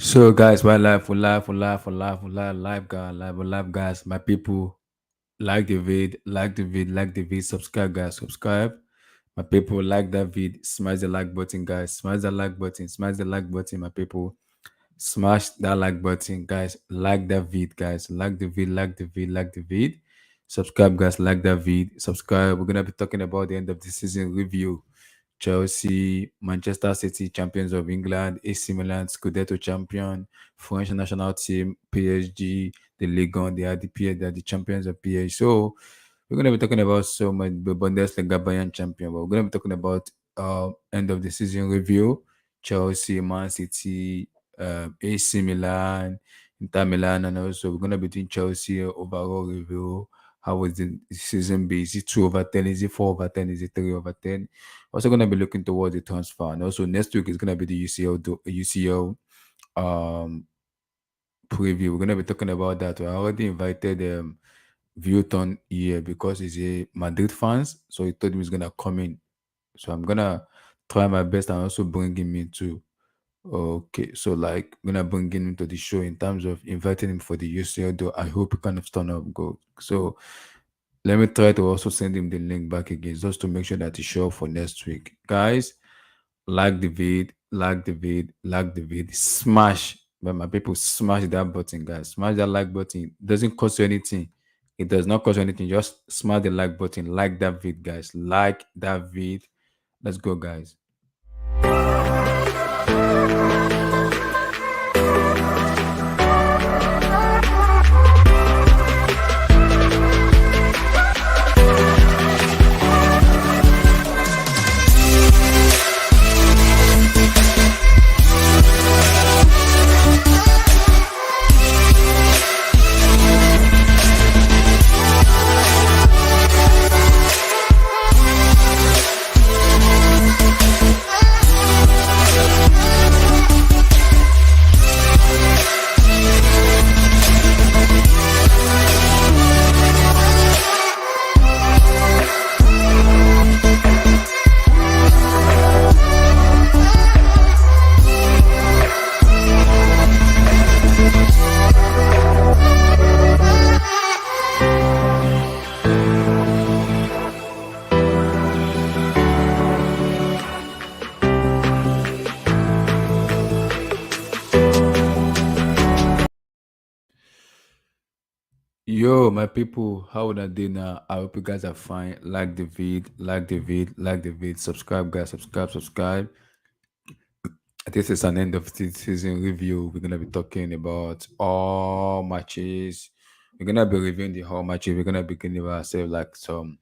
So guys, we're live, live, guys. My people, like the vid, subscribe, guys, subscribe. My people, like that vid, smash the like button, guys, smash the like button, my people. Smash that like button, guys. Like that vid, guys. Like the vid. Subscribe, guys. Like that vid. Subscribe. We're gonna be talking about the end of the season review. Chelsea, Manchester City, champions of England, AC Milan, Scudetto champion, French national team, PSG, the Ligue 1, they are the they are the champions of PSG. So we're gonna be talking about so much the Bundesliga Bayern champion, but we're gonna be talking about end of the season review, Chelsea, Man City, AC Milan, Inter Milan, and also we're gonna be doing Chelsea overall review. How was the season be? Is it 2/10? Is it 4/10? Is it 3/10? Also gonna be looking towards the transfer, and also next week is gonna be the UCL um preview. We're gonna be talking about that. We already invited Vuitton here because he's a Madrid fans, so he told me he's gonna come in. So I'm gonna try my best and also bring him into. Okay, so like gonna bring him into the show in terms of inviting him for the UCL. Though I hope he kind of turn up good. So let me try to also send him the link back again just to make sure that he show up for next week, guys. Like the vid, smash. But my people, smash that button, guys. Smash that like button. It doesn't cost you anything. It does not cost you anything. Just smash the like button. Like that vid, guys. Like that vid. Let's go, guys. Yo, my people, how would I do now? I hope you guys are fine. Like the vid, subscribe, guys, subscribe. This is an end of the season review. We're gonna be talking about all matches. We're gonna be reviewing the whole matches. We're gonna be giving ourselves like some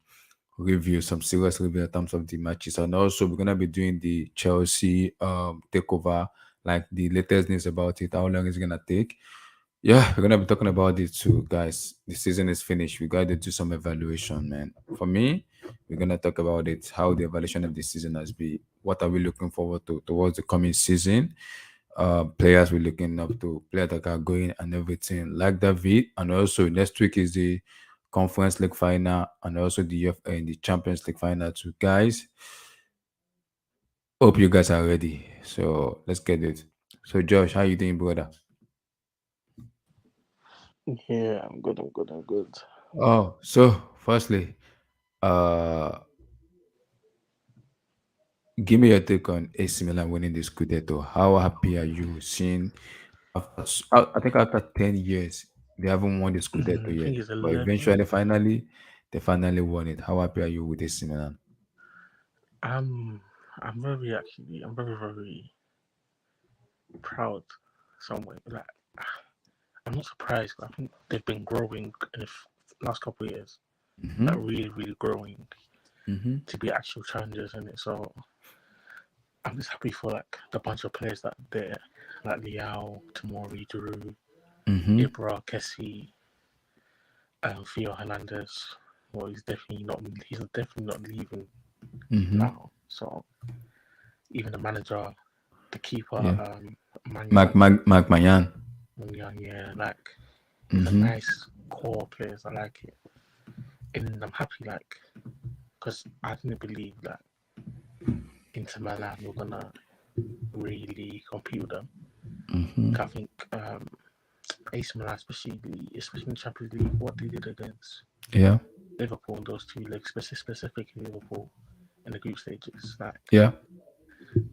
review, some serious review in terms of the matches, and also we're gonna be doing the Chelsea takeover, like the latest news about it. How long is it gonna take? Yeah, we're gonna be talking about it too, guys. The season is finished. We gotta do some evaluation, man. For me, we're gonna talk about it, how the evaluation of the season has been. What are we looking forward to towards the coming season? Players we're looking up to, players that are going and everything like that. And also next week is the Conference League final and also the UFA and the Champions League final too, guys. Hope you guys are ready. So let's get it. So Josh, how you doing, brother? Yeah, I'm good. I'm good. I'm good. Oh, so firstly, uh, give me your take on AC Milan winning the Scudetto. How happy are you seeing after I think after 10 years they haven't won the Scudetto I yet, think it's but 11. eventually, they finally won it. How happy are you with AC Milan? I'm I'm very proud. Somewhere like I'm not surprised. I think they've been growing in the last couple of years. Mm-hmm. Like really growing Mm-hmm. to be actual challengers in it. So I'm just happy for like the bunch of players that they're like Liao, Tamori, Drew, Mm-hmm. Ibra, Kessie, Theo Hernandez. Well, he's definitely not leaving Mm-hmm. now. So even the manager, the keeper, Yeah. Manyan, Mark Mayan. Manyan, yeah, like it's a Mm-hmm. nice core players. I like it, and I'm happy because I didn't believe that Inter Milan were gonna really compete with them. Mm-hmm. I think AC Milan, especially in the Champions League, what they did against Yeah. Liverpool in those two legs, specifically Liverpool in the group stages, like Yeah.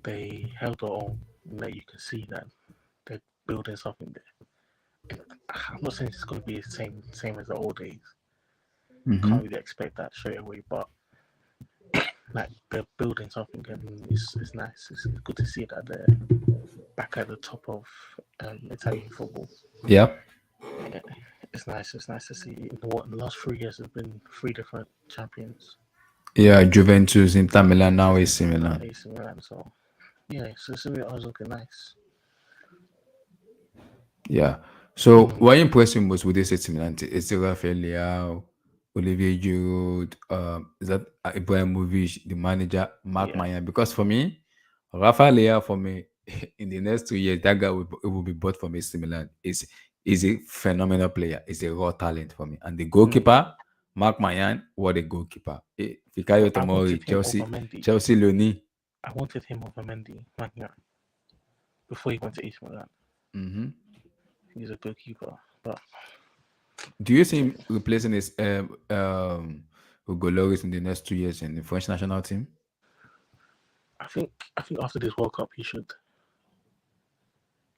they held their own. Like you can see that they're building something there. I'm not saying it's going to be the same as the old days. Mm-hmm. Can't really expect that straight away, but like they're building something, and it's nice. It's good to see that they're back at the top of Italian football. Yeah. Yeah, it's nice. It's nice to see. In the last 3 years, there's been three different champions. Yeah. Juventus, Inter Milan, now AC Now Milan. AC Milan. So yeah, so it's always looking nice. Yeah. So Mm, what impressed me most with this AC Milan team is Rafael Leao, Olivier Giroud, is that Ibrahimovic, the manager, Mark yeah. Mayan. Because for me, Rafael Leao, for me, in the next 2 years, that guy will be bought from AC Milan. Is a phenomenal player. Is a raw talent for me. And the Mm. goalkeeper, Mark Mayan, what a goalkeeper. Fikayo I Tomori, wanted him over Mendy. Chelsea Leonie. I wanted him over Mendy, Magna, before he went to AC Milan. Mm-hmm. He's a good keeper, but Do you see him replacing his Hugo Lloris in the next 2 years in the French national team? I think I think after this World Cup, he should.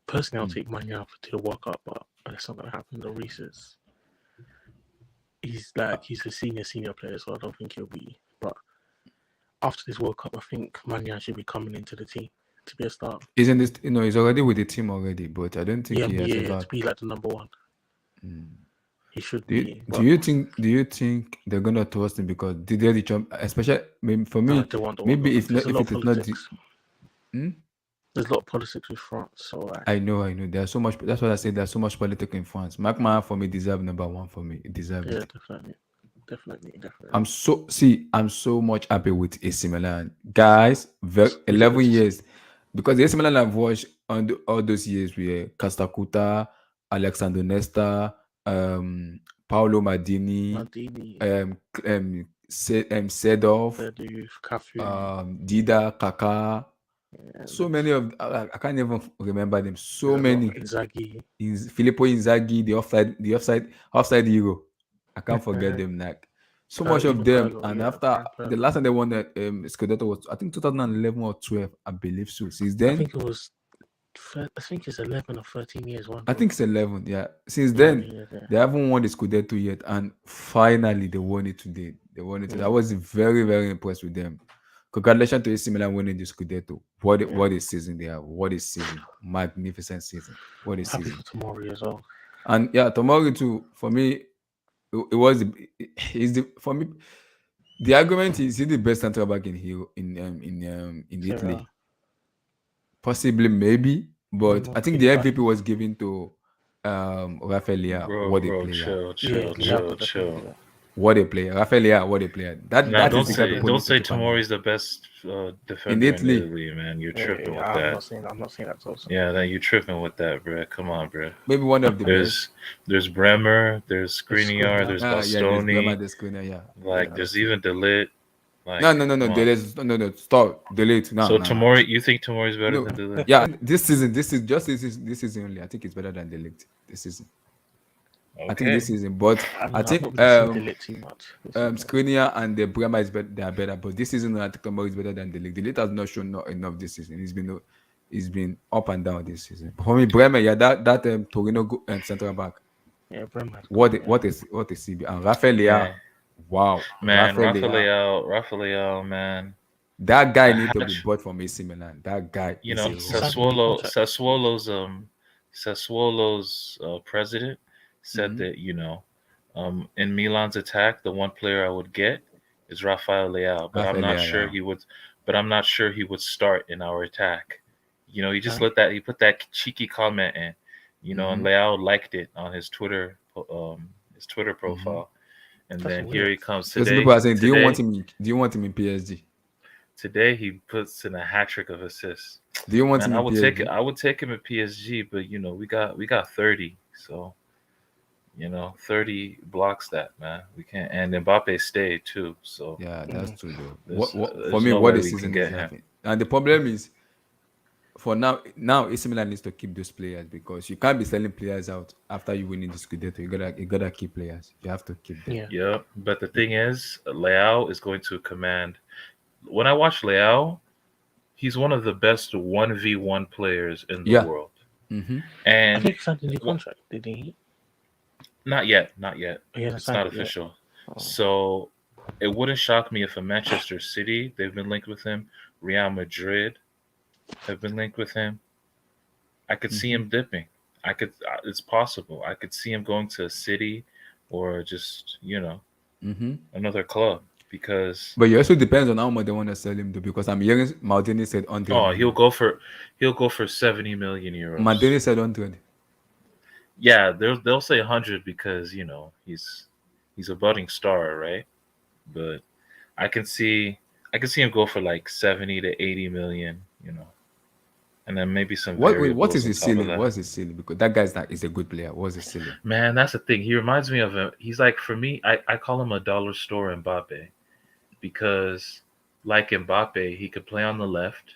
Personally, I'll Mm. take Magna to the World Cup, but that's not gonna happen. The Reese's, he's a senior player, so I don't think he'll be. But after this World Cup, I think Magna should be coming into the team to be a start. Isn't this, he's already with the team already, but I don't think Yeah, he has yeah, ever. to be like the number one, Mm. he should Do you, be. do But you think do you think they're gonna trust him because they're the champ? Especially maybe for no, me, they won't. maybe if There's not a if lot of it is not the. politics. Hmm? There's a lot of politics with France, so like, I know. There's so much. That's what I said. There's so much politics in France. Mark Man for me deserve number one for me. He deserve yeah, it. definitely. I'm so much happy with AC Milan. Guys, It's really good 11 to see. years. Because AC Milan I've watched on all those years with Castacuta, Alexander Nesta, Paolo Maldini, Maldini, Sedorf, Verdu, Cafu, Dida, Kaka. and So many of I can't even remember them. So there's a lot of many. Inzaghi. Filippo Inzaghi, the offside hero. I can't forget them. Like so much of Even them. Pirlo, And yeah, after Frank the Pirlo. last time they won that Scudetto was I think 2011 or 12, I believe so. Since I then, think it was, I think it's 11 or 13 years one I though. think it's 11. Yeah. Since Yeah, then, yeah, yeah. they haven't won the Scudetto yet, and finally they won it today. They won it today. I Mm, was very very impressed with them. Congratulations to AC Milan winning the Scudetto. yeah. What a season they have. What a season. Magnificent season. What a Happy for season. Tomori as well. And yeah, Tomori too. For me, it was he's the for me the argument is he the best center back in Hero in Sarah, Italy. Possibly maybe, but I think the FIFA. MVP was given to Rafael Leao. Bro, What a bro, player. chill, Yeah, chill, Leao chill, could definitely chill. do that. What a player. Rafael Leao, what a player. That Nah, that don't is the guy say people don't need to say keep an eye on. Tomori's the best In defender in Italy, Italy, man. You're Yeah, tripping with I'm that. not saying that also. Yeah, that you tripping with that, bro. Come on, bro. maybe one of the best. There's Bremer, there's It's Skriniar, Skriniar. there's Yeah, there's Bremer, Bastoni, there's Kuna, yeah. like Yeah, that's there's true. even Delit. No, Like, no, no, no. come on. No. Stop. Delete. No, So no, no. Tomori, you think Tomori's better No. than Delit? Yeah, this season only. I think it's better than the league this season. I think this Okay. season, but I I mean, I've not think really seen Delete too much this season. Skriniar and the Bremer is better. They are better, but this season I think Tomori is better than the league. The league has not shown not enough this season. It's been up and down this season. But for me, Bremer, yeah, that Torino central back. Yeah, Bremer's good. What Yeah. what is CB and Rafael Leao? Man, Wow, man, Rafael Leao. Rafael, man. That guy A need to be hat bought from AC Milan. That guy you is know, a He signed a new contract. Sassuolo's president said Mhm. that in Milan's attack, the one player I would get is Rafael Leao, but I'm Rafael not Leao, sure yeah. he would. But I'm not sure he would start in our attack. He just Huh? he put that cheeky comment in, and Mhm. Leao liked it on his Twitter Mhm. profile, and That's then here weird. he comes So some today. people are saying, Today, do you want him in PSG? today he puts in a hat trick of assists. Do you want Man, him in PSG? I would take him at PSG, but we got 30, so 30 blocks that, man. We can't, and Mbappe stayed too, so Yeah, that's Mm. true though. there's For there's me, no what way the we can season is get him. having, and the problem is for now AC Milan needs to keep those players because you can't be selling players out after you winning the Scudetto. You gotta keep players. You have to keep them. Yeah. Yep. But the thing is, Leao is going to command. When I watch Leao, he's one of the best 1v1 players in the Yeah. world. Mm-hmm. I And think he signed a new contract, didn't he? not yet, not yet. He hasn't It's signed not it yet. official. Oh. So it wouldn't shock me if a Manchester City, they've been linked with him. Real Madrid have been linked with him. I could see Mm-hmm. him dipping. I could. It's possible. I could see him going to a city, or just Mm-hmm. another club because But it also depends on how much they want to sell him to because I'm hearing Maldini said 100 oh million. he'll go for 70 million euros. Maldini said 100. Yeah, they'll say 100 because he's a budding star, right? But I can see I can see him go for like 70 to 80 million, and then maybe some What is variables on his top of ceiling? that. What's his ceiling? Because that guy's not is a good player. What's his ceiling? Man, that's the thing. He reminds me of he's like for me, I call him a dollar store Mbappe because like Mbappe, he could play on the left,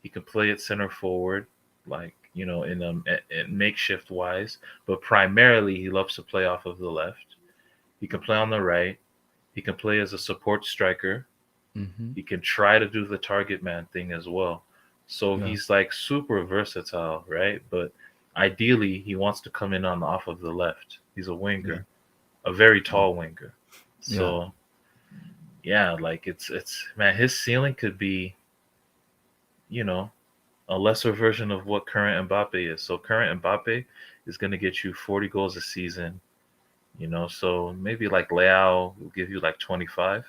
he could play at center forward, like in makeshift wise, but primarily he loves to play off of the left. He can play on the right. He can play as a support striker. Mm-hmm. He can try to do the target man thing as well. So Yeah. he's like super versatile, right? But ideally, he wants to come in on off of the left. He's a winger, a very tall winger. Yeah. So yeah, like it's man, his ceiling could be, you know, a lesser version of what current Mbappe is. So current Mbappe is going to get you 40 goals a season, so maybe like Leao will give you like 25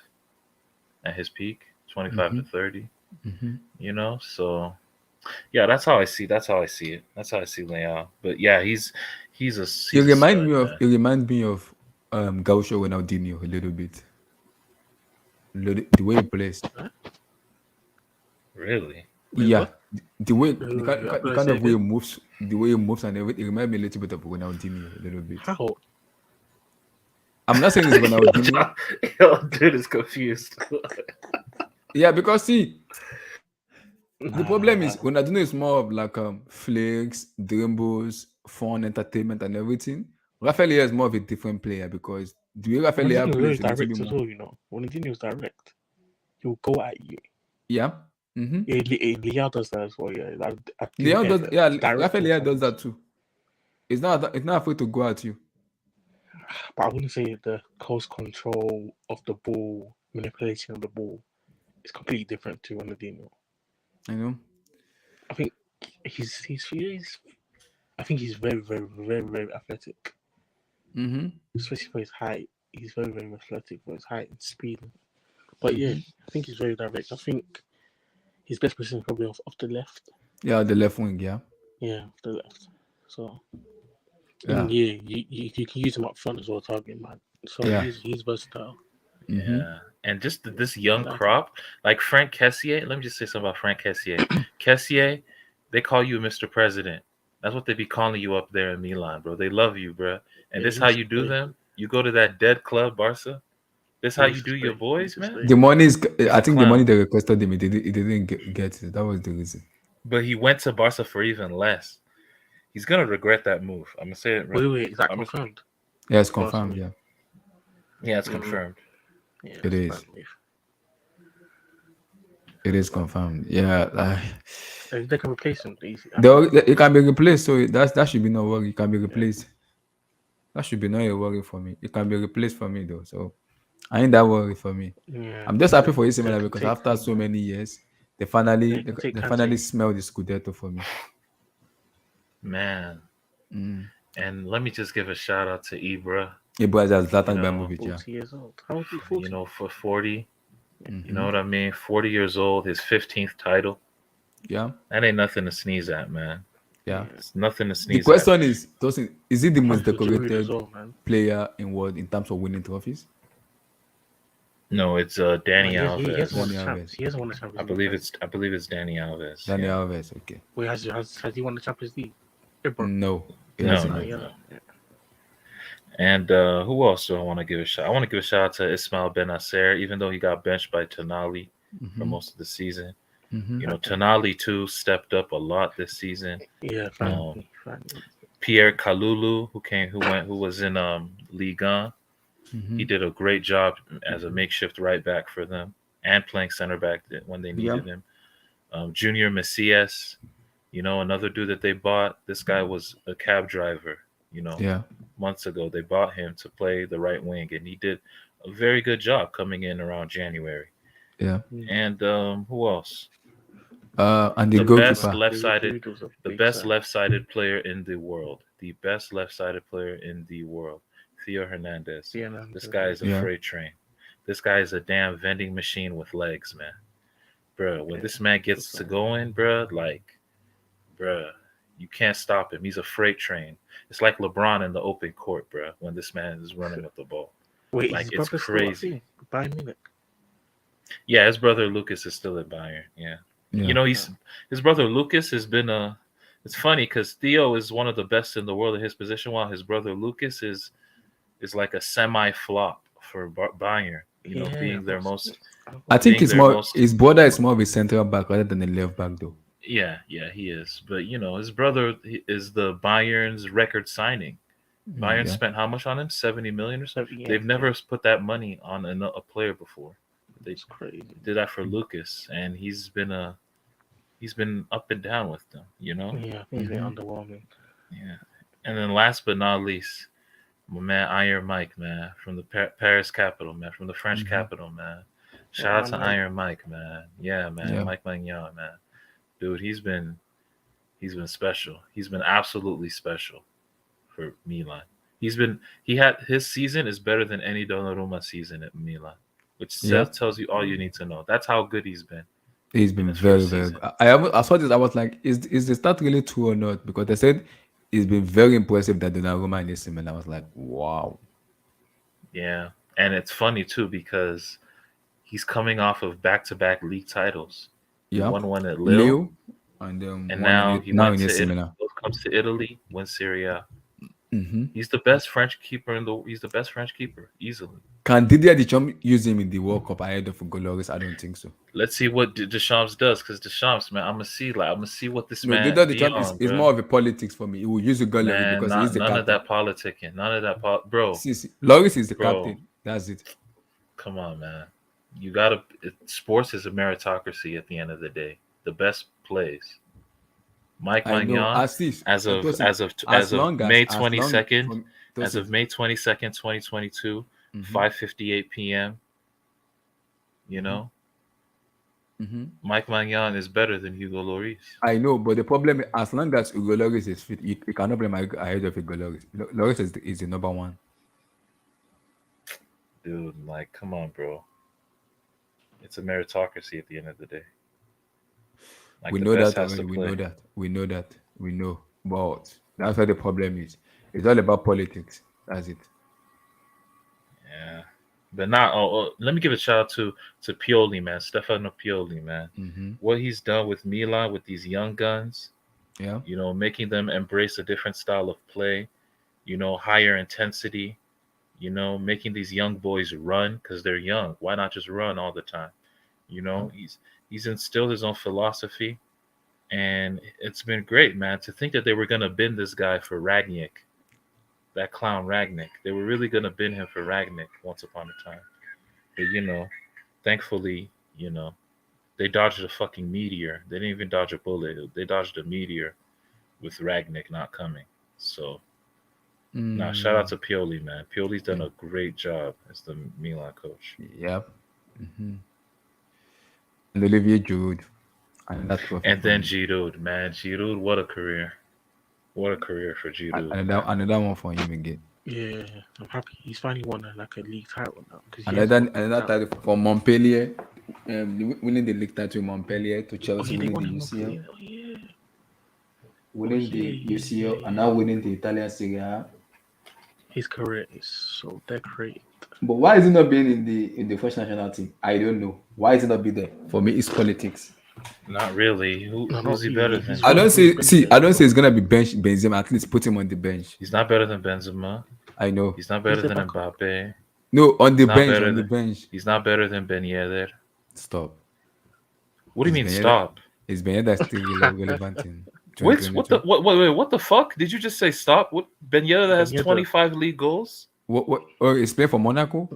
at his peak, 25 Mm-hmm. to 30, Mm-hmm. So yeah, that's how I see it. That's how I see Leao. But yeah, he's a You he's a remind stud, me of man. you remind me of Gaucho Ronaldinho a little bit. The way he plays. Really? Wait, Yeah. what? The way Wait, the wait, kind, wait, the I'm kind the gonna kind say of way he again. moves, the way he moves and everything, it reminds me a little bit of Ronaldinho a little bit. How? I'm not saying it's Ronaldinho. Yo, dude is confused. Yeah, because see, the problem Nah. is Ronaldinho is more of like flicks, dribbles, fun, entertainment, and everything. Rafael is more of a different player because the way Rafael Ronaldinho was plays very is a little bit direct as more. well, Ronaldinho was direct. He'll go at you. Yeah. Mm-hmm. Yeah, Liao does that as well. Yeah, to be Leon fair, does. Yeah, the directness Rafael of does his. that too. It's not afraid to go at you. But I wouldn't say the close control of the ball, manipulation of the ball, is completely different to Ronaldinho. You know. I think he's I think he's very, very, very, very athletic, Mm-hmm. especially for his height. He's very, very athletic for his height and speed. But yeah, Mm-hmm. I think he's very direct. I think his best position is probably off the left. Yeah, the left wing. Yeah. Yeah, off the left. So Yeah. and yeah, you can use him up front as well, targeting man. So Yeah. he's versatile. Mm-hmm. Yeah. And just this young Like, crop, like Frank Kessié. Let me just say something about Frank Kessié. Kessié, they call you Mr. President. That's what they be calling you up there in Milan, bro. They love you, bro. And yeah, this he how needs you to do stay. them. You go to that dead club, Barca. This He how needs you to do your stay. He needs boys, to man. stay. The money is. He's I a think the money clown. they requested him, he didn't get it. That was the reason. But he went to Barca for even less. He's gonna regret that move. I'm gonna say it. Wait, is that I'm gonna, confirmed? Yeah, it's confirmed. Personally, Yeah, yeah, it's mm, confirmed. yeah, it it's a is. bad move. It is confirmed. Yeah, They can replace him easy. it can be replaced. So that should be no worry. It can be replaced. That should be not a worry for me. It can be replaced for me though. So I ain't that worry for me. Yeah, I'm just happy for AC they Milan can because take after so many years, they finally they can take they finally Kante. smell the Scudetto for me. Man. Mm. And let me just give a shout out to Ibra. Yeah, but that's You Zlatan know, Ibrahimovic. Yeah. 40 years old. How old is he? 40? for 40. You know Mm-hmm. what I mean? 40 years old, his 15th title. Yeah. That ain't nothing to sneeze at, man. Yeah. Yeah. It's nothing to The sneeze at. question is it the most Man's a Giroud as decorated well, man. player in world in terms of winning trophies? No, it's Danny He hasn't won Alves. the Danny champs. Alves. He hasn't won the Champions League. Right? I believe it's Danny Alves. Danny Yeah. Alves. Okay. Wait, has he won the Champions League? Ibra. No, he No, hasn't no, No, yet. yeah, no. yeah. And who else do I want to give a shout? I want to give a shout out to Ismail Benacer, even though he got benched by Tonali for Mm-hmm. most of the season. Mm-hmm. Tonali too stepped up a lot this season. Yeah, Yeah. Um, finally. Pierre Kalulu, who was in Ligue 1, Mm-hmm. he did a great job as a makeshift right back for them and playing center back when they Yeah. needed him. Junior Macias, another dude that they bought. This guy was a cab driver, Yeah. months ago. They bought him to play the right wing, and he did a very good job coming in around January. Yeah. Mm. And who else? And the The best goalkeeper. left-sided, David was a the big best sign. left-sided player in the world, the best left-sided player in the world, Theo Hernandez. Yeah, no, This guy is a Yeah. freight train. This guy is a damn vending machine with legs, man. Bruh, when yeah, this man good gets to sign. going, bruh, you can't stop him. He's a freight train. It's like LeBron in the open court, bruh, when this man is running with the ball. Wait, is Like, his it's brother still at crazy. thing? Bayern Munich. Yeah, his brother Lucas is still at Bayern. Yeah. Yeah. His brother Lucas has been a. It's funny because Theo is one of the best in the world in his position, while his brother Lucas is like a semi flop for Bayern. Yeah, Being their most I think being it's their more most. his brother is more of a central back rather than a left back though. Yeah, he is. But his brother is the Bayern's record signing. Bayern Yeah. spent how much on him? 70 million or so. yeah, They've never put that money on a player before. They it's crazy. did that for Lucas, and he's been up and down with them. Yeah, he's been Mhm. underwhelming. Yeah. And then last but not least, my man Iron Mike, man, from the Paris capital, man, from the French Mhm. capital, man. Yeah, Shout out to man, like, Iron Mike, man. Yeah, man, Yeah. Mike Magnan, man. Dude, he's been special. He's been absolutely special for Milan. His season is better than any Donnarumma season at Milan, which Yeah. tells you all you need to know. That's how good he's been He's in been his very, first very season. good. I saw this, I was like, is the start really true or not? Because they said it's been very impressive that Donnarumma in AC Milan. I was like, wow. Yeah, and it's funny too because he's coming off of back-to-back league titles. He Yep. won one at Lille, Leo and and one in now it he now went in to AC Italy. Milan. Comes to Italy, wins Serie A. Mm-hmm. He's the best French keeper He's the best French keeper easily. Can Didier Deschamps use him in the World Cup ahead of Goloris? I don't think so. Let's see what Deschamps does, because Deschamps, man, I'm gonna see what this No, man Didier be Deschamps on, is bro. more of a politics for me. He will use the Goloris Man, because he is not the none of captain. that politicking, none of that, bro, See, Loris is the bro. captain. That's it. Come on, man. You gotta. Sports is a meritocracy at the end of the day. The best plays. Mike I know. Magnan, as But of Tosin, as of as of May as twenty long second, from as Tosin. of May 22nd, 2022, Mm-hmm, 5:58 p.m. You mm-hmm, know, mm-hmm. Mike Magnan is better than Hugo Lloris. I know, but the problem, as long as Hugo Loris is fit, you cannot blame ahead of Hugo Loris. Loris is the number one. Dude, like, come on, bro. It's a meritocracy at the end of the day. Like, We the know best that has to already. We play. know that. We know that. We know. But that's what the problem is. It's all about politics. That's it. Yeah. But not. Let me give a shout out to Pioli, man. Stefano Pioli, man. Mm-hmm. What he's done with Milan with these young guns, Yeah. making them embrace a different style of play, higher intensity, making these young boys run because they're young. Why not just run all the time? Yeah. He's instilled his own philosophy, and it's been great, man. To think that they were gonna bin this guy for Ragnick, that clown Ragnick. They were really gonna bin him for Ragnick once upon a time. But thankfully, they dodged a fucking meteor. They didn't even dodge a bullet. They dodged a meteor with Ragnick not coming. So now shout out Mm. to Pioli, man. Pioli's done Yeah. a great job as the Milan coach. Yep. Mm-hmm. And Olivier Giroud, another trophy And for then him. Giroud, man. Giroud, what a career. What a career for Giroud, man. Another one for him again. Yeah, I'm happy. He's finally won like a league title now because he Another hasn't won a another title. title for Montpellier, winning the league title in Montpellier to Oh Chelsea, yeah, they winning won the him. UCL, Oh yeah. winning yeah, the yeah, UCL, yeah, and yeah. now winning the Italian Serie A. His career is so decorated. But why is he not being in the French national team? I don't know. Why is he not be there? For me, it's politics. Not really. No, Who's not he better really. than? He's I won don't three say see. I don't say Bundesliga. it's gonna be bench Benzema. At least put him on the bench. He's not better than Benzema. I know. He's not He's better the than backup. Mbappe. No, on the He's not bench. better On the than bench. he's not better than Ben Yedder. Stop. What do you Is mean Ben Yedder stop? is Ben Yedder still relevant in What the 2022? what? Wait, wait, what the fuck? Did you just say stop? What? Ben Yedder Ben has Yedder, 25 league goals. What? Oh, he's playing for Monaco.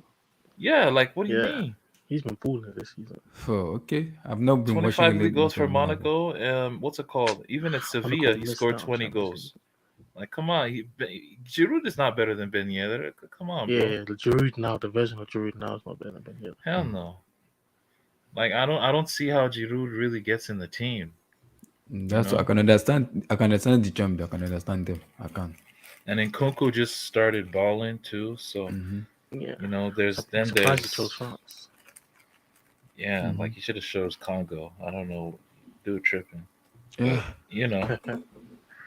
Yeah, like what do you yeah, mean? he's been balling this season. Oh, okay. I've not been watching 25 him league lately goals for from Monaco. Monaco. What's it called? Even at Monaco Sevilla, he missed scored out on 20 Champions goals. League. Like, come on, Giroud is not better than Ben Yedder. Come on, bro. Yeah, the Giroud now, the version of Giroud now is not better than Ben Yedder. Hell no. Like, I don't see how Giroud really gets in the team. You That's what I know. can understand. I can understand the champion. I can understand them. I can. And then Kunku just started balling too. So Yeah, there's I'm then surprised he chose there's France. yeah, Hmm. like he should have chose Congo. I don't know, dude tripping, Yeah, but you know,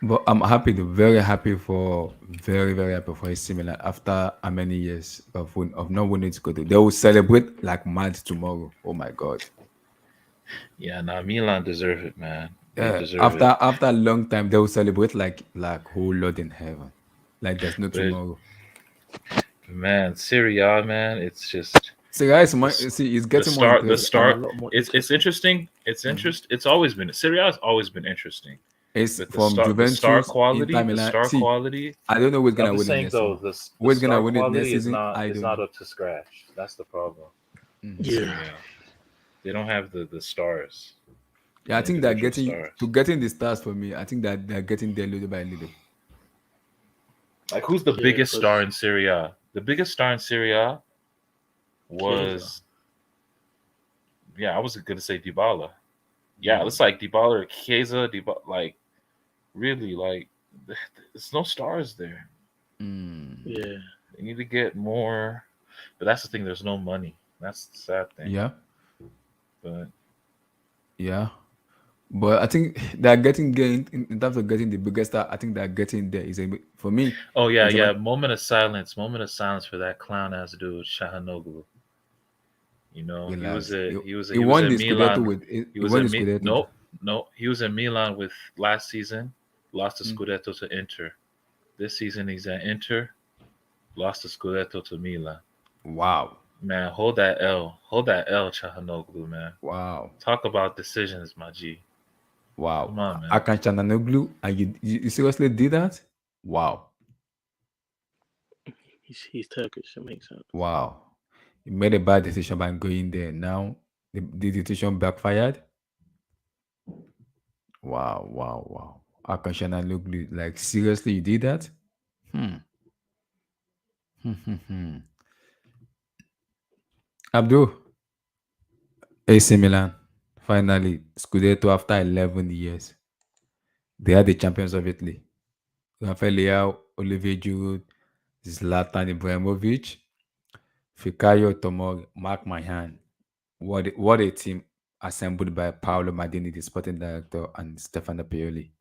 but I'm happy. Though, very happy for very happy for AC Milan after how many years of not winning to go to. They will celebrate like mad tomorrow. Oh my god. yeah, nah, Milan deserve it, man. They Yeah, deserve it. after a long time, they will celebrate like whole Lord in heaven, like there's no But tomorrow. man, Serie A, man, it's just So guys, the s- see, it's the getting more start. The It's interesting. become a start. lot more It's interesting. interesting. It's Mhm. interest. It's always been Serie A has always been interesting. It's But from the star Juventus, Inter quality, the Milan. star See, quality. I don't know who's gonna I'm just win it saying next though, season. the Who's gonna star win it next quality season? I is don't not know. up to scratch. That's the problem in Mhm. Yeah, Serie A. They don't have the stars, Yeah, I the think they're individual getting stars. to getting the stars for me. I think that they're getting there little by little. Like who's the yeah, biggest star because in Serie A? The biggest star in Serie A Chiesa. was yeah, I was gonna say Dybala. Yeah, Mm. it's like Dybala or Chiesa, Dybala, like really like there's no stars there. Mm. Yeah, They need to get more, but that's the thing. There's no money. That's the sad thing. Yeah, But yeah. But I think they're getting gained in terms of getting the biggest star. I think they're getting there. Is a for me. oh yeah, It's yeah. about Moment of silence for that clown ass dude Shahanoglu. You know, relax. He he was won in the Scudetto Milan. with He he was won the in me. Scudetto. Nope, no. He was in Milan with last season. Lost the Mm. Scudetto to Inter. This season he's at Inter. Lost the Scudetto to Milan. Wow, Man, hold that L. Hold that L, Chahanoglu, man. wow, Talk about decisions, my G. wow. Come on, man. Akan Chananoglu, and you seriously did that? Wow, he's Turkish. It makes sense. wow. You made a bad decision by going there. Now the decision backfired. Wow, wow, wow. Akan Chananoglu, like seriously, you did that? Hmm. Hmm, hmm, hmm. Abdul, AC Milan, finally, Scudetto after 11 years. They are the champions of Italy. Rafael Leao, Olivier Giroud, Zlatan Ibrahimovic, Fikayo Tomori, Mark my hand. What a team assembled by Paolo Maldini, the sporting director, and Stefano Pioli.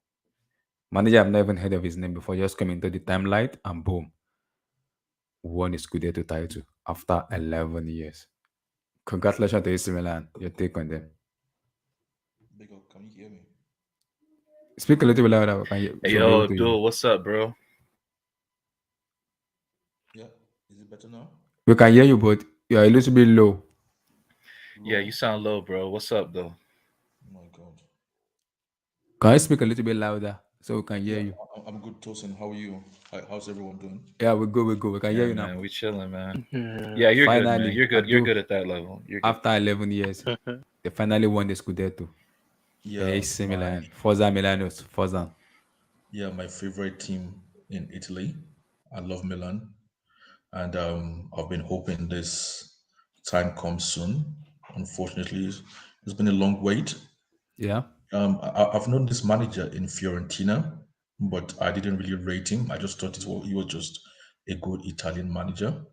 Manager I've never even heard of his name before, just come into the timelight and boom, won the Scudetto title after 11 years. Congratulations to AC Milan. Your take on them. Big up, can you hear me? Speak a little bit louder Hey, so we'll be yo, able to hear you. Abdul, what's up, bro? Yeah, is it better now? We can hear you, but you're a little bit low. Yeah, you Low. sound low, bro. What's up, though? Oh my God. Can you speak a little bit louder so we can hear Yeah, you? I'm good, Tosin. How are you? How's everyone doing? Yeah, we go. We can hear Yeah, you now. man, we chilling, man. Yeah, Yeah, you're good, man. Finally, You're good. You're Abdul, good at that level. You're good. after 11 years, they finally won the Scudetto. Yeah, AC my Milan, Forza Milanos, Forza. yeah, my favorite team in Italy. I love Milan, and I've been hoping this time comes soon. Unfortunately, it's been a long wait. Yeah. I've known this manager in Fiorentina, but I didn't really rate him. I just thought he was just a good Italian manager.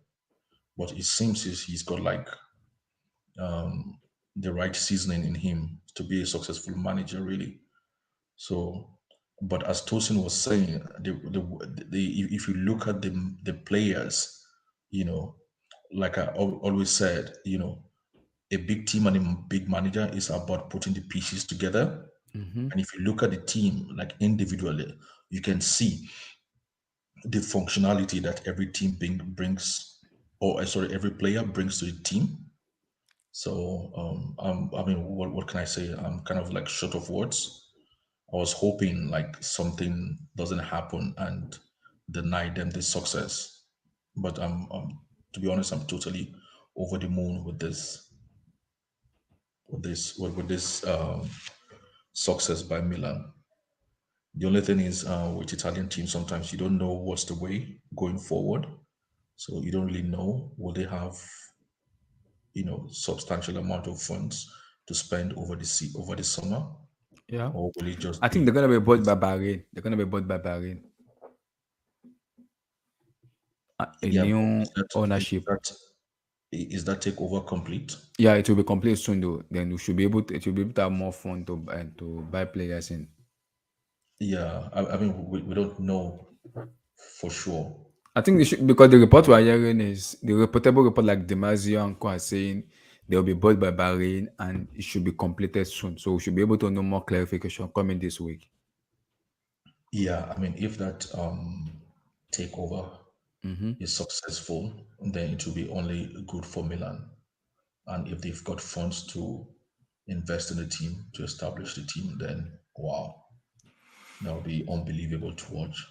But it seems he's got like the right seasoning in him to be a successful manager, really. So, but as Tosin was saying, if you look at the players, you know, like always said, a big team and a big manager is about putting the pieces together. Mm-hmm. And if you look at the team, like individually, you can see the functionality that every team brings, or sorry, every player brings to the team. So I mean, what can I say? I'm kind of like short of words. I was hoping like something doesn't happen and deny them the success. But to be honest, I'm totally over the moon with this success by Milan. The only thing is with Italian teams, sometimes you don't know what's the way going forward. So you don't really know will they have substantial amount of funds to spend over the summer, Yeah. or will it I just think be they're gonna be bought by Bahrain. They're gonna be bought by Bahrain. A yeah? But new is ownership. that is that takeover complete? Yeah, it will be complete soon though. Then we should be able to, it will be able to have more fun to buy players in. Yeah, I mean we don't know for sure. I think they should, because the report we're hearing is the reportable report like Demasio and Co are saying they'll be bought by Bahrain and it should be completed soon. So we should be able to know more clarification coming this week. Yeah, I mean if that takeover Mm-hmm. is successful, then it will be only good for Milan. And if they've got funds to invest in the team to establish the team, then wow, that would be unbelievable to watch.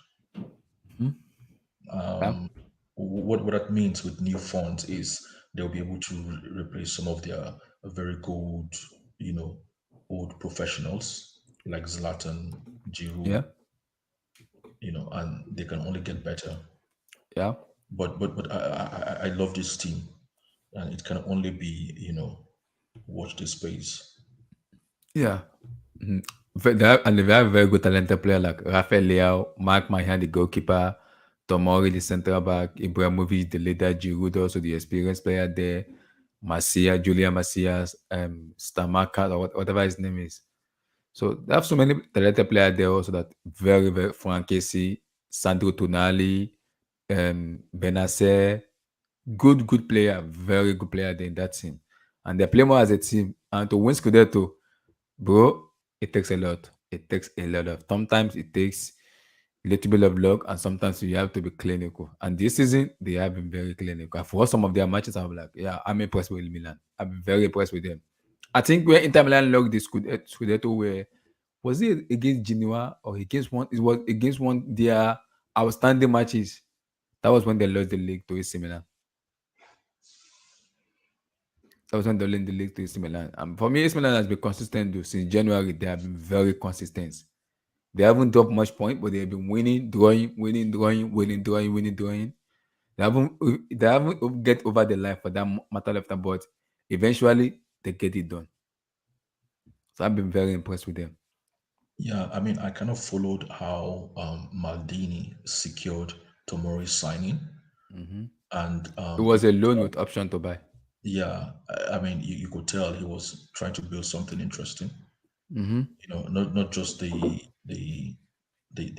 Yeah. What that means with new funds is they'll be able to replace some of their very good, you know, old professionals like Zlatan, Yeah. Giroud, and they can only get better. Yeah. But I love this team, and it can only be watch this space. Yeah. Mhm. And they have a very good talented player like Rafael Leao, Mark Mahan, the goalkeeper, Tomori, the central back, Ibrahimovic, the leader, Giroud, also the experienced player there, Masia, Julian Macias, Stamaka, or whatever his name is. So they have so many talented players there also that very, very Frankesi, Sandro Tonali, Benacer, good player, very good player there in that team. And they play more as a team. And to win Scudetto, bro, it takes a lot. It takes a lot of. Sometimes it takes a little bit of luck, and sometimes you have to be clinical. And this season, they have been very clinical. I've watched some of their matches. I'm like, yeah, I'm impressed with Milan. I've been very impressed with them. I think when Inter Milan lost the Scudetto, where was it against Genoa or against one? It was against one their outstanding matches. That was when they lost the league to AC Milan. That was when they lost the league to AC Milan. For me, AC Milan has been consistent though. Since January, they have been very consistent. They haven't dropped much point, but they've been winning, drawing, winning, drawing, winning, drawing, winning, drawing. They haven't get over the line for that matter of time, but eventually they get it done. So I've been very impressed with them. Yeah, I mean, I kind of followed how Maldini secured Tomori's signing, Hmm. and It you was a could loan tell, with option to buy. yeah, I mean, you could tell he was trying to build something interesting. Hmm. Not just the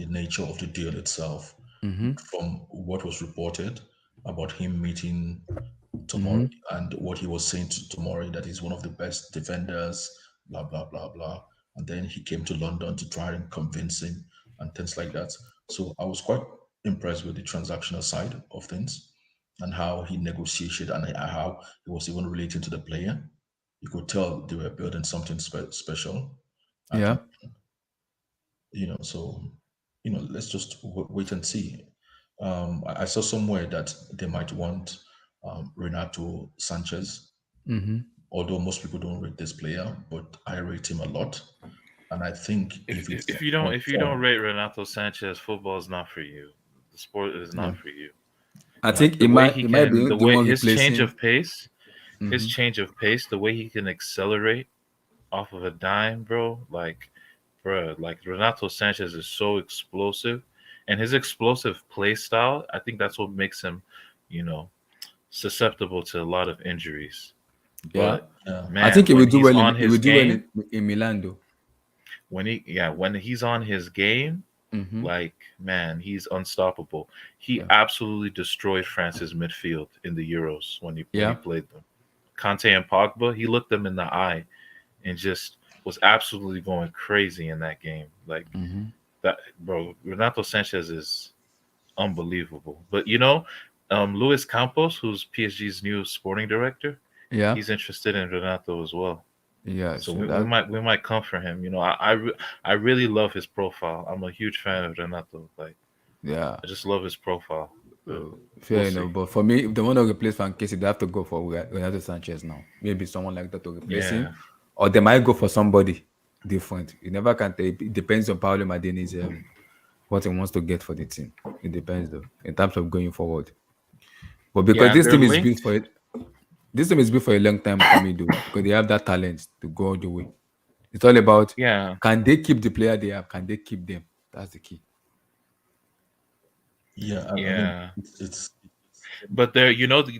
nature of the deal itself, Hmm. but from what was reported about him meeting Hmm. Tomori and what he was saying to Tomori that he's one of the best defenders, blah blah blah blah. And then he came to London to try and convince him and things like that. So I was quite impressed with the transactional side of things and how he negotiated and how he was even relating to the player. You could tell they were building something special at Yeah. so let's just wait and see. I saw somewhere that they might want Renato Sanchez, Hmm. although most people don't rate this player, but I rate him a lot. And I think If, if if it's if you don't on if you don't form, rate Renato Sanchez, football is not for you. The sport is Yeah. not for you. I Like think the it way might he it might can, be the the way one replacing. his Hmm. change of pace, the way he can accelerate off of a dime, bro, like Renato Sanchez is so explosive, and his explosive play style, I think that's what makes him, you know, susceptible to a lot of injuries. Yeah. But yeah, I man, think he when will do he's well on he will his do well game, in Milan though. when he's on his game, Hmm. like man, he's unstoppable. He Yeah. absolutely destroyed France's midfield in the Euros when he Yeah. played them. Conte and Pogba, he looked them in the eye and just was absolutely going crazy in that game. Like Hmm. that, bro. Renato Sanchez is unbelievable. But Luis Campos, who's PSG's new sporting director, Yeah, he's interested in Renato as well. yeah. So So we that, might come for him. You know, I really love his profile. I'm a huge fan of Renato. Like yeah. I just love his profile. But we'll Fair see. enough. But for me, if they want to replace Van Casey, they have to go for Renato Sanchez now. Maybe someone like that to replace him, Yeah, or they might go for somebody different. You never can tell. It depends on Paulo Maldini's what he wants to get for the team. It depends though in terms of going forward. But because yeah, and this they're team is built linked. for it, this team is built for a long time for me though, because they have that talent to go all the way. It's all about, Yeah, can they keep the player they have? Can they keep them? That's the key. Yeah, I mean, yeah. it's But they're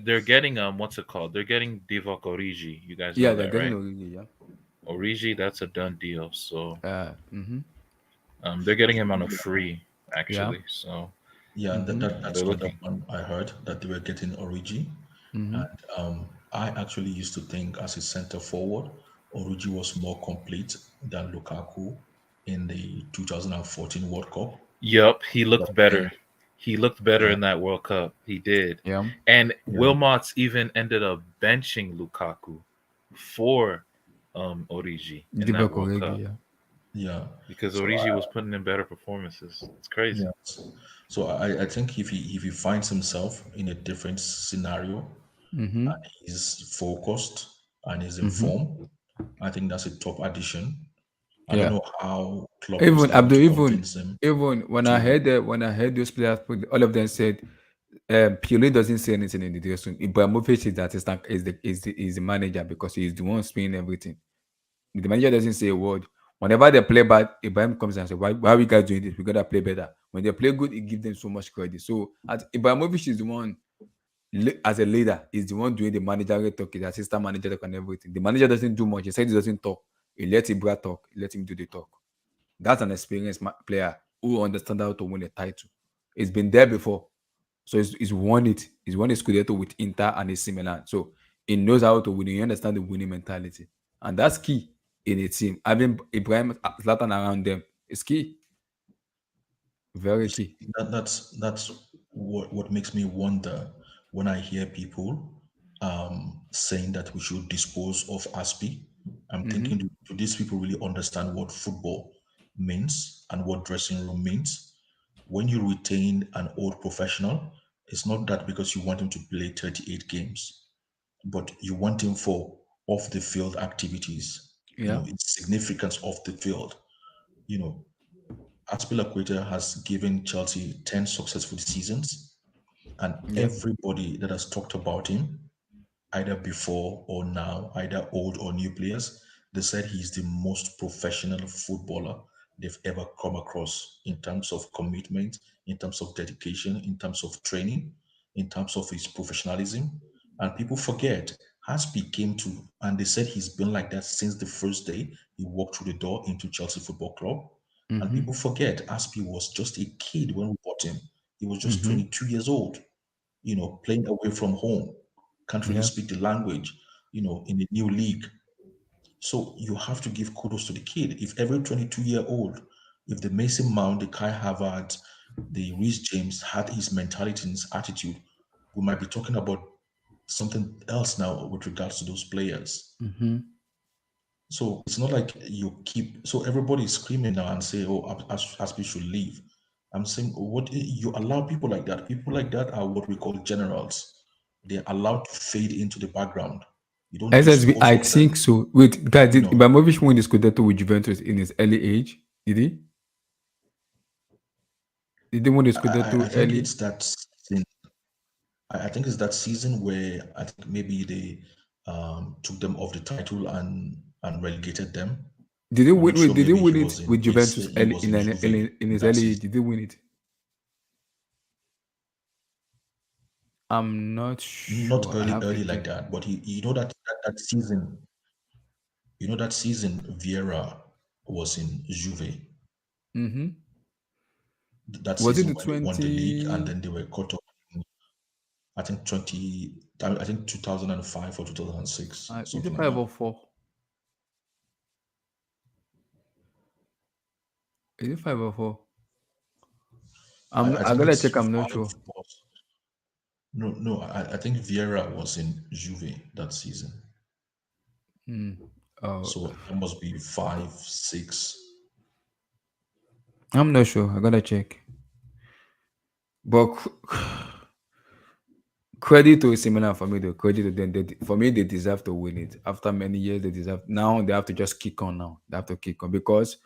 they're getting what's it called? They're getting Divock Origi. You guys Yeah, know they're that, getting right? Origi. Yeah. Origi, that's a done deal. So Mm-hmm. they're getting him on a free Yeah. actually. So yeah, Mm-hmm. they're that's another looking. one I heard that they were getting Origi. Mm-hmm. And I actually used to think as a center forward, Origi was more complete than Lukaku in the 2014 World Cup. Yup, he But looked then, better. He looked better yeah, in that World Cup. He did. Yeah. And yeah, Wilmots even ended up benching Lukaku for Origi in that Divock World Origi. Cup Yeah. because yeah. Origi So was putting in better performances. It's crazy. yes, so I think if he finds himself in a different scenario, Mm-hmm. he's focused and is in Mm-hmm. form, I think that's a top addition. I don't Yeah. know how Klopp was Even able Abdul, to even convince him even to. when I heard those players, all of them said, Pioli doesn't say anything in the dressing room. Ibrahimovic is the assistant, is the manager because he's the one spinning everything. The manager doesn't say a word. Whenever they play bad, Ibrahim comes and says, why are we guys doing this? We gotta play better. When they play good, he gives them so much credit. So as Ibrahimovic is the one, as a leader, is the one doing the managerial talk, the assistant manager talk and everything. The manager doesn't do much. He said he doesn't talk. He lets Ibra talk. He lets him do the talk. That's an experienced player who understands how to win a title. It's been there before. So he's won it. He's won a Scudetto with Inter and AC Milan. So he knows how to win. He understands the winning mentality. And that's key in a team. Having Ibrahim Zlatan around them is key. You Very see, key. that's what makes me wonder when I hear people saying that we should dispose of Aspi. I'm Mm-hmm. thinking, do these people really understand what football means and what dressing room means? When you retain an old professional, it's not that because you want him to play 38 games, but you want him for off the field activities. You Yeah. know, its significance off the field. You know, Aspilicueta has given Chelsea 10 successful seasons, and Yeah. everybody that has talked about him, either before or now, either old or new players, they said he's the most professional footballer they've ever come across in terms of commitment, in terms of dedication, in terms of training, in terms of his professionalism. And people forget, Haspi came to, and they said he's been like that since the first day he walked through the door into Chelsea Football Club. And Mm-hmm. people forget, Aspi was just a kid when we bought him. He was just Mm-hmm. 22 years old, playing away from home, can't really Yeah. speak the language, in a new league. So you have to give kudos to the kid. If every 22-year-old, if the Mason Mount, the Kai Havertz, the Reece James had his mentality and his attitude, we might be talking about something else now with regards to those players. Mm-hmm. So it's not like you keep. So everybody is screaming now and say, "Oh, Aspi should leave." I'm saying, what you allow people like that? People like that are what we call generals. They're allowed to fade into the background. You don't SSB, dispose I of them. think so. Wait, guys, You did know, Ibrahimovic win the Scudetto with Juventus in his early age? Did he? Did he win the I Scudetto think early? it's that season. I think it's that season where I think maybe they took them off the title and relegated them. Did he I'm win? not Wait, sure. did he Maybe win it with Juventus He was in Juve in his that early age? season. Did he win it? I'm not Not sure. I early, have to early like check. that, but you know that season. You know that season Vieira was in Juve. Mm-hmm. That Was it season the when they won the league and 20? then they were caught up. I think 2005 or 2006, Is it something like five that. or four? Is it five or four? I I think gotta it's check. I'm not five. sure. No, no. I think Vieira was in Juve that season. Mm. Oh, So that must be 5, 6. I'm not sure. I gotta check. But credit to AC Milan for me, though. Credit to them. For me, they deserve to win it. After many years, they deserve. Now they have to just kick on. Now they have to kick on because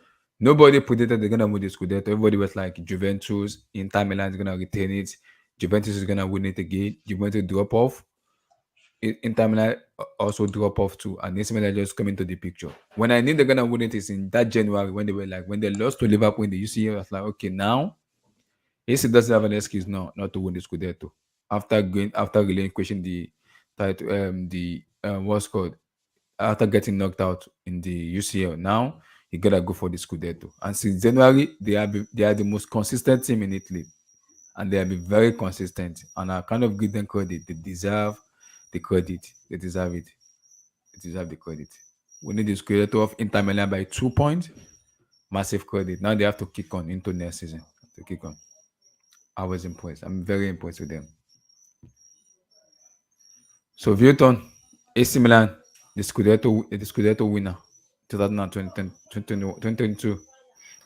nobody predicted they're gonna win the Scudetto. Everybody was like Juventus, Inter Milan is gonna retain it. Juventus is gonna win it again. Juventus drop off. Inter Milan also drop off too, and AC Milan just come into the picture. When I knew they're gonna win it is in that January when they were like when they lost to Liverpool in the UCL. I was like, okay, now AC doesn't have an excuse now not to win the Scudetto after relinquishing the title, what's called after getting knocked out in the UCL. Now you gotta go for the Scudetto. And since January, they are the most consistent team in Italy, and they have been very consistent. And I kind of give them credit. They deserve the credit. They deserve it. They deserve the credit. We need the Scudetto of Inter Milan by 2 points. Massive credit. Now they have to kick on into next season. To kick on. I was impressed. I'm very impressed with them. So Vilton, AC Milan, the Scudetto winner, 2020, 2022.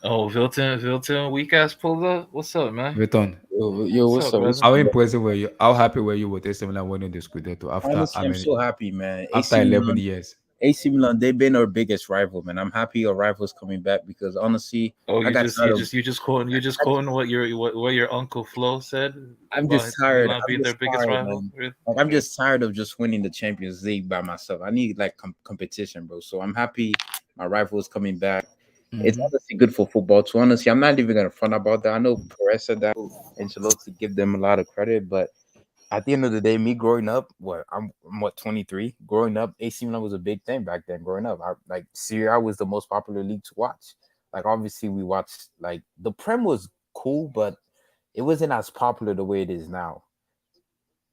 Oh, Vilton, weak ass pulled up. What's up, man? Vilton, Yo, What's what's up, up? What's brother? how up, bro? impressive were you? How happy were you with AC Milan winning the Scudetto after Honestly, I'm so happy, man. after 11 years? AC Milan, they've been our biggest rival, man. I'm happy our rivals coming back because honestly, Oh, I got tired of. you just quoting what your uncle Flo said I'm about just tired. Milan I'm being their just biggest tired, rival. man. Really? Like I'm Okay. just tired of just winning the Champions League by myself. I need like competition, bro. So I'm happy my rival is coming back. It's Hmm. honestly good for football too. Honestly, I'm not even gonna front about that. I know Perez said that and Ancelotti give them a lot of credit, but at the end of the day, me growing up, I'm what 23. Growing up, AC Milan was a big thing back then. Growing up, like Serie A was the most popular league to watch. Like obviously, we watched like the Prem was cool, but it wasn't as popular the way it is now.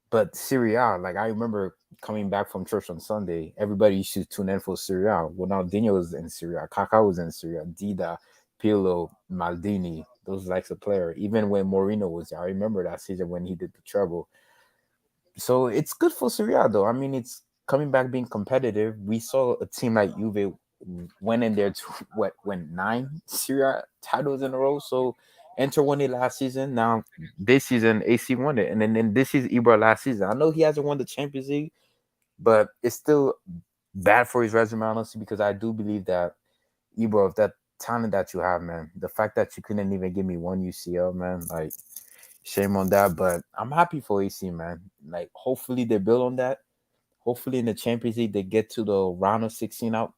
But Serie A, like I remember coming back from church on Sunday, everybody used to tune in for Serie A. Well, now Dino was in Serie A, Kaká was in Serie A, Dida, Pirlo, Maldini, those likes of player. Even when Mourinho was there, I remember that season when he did the treble. So it's good for Serie A though. I mean, it's coming back being competitive. We saw a team like Juve went in there to what went 9 Serie A titles in a row. So Inter won it last season. Now this season AC won it, and then this is Ibra last season. I know he hasn't won the Champions League, but it's still bad for his resume honestly because I do believe that Ibra, of that talent that you have, man, the fact that you couldn't even give me one UCL, man, like shame on that. But I'm happy for AC, man. Like hopefully they build on that. Hopefully in the Champions League they get to the round of 16 out.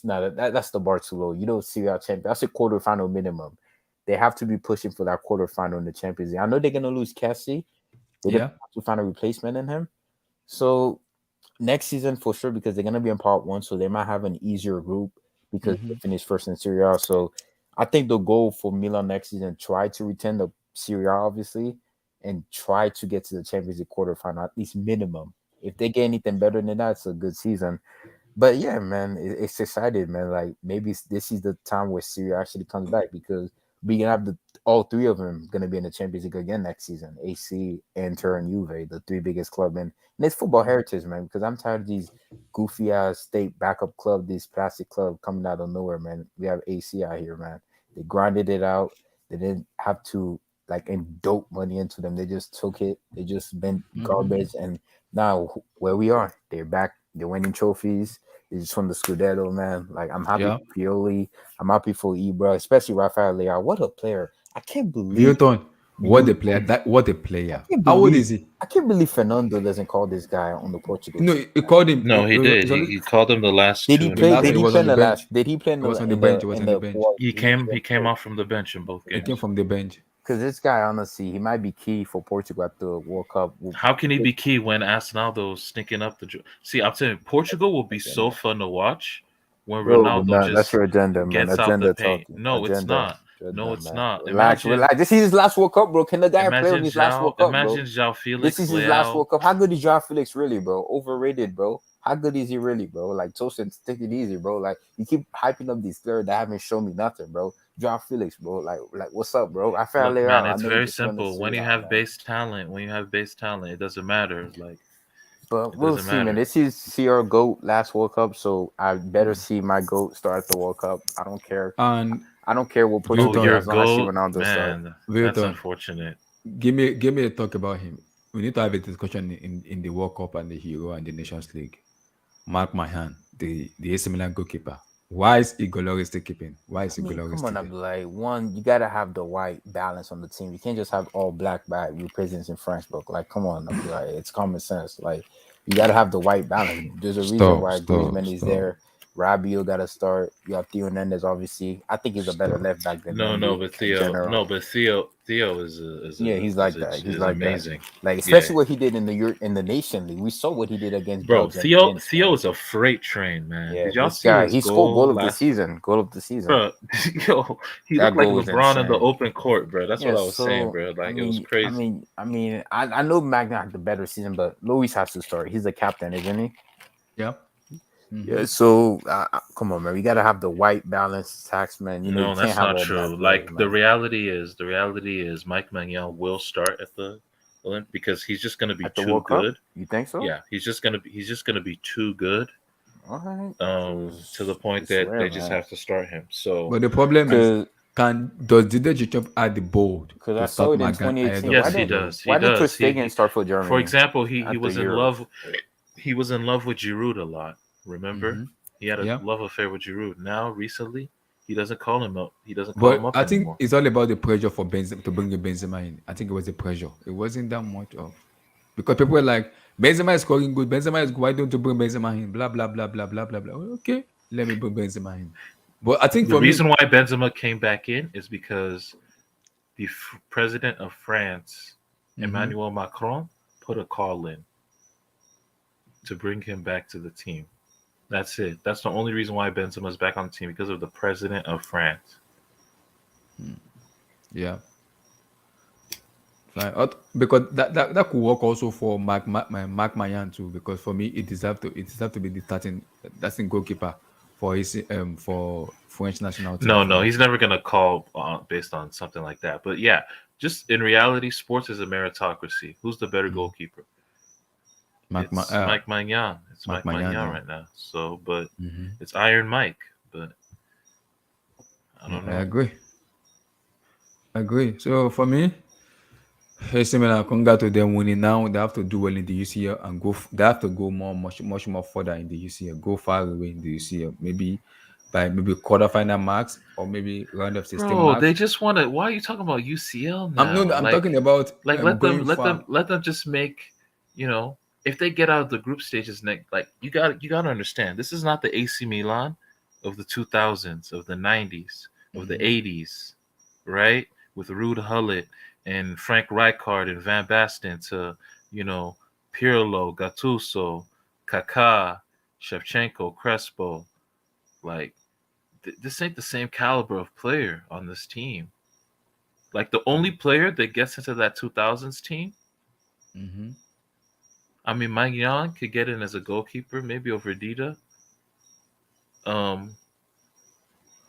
No, that's the bar too low. You don't see our champion. That's a quarterfinal minimum. They have to be pushing for that quarterfinal in the Champions League. I know they're gonna lose Cassie. They just Yeah. have to find a replacement in him. So next season for sure because they're gonna be in part one, so they might have an easier group because they Hmm. finished first in Serie A. So I think the goal for Milan next season try to retain the Serie A obviously and try to get to the Champions League quarterfinal at least minimum. If they get anything better than that, it's a good season. But yeah, man, it's excited, man. Like maybe this is the time where Syria actually comes back because we gonna have the all three of them gonna be in the Champions League again next season. AC, Inter, and Juve, the three biggest club, and it's football heritage, man. Because I'm tired of these goofy ass state backup club, these plastic club coming out of nowhere, man. We have AC out here, man. They grinded it out. They didn't have to like and dope money into them. They just took it. They just been Hmm. garbage, and now where we are, they're back. They're winning trophies. They just won the Scudetto, man. Like I'm happy Yeah. for Pioli. I'm happy for Ibra, especially Rafael Leao. What a player! I can't believe Vilton, we lose. what a I player. can't How old believe is he? I can't believe Fernando doesn't call this guy on the Portugal No, team. he called him. No, he did. It's only He called him the last Did two he in the the play? last Did one. He he playoffs. was play on in the the bench. last? Did he play He was on the in bench. the He was in on the the bench. He came off from the bench in both He came games. from the bench. Because this guy, honestly, he might be key for Portugal at the World Cup. How can he be key when Ronaldo's sneaking up the? See, I'm telling you, Portugal will be so fun to watch when Bro, Ronaldo no, that's just your agenda, man. gets out the Agenda paint. talking. No, it's Agenda. not. No, Agenda, it's man. not. Relax, relax. This is his last World Cup, bro. Can the guy play on his last World Cup, bro? Imagine João This Felix, is his last Leao. World Cup. How good is Joao Felix really, bro? Overrated, bro. How good is he really, bro? Like Tosin, take it easy, bro. Like you keep hyping up these players that haven't shown me nothing, bro. Joao Felix, bro. Like what's up, bro? I fell Look, man, out. I it's know you very just won the simple. Serie A, man. When you have base talent, it doesn't matter. Like But It we'll doesn't see, man. matter. This is CR GOAT last World Cup, so I better see my GOAT start the World Cup. I don't care. And I don't care what Oh, Portugal your Wilton, is when I see goat, Ronaldo start. man. That's Wilton, unfortunate. give me a talk about him. We need to have a discussion in the World Cup and the Hero and the Nations League. Mark my hand, the AC Milan goalkeeper. Why is Igor still keeping? Why is I mean, Igor come on, still I'm there? like one. You gotta have the white balance on the team. You can't just have all black by your presence in French book. Like, come on, I'm like it's common sense. Like, you gotta have the white balance. There's a reason Stop, why stop, Griezmann is stop. there. Rabiot got to start. You have Theo Hernandez, obviously. I think he's a better Stop. left back than No, no, Mendy but in Theo, general. no, but Theo Yeah, he's like that. He's is like that. amazing. Like Yeah, especially what he did in the in the Nation League. We saw what he did against bro. Belgium Theo in Theo Spain. is a freight train, man. Yeah, Did y'all this see guy, his he scored goal goal of the last? season. Goal of the season. Bro, yo, he That looked like goal was LeBron in the insane. open court, bro. That's Yeah, what I was saying, so bro. I Like it was mean, I crazy. mean, I mean, I know Magna had the better season, but Luis has to start. He's the captain, isn't he? Yeah. Yeah. So come on, man. We gotta have the white balance taxman. You know, you No, can't that's have not all black true. players, Like man. the reality is, Mike Maignan will start at the Olymp because he's just gonna be At the too World Cup, good. you think so? Yeah, he's just gonna be too good. All right. To the point I that swear, they just man. have to start him. So But the problem is, Cause, can does Didier Deschamps add the bold cause to I saw start it in Magan ahead 2018. of yes, he does. He Why didn't Ter does. Stegen start for For Germany example, he at the was in Euros? love. He was in love with Giroud a lot. Remember, Mm-hmm. he had a Yeah. love affair with Giroud. Now, recently, he doesn't call him up. He doesn't call him But up I think anymore. it's all about the pressure for Benzema to bring the Benzema in. I think it was the pressure. It wasn't that much of because people were like, Benzema is scoring good. Benzema is good. Why don't you bring Benzema in? Blah blah blah blah blah blah blah. Okay, let me bring Benzema in. But I think The for me, reason why Benzema came back in is because the president of France, mhm, Emmanuel Macron, put a call in to bring him back to the team. That's it. That's the only reason why Benzema is back on the team because of the president of France. yeah, fine. Because that could work also for Mark Mayan too. Because for me, it deserves to be the starting goalkeeper for his for French national team No, for no, me. he's never gonna call based on something like that. But yeah, just in reality, sports is a meritocracy. Who's the better Mhm. goalkeeper? Mark Ma- It's Mike Maignan. It's Mark Mike Mayan, Maignan yeah. right now. So, but Hmm. it's Iron Mike. But I Yeah, don't I know. agree. Agree. So for me, AC Milan, congrats to them winning now. They have to do well in the UCL and they have to go much more further in the UCL. Go far away in the UCL. Maybe by maybe quarterfinal marks or maybe round of 16 Bro, they marks. just want to. Why are you talking about UCL I'm no, now? I'm talking about going far. Let them just make. You know, if they get out of the group stages next, like you got to understand, this is not the AC Milan of the 2000s, of the 90s, of the Hmm. 80s, right? With Ruud Gullit and Frank Rijkaard and Van Basten to you know Pirlo, Gattuso, Kaká, Shevchenko, Crespo. Like this ain't the same caliber of player on this team. Like the only player that gets into that 2000s team, Hmm. I mean, Mike Young could get in as a goalkeeper, maybe over Dita. Um,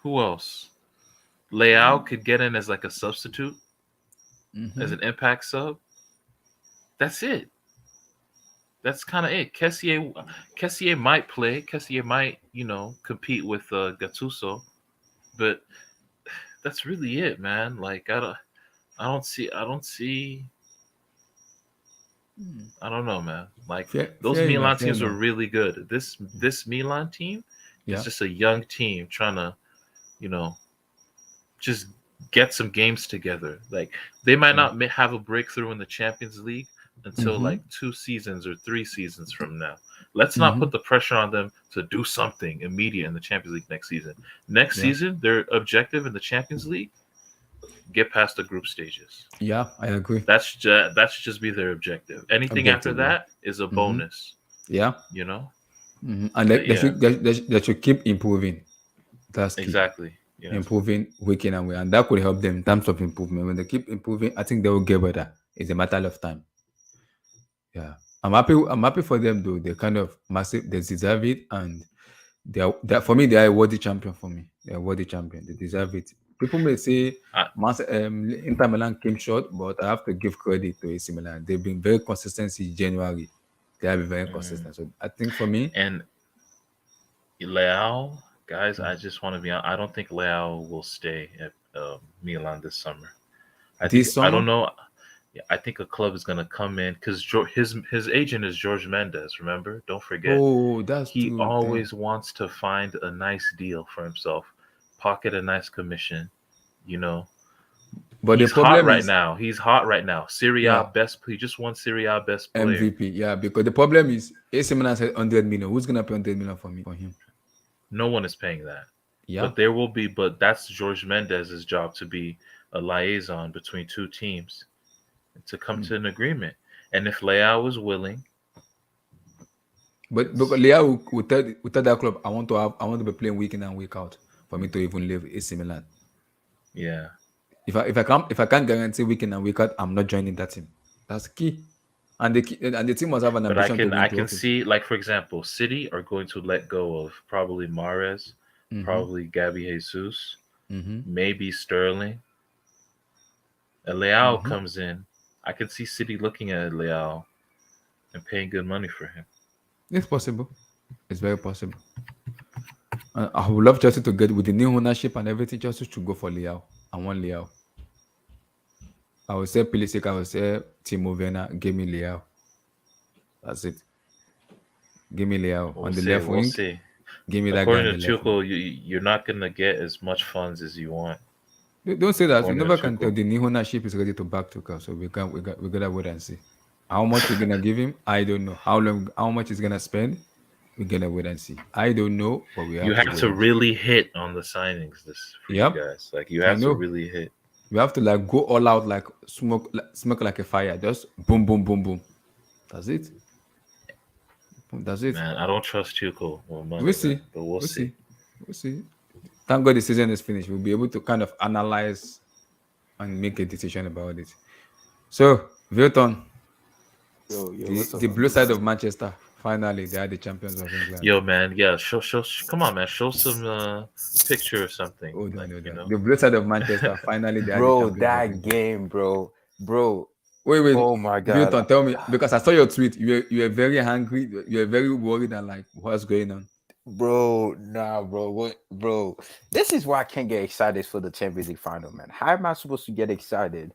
who else? Leao could get in as like a substitute, as Hmm. an impact sub. That's it. That's kind of it. Kessier might play. Kessier might, compete with Gattuso, but that's really it, man. Like I don't see. I don't know, man. Like those Fair enough. Milan Fair teams were enough. really good. This Milan team is Yeah. just a young team trying to, you know, just get some games together. Like they might not have a breakthrough in the Champions League until Mm-hmm. like 2 seasons or 3 seasons from now. Let's not Mm-hmm. put the pressure on them to do something immediate in the Champions League next season. Next Yeah. season, their objective in the Champions League, get past the group stages. Yeah. I agree. That should just be their objective. Anything after Objective. Yeah. that is a Mm-hmm. bonus, Yeah. you know. And they, But they yeah, should they should keep improving. That's key. exactly. Yes. Improving week in and week, and that could help them in terms of improvement. When they keep improving, I think they will get better. It's a matter of time. Yeah, I'm happy. I'm happy for them though. They kind of massive. They deserve it, and for me, they are a worthy champion. For me, they are a worthy champion. They deserve it. People may say I, Inter Milan came short, but I have to give credit to AC Milan. They've been very consistent since January. They'll be very Mm. consistent. So I think for me, And Leao, guys, I just want to be. I don't think Leao will stay at Milan this summer. this I don't summer, know. Yeah, I think a club is gonna come in because his agent is George Mendes. Remember, don't forget. oh, that's He true. Then, always wants to find a nice deal for himself, pocket a nice commission. You know, but the he's hot problem right is, now. He's hot right now. Serie A yeah, best. He just won Serie A best player. MVP. Yeah, because the problem is, AC Milan said 100 million. Who's gonna pay 100 million for him? No one is paying that. Yeah. But there will be. But that's George Mendes's job to be a liaison between two teams to come Mm. to an agreement. And if Leao is willing, But because Leah will tell that club, I want to be playing week in and week out for me to even leave AC Milan. yeah. If I can't guarantee week in and week out, I'm not joining that team. That's key. And the team must have an But I ambition to can win I can trophies. see, like, for example, City are going to let go of probably Mahrez, Mm-hmm. probably Gabby Jesus, Mm-hmm. maybe Sterling. And Leao Mm-hmm. comes in. I can see City looking at Leao and paying good money for him. It's possible. It's very possible. I would love Chelsea to get with the new ownership and everything. Chelsea should go for Leao. I want Leao. I would say Pulisic. I would say Timo Werner. Give me Leao. That's it. Give me Leao We'll on the see. left We'll wing. see. Give me that guy on According the to left wing. Tuchel, you're not gonna get as much funds as you want. Don't say that. You According never to can tell. Tuchel. The new ownership is ready to back Tuchel, so we gotta wait and see. How much we're gonna give him, I don't know. How much he's gonna spend, we're gonna wait and see. I don't know, but we You have to have wait to and see. really hit on the signings this for you Yep, guys. Like you I have to know. really hit. We have to like go all out, like smoke like a fire. Just boom, boom, boom, boom. That's it. That's it. Man, I don't trust Tuchel with We'll money, man. see. But we'll We'll see. see. We'll see. Thank God the season is finished. We'll be able to kind of analyze and make a decision about it. So, Vilton, Yo, the what's up, the man? blue side of Manchester, finally, they are the champions of England. Yo, man, yeah, come on, man, show some picture or something, Hold on, like hold you on. know. The blue side of Manchester, finally, they are the Bro, champions of that England. game, bro. Wait. Oh my god, Vilton, tell me, because I saw your tweet. You were very angry. You were very worried and like, what's going on? bro. Nah, bro. What, bro? This is why I can't get excited for the Champions League final, man. How am I supposed to get excited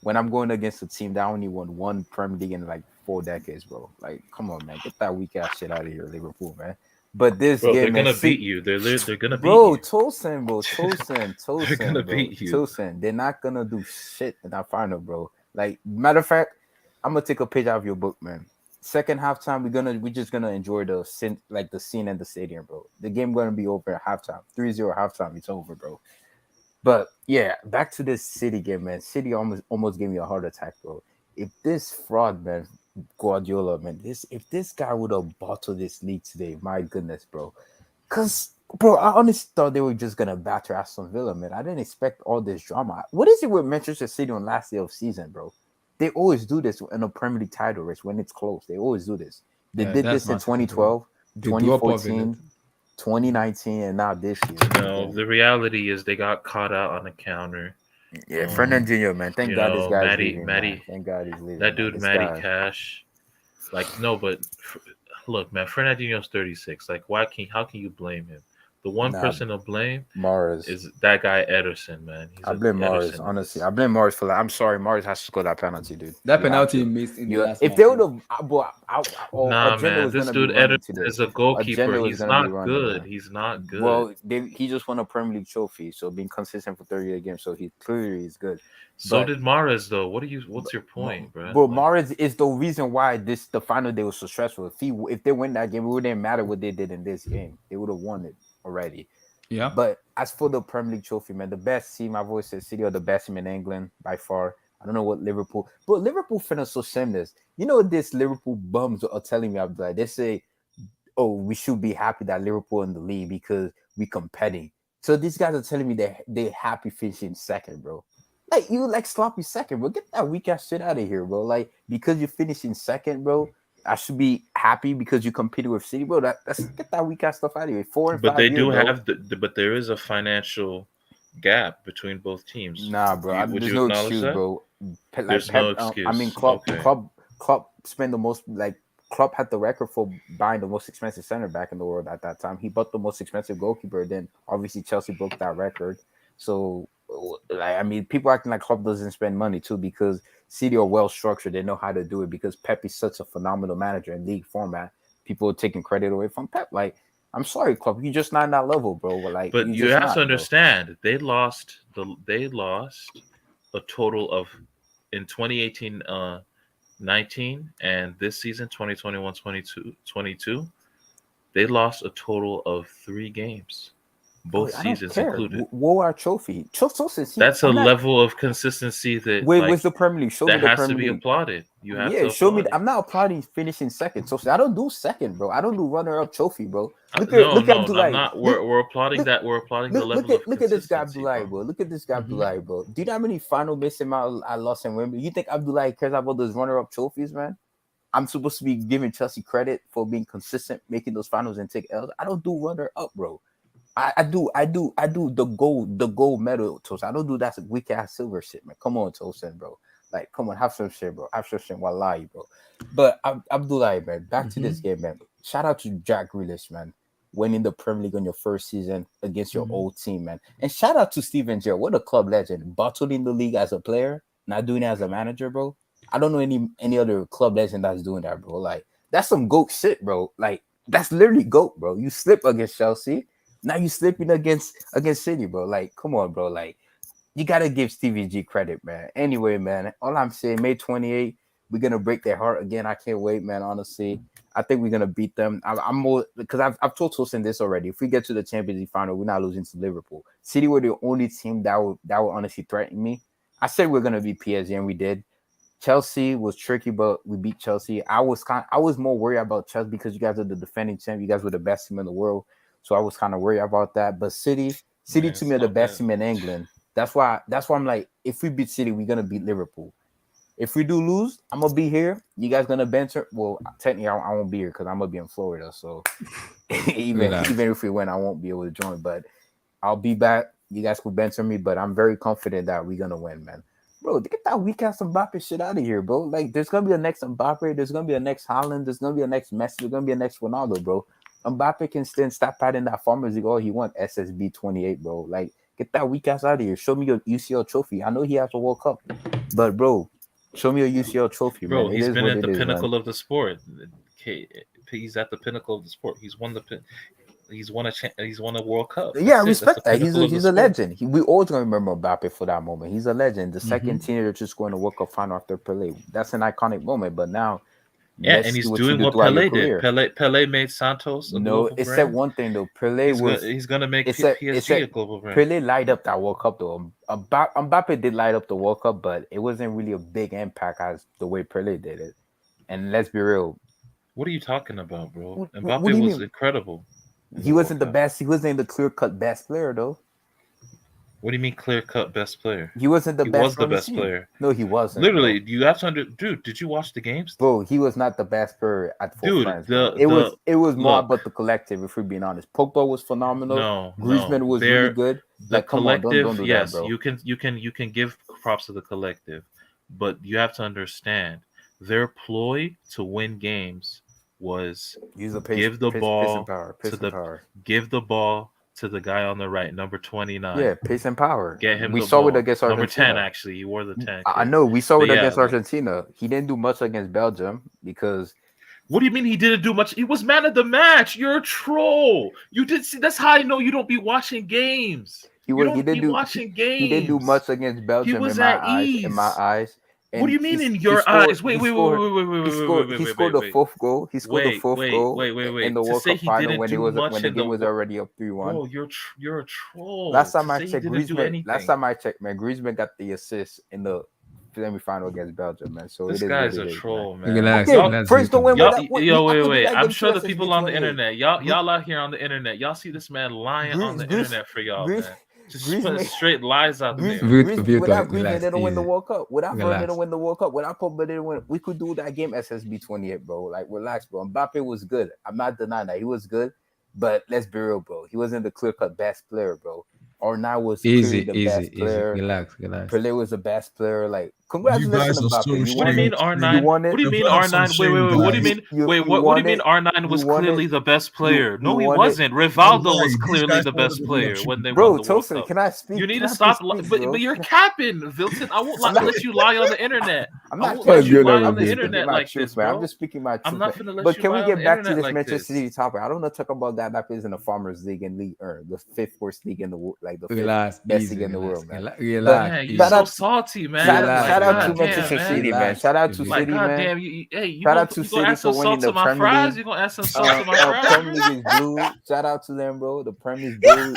when I'm going against a team that only won one Premier League in like 4 decades, bro? Like, come on, man, get that weak ass shit out of here, Liverpool, man. But this Bro, they're game, man, gonna beat you. They're gonna beat bro, you. Tosin, bro, They're gonna bro, beat you. Tosin. They're not gonna do shit in that final, bro. Like, matter of fact, I'm gonna take a page out of your book, man. Second halftime, we're just gonna enjoy the scene in the stadium, bro. The game gonna be over at halftime. 3-0 halftime, it's over, bro. But yeah, back to this City game, man. City almost gave me a heart attack, bro. If this fraud, man, Guardiola, man, if this guy would have bottled this league today, my goodness, bro. Cause, bro, I honestly thought they were just gonna batter Aston Villa, man. I didn't expect all this drama. What is it with Manchester City on last day of season, bro? They always do this in a Premier League title race when it's close. They always do this. They Yeah, did that's this in Man City, bro. 2012, They drop off a lot. 2014, 2019, and now this year. No, the reality is they got caught out on the counter. Yeah, Fernandinho, man. Thank You God this know, guy's Matty, leaving, man. Matty, Thank God he's leaving. that man. dude, This Matty guy. Cash. Like, no, but look, man, Fernandinho's 36. Like, how can you blame him? The one Nah, person to blame Mars. is that guy Ederson, man. I blame Mars, Ederson honestly. is- I blame Mars for that. I'm sorry, Mars has to score that penalty, dude. That You have penalty he to. missed in the You, last if match. they would have, Nah, Agenda man, was this gonna dude be running Ederson today. is a goalkeeper. Agenda was He's gonna be not running, good. man. He's not good. Well, he just won a Premier League trophy, so being consistent for 38 games, so he clearly is good. So but- did Mahrez, though. What's your point, bro? Bro, Mahrez is the reason why the final day was so stressful. If they win that game, it wouldn't matter what they did in this game. They would have won it already. Yeah. But as for the Premier League trophy, man, the best team, I've always said City are the best team in England by far. I don't know what Liverpool, but Liverpool fans are so shameless. You know what this Liverpool bums are telling me? I'm like, they say, "Oh, we should be happy that Liverpool in the league because we competing." So these guys are telling me they happy finishing second, bro. Like, you like sloppy second, bro. Get that weak ass shit out of here, bro. Like, because you're finishing second, bro, I should be happy because you competed with City, bro. That's get that weak ass stuff out of here. 4 and But 5 they years, do bro. have but there is a financial gap between both teams. Nah, bro. Would There's you no acknowledge excuse, that? bro. There's no excuse. I mean, Klopp Okay. spend the most like Klopp had the record for buying the most expensive center back in the world at that time. He bought the most expensive goalkeeper. Then obviously Chelsea broke that record. So, like, I mean, people acting like Klopp doesn't spend money too because City are well structured. They know how to do it because Pep is such a phenomenal manager in league format. People are taking credit away from Pep. Like, I'm sorry, Klopp, you're just not in that level, bro. But like, But you you just have to not, bro. understand they lost a total of in 2018 19 and this season 2021 22 they lost a total of 3 games, Bro, both I don't seasons care. included. War our trophy. See, That's a I'm not. level of consistency that Where's the Premier League? Show me that the has to Premier be League. applauded. You have Yeah, to show me. applaud it. I'm not applauding finishing second. So I don't do second, bro. I don't do runner-up trophy, bro. No, Look at no, I'm Abdullahi. not. We're applauding Look, that. We're applauding the level of look at this guy consistency, Abdullahi, bro. bro. Look at this guy Hmm. Abdullahi, bro. Do you know how many final missing out I lost in Wembley? You think Abdullahi cares about those runner-up trophies, man? I'm supposed to be giving Chelsea credit for being consistent, making those finals and take L's. I don't do runner-up, bro. I do the gold medal, Toast. I don't do that weak ass silver shit, man. Come on, Toast, bro. Like, come on, have some shit, bro. Have some shit, wallahi, bro. But Abdullah, man, back to this game, man. Shout out to Jack Grealish, man, winning the Premier League on your first season against your old team, man. And shout out to Steven Gerrard, what a club legend, bottling the league as a player, not doing it as a manager, bro. I don't know any other club legend that's doing that, bro. Like, that's some goat shit, bro. Like, that's literally goat, bro. You slip against Chelsea. Now you slipping against City, bro. Like, come on, bro. Like, you gotta give Stevie G credit, man. Anyway, man, all I'm saying, May 28th, we're gonna break their heart again. I can't wait, man. Honestly, I think we're gonna beat them. I'm more because I've told Tosin this already. If we get to the Champions League final, we're not losing to Liverpool. City were the only team that would honestly threaten me. I said we're gonna beat PSG, and we did. Chelsea was tricky, but we beat Chelsea. I was more worried about Chelsea because you guys are the defending champ. You guys were the best team in the world, so I was kind of worried about that. But City Man, to me are the stop best that. team in England. That's why I'm like, if we beat City, we're gonna beat Liverpool. If we do lose, I'm gonna be here. You guys gonna bench her? Well, technically, I won't be here because I'm gonna be in Florida. So Relax. even if we win, I won't be able to join. But I'll be back. You guys could bench me, but I'm very confident that we're gonna win, man. Bro, get that weak ass Mbappe shit out of here, bro. Like, there's gonna be a next Mbappe, there's gonna be a next Haaland, there's gonna be a next Messi, there's gonna be a next Ronaldo, bro. Mbappe can still stop patting that Farmers League all he want, SSB 28, bro. Like, get that weak ass out of here. Show me your UCL trophy. I know he has a World Cup, but bro, show me your UCL trophy, man. Bro, It he's is been what at it the is, man. pinnacle of the sport. Okay, he's at the pinnacle of the sport. He's won a World Cup. Yeah, I That's it. That's the respect that. pinnacle of the He's a sport. legend. We always gonna remember Mbappe for that moment. He's a legend. The second Hmm. teenager to score in a World Cup final after Pelé. That's an iconic moment. But now, Yeah, let's and see he's what you doing do what throughout your Pele did. career. Pele made Santos a No, global it said brand. one thing though. Pele was He's gonna make it said PSG a global brand. Pele light up that World Cup though. Mbappe did light up the World Cup, but it wasn't really a big impact as the way Pele did it. And let's be real. What are you talking about, bro? What Mbappe do you was mean? incredible in He the World wasn't the Cup. best. He wasn't the clear cut best player though. What do you mean clear cut best player? He wasn't the He was best the on his best team. player. No, he wasn't, bro. Literally, you have to dude, did you watch the games? Bro, he was not the best player for Dude, France, bro. It was more look, about the collective, if we're being honest. Pogba was phenomenal. no. Griezmann was really They're good. the Like, come on, don't collective, do that, yes, bro. you can give props to the collective, but you have to understand their ploy to win games was Use the give the pace and ball power, to pace and power. give the ball to the guy on the right, number 29. Yeah, pace and power. Get him We the saw it ball. against Number 10, Argentina. actually. He wore the 10. I Kid. know we saw But it yeah, against Argentina. He didn't do much against Belgium because what do you mean he didn't do much? He was man of the match. You're a troll. You did see. That's how I know you don't be watching games. You he don't didn't be do watching he didn't do games. much against He Belgium was in my at eyes. In my ease. eyes. What do And you mean in your eyes? Wait, wait, wait, wait, wait, wait, wait, he wait, scored wait, the wait. fourth goal. He scored the Wait, fourth wait, goal wait, wait, in the wait. To World say Cup he final didn't do much when the in game was the already up 3-1. bro, you're a troll. Last time To I say he checked, didn't do Griezmann. Last anything. time I checked, man, Griezmann got the assist in the semi-final against Belgium, man. So This it is what guy's it a is, man. troll, man. Relax, Okay, Y'all, relax, first don't Victor. win y'all, without. yo, I wait, could do wait. that I'm against you, sure the SSB people on the 28. internet, y'all out here on the internet, y'all see this man lying on the internet for y'all, Griezmann, man. Just putting Griezmann, straight lies out there. Victor, Without Griezmann, they relax, don't win the easy. World Cup. Without Varane, they don't Relax. win the World Cup. Without Pogba, they didn't win. We could do that game SSB 28, bro. Like, relax, bro. Mbappe was good. I'm not denying that he was good, but let's be real, bro. He wasn't the clear-cut best player, bro. Or now was clearly Easy, the easy, best easy. player. Relax, relax. Pelé was the best player. Like, Congratulations, guys are Mbappe. so You What do won you mean it. strange. You R9? won What it. do you The mean verdict's on R9? Wait, wait, shame, wait. What do you guys. mean? Wait, You what do you won mean it. R9 You was won it. clearly the best player? No, You he won it. wasn't. I'm Rivaldo was lying. These clearly guys the wanted best to be a player cheap when they won Bro, the World Tosin, Cup. can I You speak? need Can to I please stop, speak, but bro? you're capping, Vilton. I won't I'm not. let you lie on the internet. I'm I not won't What's let capping. you going on lie on with I'm the just this speaking guy? internet my like truth, this, man. I'm bro. just speaking my I'm truth, man. not gonna let But you can we lie on get the back to internet this like Manchester this. City topic? I don't want to talk about that. That is in the Farmers League and League, or the fifth worst league in the world, like the fifth Relax, best league easy, in the relax, world, man. But relax, Man, you shout so easy, out, salty, man. relax, shout Like, out to god relax, damn, Manchester man. City, man. relax. Shout out to Like, Easy. City, god man. damn, hey, Shout out to you gonna City add for some winning salt the to my Premier fries? League. You gonna add some salt to my fries, Premier bro? League is blue. Shout out to them, bro. The Premier is blue.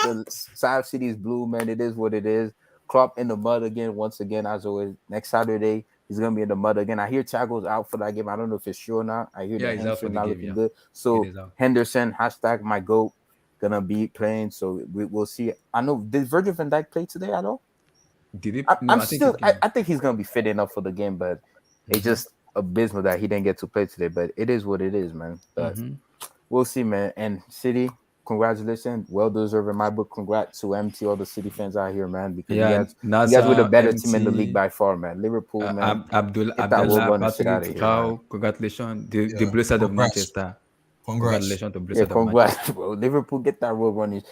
The South City is blue, man. It is what it is. Klopp in the mud again, once again, as always. Next Saturday, he's gonna be in the mud again. I hear Thiago's out for that game. I don't know if it's sure or not. I hear Yeah, the he's out for hamstring the not game. looking Yeah, good. it So is out. Henderson, hashtag my goat, gonna be playing. So we'll see. I know, did Virgil van Dijk play today at all? Did it? No, I'm I think it still. came. I think he's gonna be fit enough for the game, but it's Mm-hmm. just abysmal that he didn't get to play today. But it is what it is, man. But Mm-hmm. we'll see, man. And City, congratulations, well deserved in my book. Congrats to MT, all the City fans out here, man, because Yeah, you guys were the NASA, better team in the league MT, by far, man. Liverpool, man, get that road Abdullah, running shit out Patrick, of here, man. Cow. Congratulations, the Yeah, blue side of congrats, Manchester. congrats. Congratulations to blue Yeah, side of congrats, Manchester. bro. Liverpool, get that road running.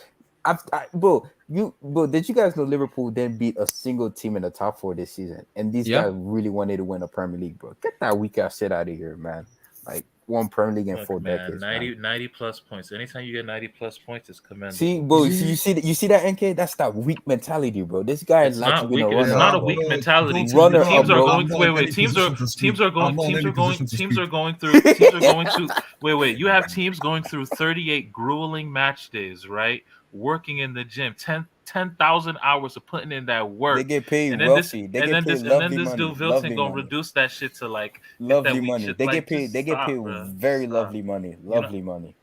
Bro, did you guys know Liverpool didn't beat a single team in the top four this season? And these Yeah, guys really wanted to win a Premier League, bro. Get that weak ass shit out of here, man. Like, one Premier League in Look, 4 decades, man, man. 90 plus points. Anytime you get 90 plus points, it's See, commendable. bro, you see that, NK? That's that weak mentality, bro. This guy It's likes to not be in a weak. It's runner not up, a bro. weak mentality. The Runner up, teams are bro. going. I'm not Wait, in wait. any position to speak. I'm not in any position to Teams speak. are going through. Teams are going to. Wait, wait. You have teams going through 38 grueling match days, right? Working in the gym, 10,000 hours of putting in that They work, get paid and then this, wealthy. They get paid and then lovely this money. dude Vilton Lovely gonna money. reduce that shit to like get that Lovely weak money. shit. They Like, get paid. just They get stop, paid bro. very Stop. lovely money. You know, Lovely money.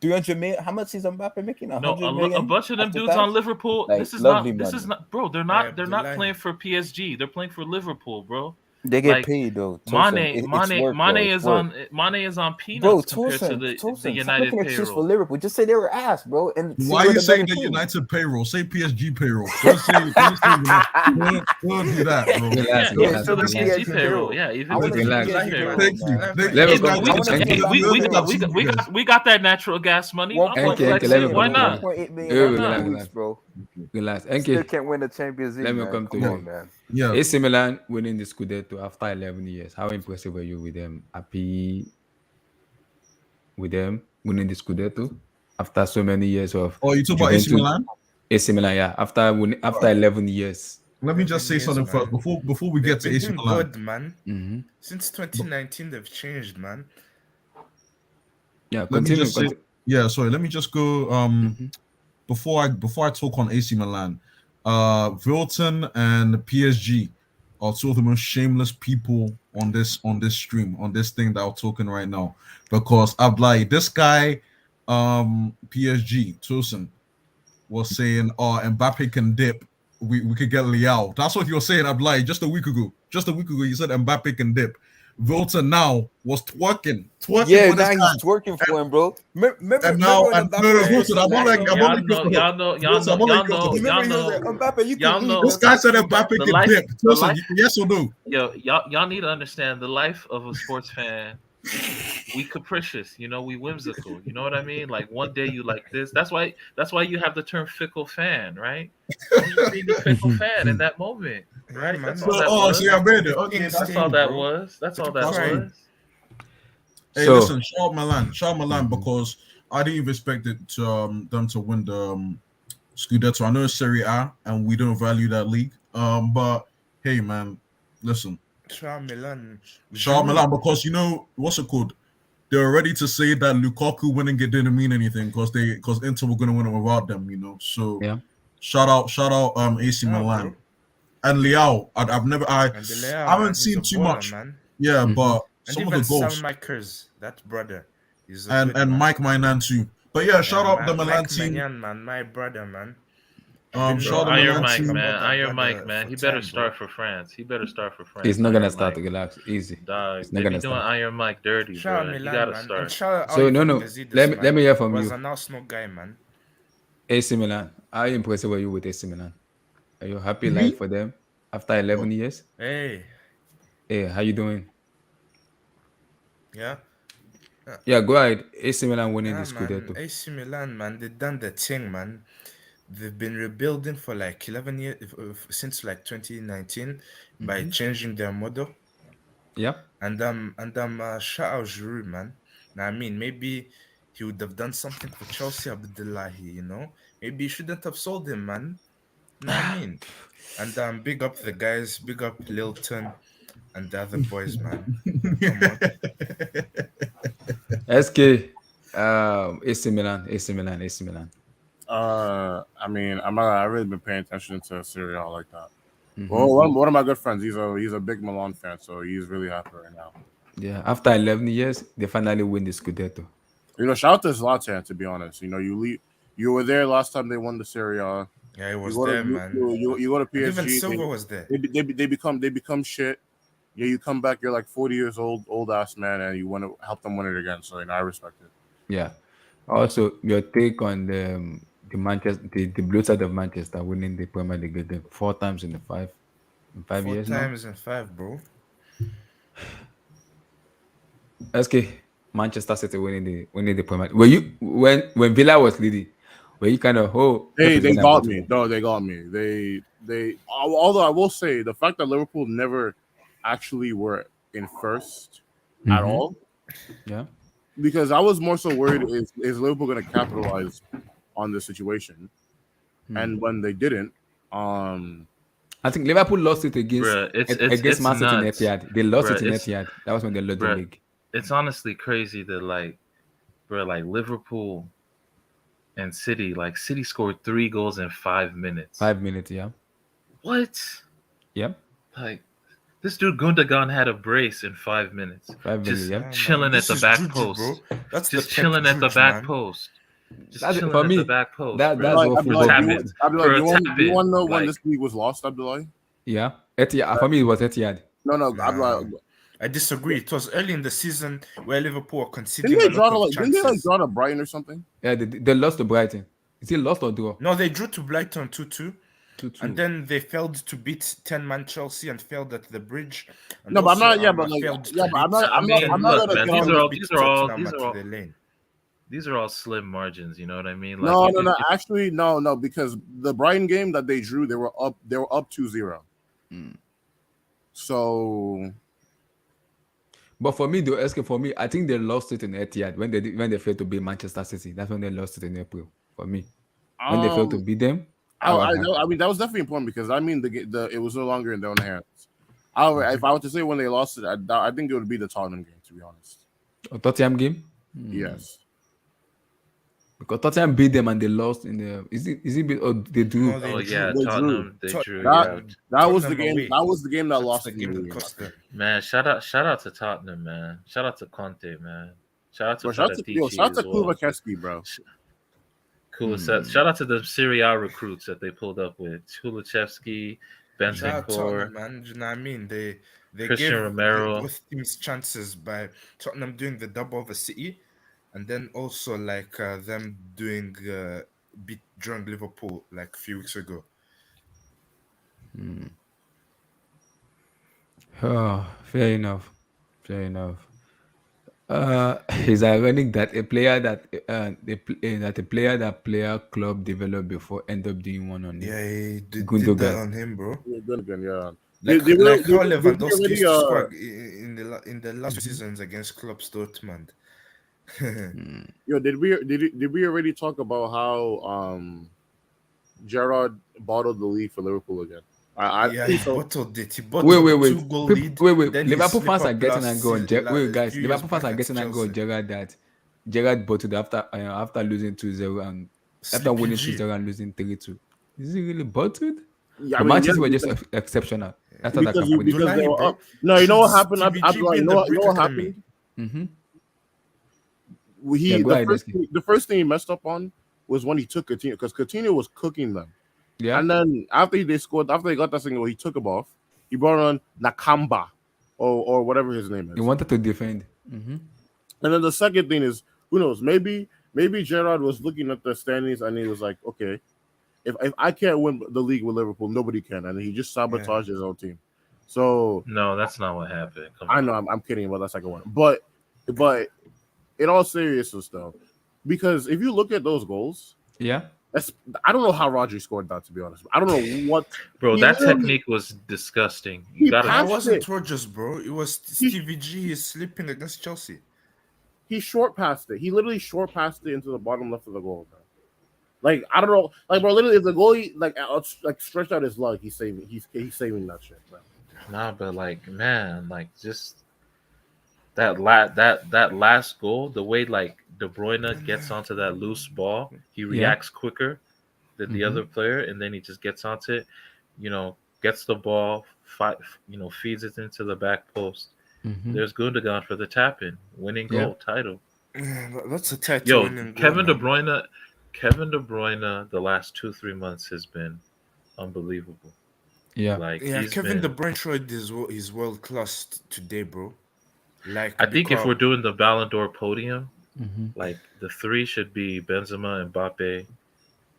300 million. How much is Mbappe making? no, 100 a million bunch of them after dudes on tax? Liverpool. Like, lovely This is money. not, bro. Hey, They're not Abdullahi. playing for PSG. They're playing for Liverpool, bro. They get Like paid though. Tosin. It's work though. It's work. Mane is on Bro, peanuts compared to Tosin, the stop making United an excuse for payroll. Liverpool. Just say they were ass, bro, and say Why are we're you the better saying the team. United payroll? Say PSG payroll. Don't do that, bro. Relax, Yeah, Yeah, even relax, for say the the relax. PSG PSG payroll. payroll. Yeah, I even want for to the see Relax. PSG PSG payroll. payroll, Thank you. man. Thank Let you. me Hey, come to I want to see NK. we PSG got payroll. we got that natural gas money. One I'm point gonna NK, eight flex let it. me million, Why come bro. to One not? you. point eight million Hey, every relax, 2 weeks, relax, bro. relax. Still NK, can't win the Champions League, let me man. come to Come Yeah, on, you. man. yeah. AC Milan winning the Scudetto after 11 years. How impressive were you with them? Happy with them winning the Scudetto after so many years of Oh, you talk about AC Juventus? Milan? AC Milan, yeah. After 11 years. Let me just 11 say years, something first man. before we They've get to been AC doing Milan. good, man. Mm-hmm. Since 2019, they've changed, man. Yeah, Let me continue. just say, yeah. Sorry. Let me just go. Mm-hmm. Before I talk on AC Milan, Vilton and PSG are two of the most shameless people on this stream on this thing that I'm talking right now, because I'm like this guy, PSG Tosin was saying, "Oh, Mbappe can dip. We could get Liao." That's what you were saying. I'm like just a week ago. Just a week ago, you said Mbappe can dip. Vilton now was twerking Yeah, for this now he's guy. twerking for him, bro. And Remember now, when and Mbappe no, was Hey, supposed Wilson, to I'm not snatch like, him? I'm not like, Wilson, I'm not like, You remember he was like, Mbappe, you y'all can eat. know. this guy said that Mbappe The can life, dip. the Wilson, life. yes or no? Yo, y'all need to understand the life of a sports fan. We capricious, we whimsical. You know what I mean? Like one day you like this. That's why you have the term fickle fan, right? I'm just being the fickle fan in that moment, Yeah, right? man. That's So, all that oh, so was. yeah, I made it. Okay, Things that's That's all change, that bro. was. That's all that That's fine. was. Hey, So, listen, shout out Milan, because I didn't even expect it to them to win the Scudetto. I know it's Serie A and we don't value that league. But hey, man, listen, Shout Milan. shout out Giroud. Milan, because you know what's it called? They're ready to say that Lukaku winning it didn't mean anything because Inter were gonna win it without them. So yeah. shout out AC Oh, Milan bro. and Liao. I've never And the I Leao, haven't man. He's seen a too baller, much. man. Yeah, Mhm. but And some of even the goals. Salmakers, that brother, is a and good and man. Mike Mainan too. But yeah, shout out the Milan Mike team. Maignan, man, my brother, man. Shout out the Iron Milan Mike, team. man. About that Iron Mike, brother man. for He better time, start bro. for France. He better start for France. He's not gonna Iron start. Mike. Relax, easy. Dog, He's they not be gonna doing start. Iron Mike dirty, Shout out bro. You Milan, gotta man. And start. shout out So no, Ivan no. Gazidis, Let man. me hear from Was you. an Arsenal guy, man. AC Milan. How impressive were you with AC Milan? Are you happy Me? like for them? After 11 years. Hey, Hey, how you doing? yeah. Uh, Yeah, go ahead. AC Milan winning the Yeah, man. Scudetto. AC Milan, man, they done the thing, man. They've been rebuilding for like 11 years, since like 2019 by Mm-hmm. changing their model. Yeah. And shout out Giroud, man. Now, I mean, maybe he would have done something for Chelsea, Abdullahi, you know? Maybe you shouldn't have sold him, man. Know what I mean? And big up the guys, big up Lilton and the other boys, man. Come on. SK. AC Milan. AC Milan. AC Milan. I mean, I really been paying attention to Serie A like that. Mm-hmm. Well, one of my good friends, he's a big Milan fan, so he's really happy right now. Yeah. After 11 years, they finally win the Scudetto. You know, shout out to Zlatan, to be honest. You know, you were there last time they won the Serie A. Yeah, he was You go to there, man. you go to And even PSG. Silva was there. They become shit. Yeah, you come back, you're like 40 years old ass man, and you want to help them win it again. So you know, I respect it. Yeah. Also, your take on the Manchester, the blue side of Manchester winning the Premier League again 4 times in 5 years now. 4 times in 5, bro. SK, Manchester City winning the Premier League. Were you when Villa was leading? Were you kind of They got me. No, they got me. They. Although I will say the fact that Liverpool never actually were in first at all. Yeah. Because I was more so worried is Liverpool going to capitalize on the situation, and when they didn't, I think Liverpool lost it against Bruh, against Man City in nuts. Etihad. They lost Bruh, it in it's- Etihad. That was when they lost the bruh, league. It's honestly crazy that like Liverpool and City, like City scored 3 goals in 5 minutes. 5 minutes, yeah. What? Yep. Like this dude Gundogan had a brace in 5 minutes. 5 minutes, Just yep. chilling This at the is back Juju, post. bro. That's Just the chilling Pep at the Juju, back man. post. Just That's it chilling for at me. the back post. That's bro. what Abdullah, football Tap is. it. Abdullah, Bro, do tap you it. want to know when Like- this league was lost, Abdullah? Yeah. Etihad. For me, it was Etihad. No, Nah. Abdullah. I disagree. It was early in the season where Liverpool were conceding Didn't a lot of they like chances. draw to Brighton or something? Yeah, they lost to Brighton. Is it lost or draw? No, they drew to Brighton 2-2. 2-2. And then they failed to beat 10-man Chelsea and failed at the bridge. And No, but I'm also, not. Yeah, but like, failed to yeah, but I'm beat- not. I'm not. mean, I'm not look, gonna man, get these on are this. all- beat these are all- Tottenham these at are all- the lane. These are all slim margins, you know what I mean? No, if- if- Actually, no, because the Brighton game that they drew, they were up 2-0. So, But for me, the SK for me, I think they lost it in Etihad when they failed to beat Manchester City. That's when they lost it in April. For me, when they failed to beat them, I mean that was definitely important because I mean the it was no longer in their own hands. However, if I were to say when they lost it, I think it would be the Tottenham game. To be honest, a Tottenham game. yes. Because Tottenham beat them and they lost in the. Is it beat or they drew? No, they Oh drew. yeah, They Tottenham. They Tot- drew. That- Yeah. That was the Tottenham game. away. That was the game that That's lost the the game that league. cost them. Man, shout out to Tottenham, man. Shout out to Conte, man. Shout out to Bro, shout out to Paratici as well. Kuvakeski, bro. Cool. Shout out to the Serie A recruits that they pulled up with Kulichevsky, Shout out Bentancur. Tottenham, man. Do you know what I mean? They Christian gave Romero. both teams chances by Tottenham doing the double over City, and then also like them doing beat drawing Liverpool like a few weeks ago. Oh, fair enough. Fair enough. It's ironic that a player that player club developed before end up doing one on Yeah, he did Gundogan. that on him, bro. Yeah, good again, yeah. Like, They were- like how they Lewandowski already, used to score in the last 2 seasons against Klopp Dortmund. Yo, did we already talk about how Gerrard bottled the lead for Liverpool again? Yeah, think he so. bottled it. He bottled Wait. 2-goal People- lead. Wait. then he Liverpool slip fans are up getting last angry on season- Wait, guys. few years Liverpool fans back are at getting angry on Chelsea. Gerrard that Gerrard bottled after losing 2-0 and after winning Sleepy G. 2-0 and losing 3-2. Is he really bottled? Yeah, But I mean, Manchester yeah, were just exceptional. That's what I because can put it. because they Abdullahi, were bro. up. No, you know what Should happened? Stevie G Abdullah, be you in know the what? You know Brick what Academy? happened? Mm-hmm. Yeah, go ahead, Leslie. The first thing he messed up on was when he took Coutinho because Coutinho was cooking them. Yeah. And then after they got that thing, he took him off. He brought on Nakamba or whatever his name is. He wanted to defend. Mm-hmm. And then the second thing is, who knows? Maybe Gerard was looking at the standings and he was like, okay, if I can't win the league with Liverpool, nobody can, and he just sabotaged his own team. So No, that's not what happened. Come I on. know I'm kidding about that second one, but in all seriousness though, because if you look at those goals, Yeah. that's I don't know how Rodri scored that, to be honest. I don't know what Bro, he that literally- technique was disgusting. He You gotta That passed wasn't it. Rogers, bro. It was Stevie G is sleeping against Chelsea. He short passed it. He literally short passed it into the bottom left of the goal, bro. Like I don't know, like bro, literally if the goalie like stretched out his leg, he's saving that shit, bro. Nah, but like, man, like just that last goal, the way like De Bruyne gets onto that loose ball, he reacts quicker than the other player, and then he just gets onto it, gets the ball, feeds it into the back post. There's Gundogan for the tap in, winning goal, title. That's a title Yo, winning goal. Kevin De Man. Bruyne, Kevin De Bruyne, the last 2-3 months has been unbelievable. Yeah. Like Yeah, he's Kevin De been. Bruyne showed his world class today, bro. Like I think if because- we're doing the Ballon d'Or podium, Mm-hmm. like the three should be Benzema, Mbappe,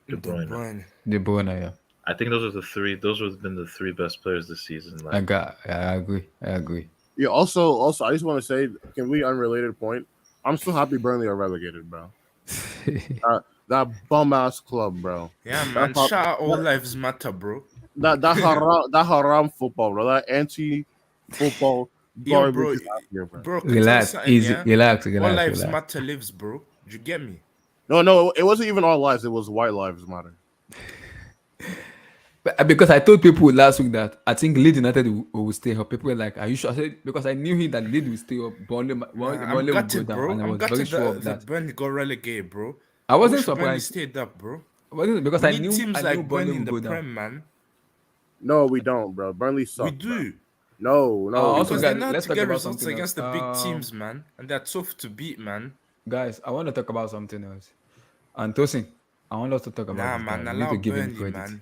De Bruyne. De Bruyne, yeah. I think those are the three. Those have been the three best players this season. Like, I agree. Yeah. Also, I just want to say, completely unrelated point. I'm so happy Burnley are relegated, bro. That bum ass club, bro. Yeah, man. That's Shout out all lives matter, bro. That haram football, bro. That anti football Yo, garbage. bro, is out here, bro. bro. can tell you Relax, something, easy, yeah? relax. All lives matter lives, bro. Do you get me? No, it wasn't even all lives. It was white lives matter. Because I told people last week that I think Leeds United will stay up. People were like, "Are you sure?" I said because I knew that Leeds will stay up. Burnley I'm will go gutted, down, bro. and I I'm was very gutted sure of that that. Burnley got relegated, bro. I wasn't wish Burnley surprised. stayed up, bro. Wasn't because We I need knew teams I like knew Burnley Burnley in would the go down. Prem, man. No, we don't, bro. Burnley suck. We do. No, we Also, Because don't. they know how let's to talk get about results something against else. the big teams, man. And they're tough to beat, man. Guys, I want to talk about something else. And Tosin, I want us to talk about Nah, this man. guy. We need Allow to give him Burnley, credit. man.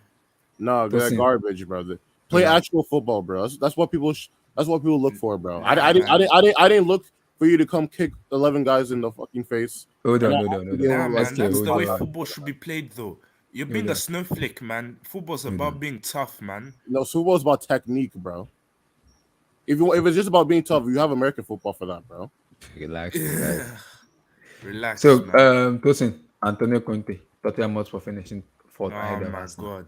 No, they're Tosin. garbage, bro. Play Yeah. actual football, bro. That's what people. That's what people look for, bro. Nah, I man. didn't look for you to come kick 11 guys in the fucking face. Hold on. Nah, Like, man. That's the way Hold on. football should be played, though. You're being Hold a on. snowflake, man. Football's Hold about on. being tough, man. No, football is about technique, bro. If it's just about being tough, you have American football for that, bro. Relax. Relax, So, man. Tosin, Antonio Conte, Tottenham Hotspur finishing fourth ahead Oh of my Arsenal. god.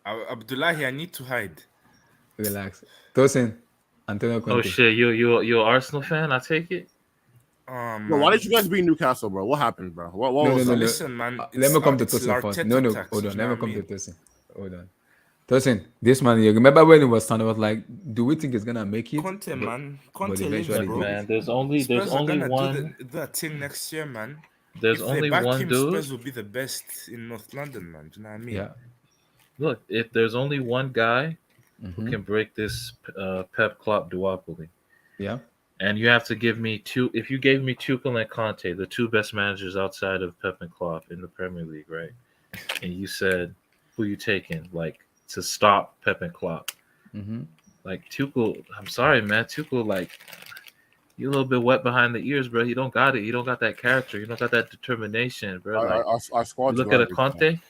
Abdullahi, I need to hide. Relax. Tosin, Antonio oh Conte. shit, you an Arsenal fan? I take it. Oh man. Bro, why did you guys beat Newcastle, bro? What happened, bro? What No, was no, that? no. Listen, man. Let me come to it's Tosin first. Arteta No, tax, hold you on. know Let me what I come to mean? Tosin. Hold on. Tosin, this man, you remember when it was starting, I was like, do we think he's gonna make it? Conte, man. but Conte lives, eventually bro. did. Man, there's only Spurs are one. gonna do the thing next year, man. There's If only they back one him, dude. Spurs will be the best in North London, man. Do you know what I mean? Yeah. Look, if there's only one guy who Mhm. can break this Pep Klopp duopoly, Yeah. and you have to give me two. If you gave me Tuchel and Conte, the two best managers outside of Pep and Klopp in the Premier League, right? And you said, who you taking, like, to stop Pep and Klopp? Mm-hmm. Like Tuchel, I'm sorry, man. Tuchel, like, you a little bit wet behind the ears, bro. You don't got it. You don't got that character. You don't got that determination, bro. Like, Our you squad's look at a garbage, Conte.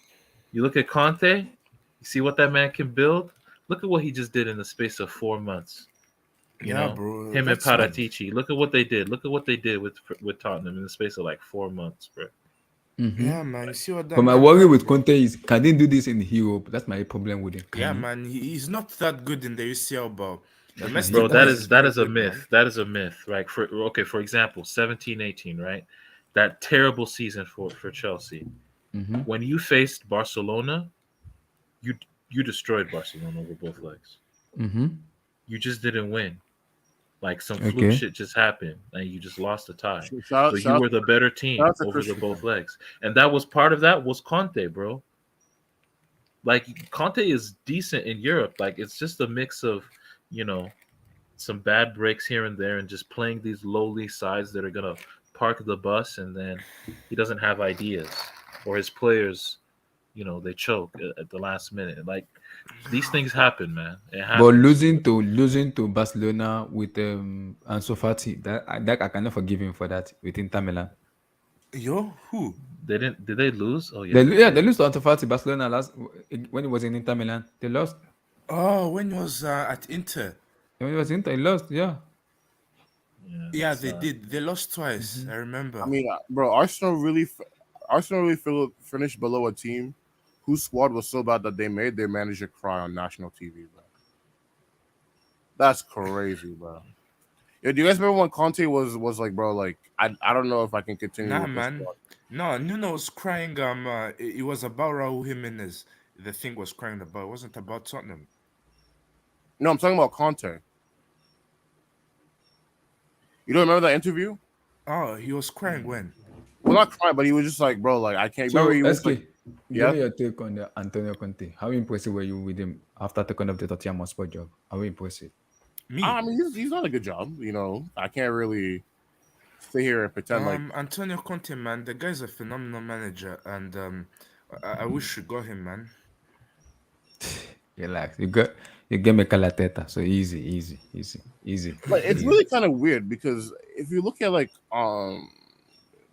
You look at Conte. You see what that man can build. Look at what he just did in the space of 4 months. You Yeah, know, bro. him and That's mad. Paratici. Look at what they did. Look at what they did with Tottenham in the space of like 4 months, bro. Mm-hmm. Yeah, man. You see what that But my man worry done, with bro? Conte is, can they do this in Europe? That's my problem with him. Can Yeah, he? man. He's not that good in the UCL, but That's domestic my Bro, hate. wise, that very is a good, myth. man. That is a myth. Like for example, 17-18, right? That terrible season for Chelsea. Mm-hmm. When you faced Barcelona, you destroyed Barcelona over both legs. Mm-hmm. You just didn't win. Like some fluke Okay. shit just happened, and you just lost the tie. Shout But you were the better team shout out to over the Christian. both legs, and that was part of that was Conte, bro. Like Conte is decent in Europe. Like it's just a mix of, some bad breaks here and there, and just playing these lowly sides that are gonna park the bus, and then he doesn't have ideas, or his players, they choke at the last minute. Like these things happen, man. It happens. But losing to Barcelona with Ansu Fati, that I cannot forgive him for that with Inter Milan. Yo, who? They didn't. Did they lose? Oh yeah, They, they yeah, they did. lose to Antofagasti Barcelona last when it was in Inter Milan. They lost. Oh, when he was at Inter. When it was Inter, they lost. Yeah. Yeah, Yeah, that's they did. They lost twice. I I remember. mean, bro, Arsenal really finished below a team whose squad was so bad that they made their manager cry on national TV, bro. That's crazy, bro. Yeah, do you guys remember when Conte was like, bro, like I don't know if I can continue Nah, with this man. squad. No, Nuno was crying. It was about Raul Jimenez. The thing was crying about. It wasn't about Tottenham. No, I'm talking about Conte. You don't remember that interview? Oh, he was crying when? Well, not crying, but he was just like, bro, like I can't. Remember, So he was like, SK, give yeah. me your take on the Antonio Conte. How impressive were you with him after taking up the Tottenham Hotspur job? How impressive? Me. I mean, he's done a good job. You know, I can't really sit here and pretend like. Antonio Conte, man, the guy's a phenomenal manager, and I wish you got him, man. Relax. You get me Calateta. So easy, easy, easy, easy, Like it's easy. really kind of weird because if you look at like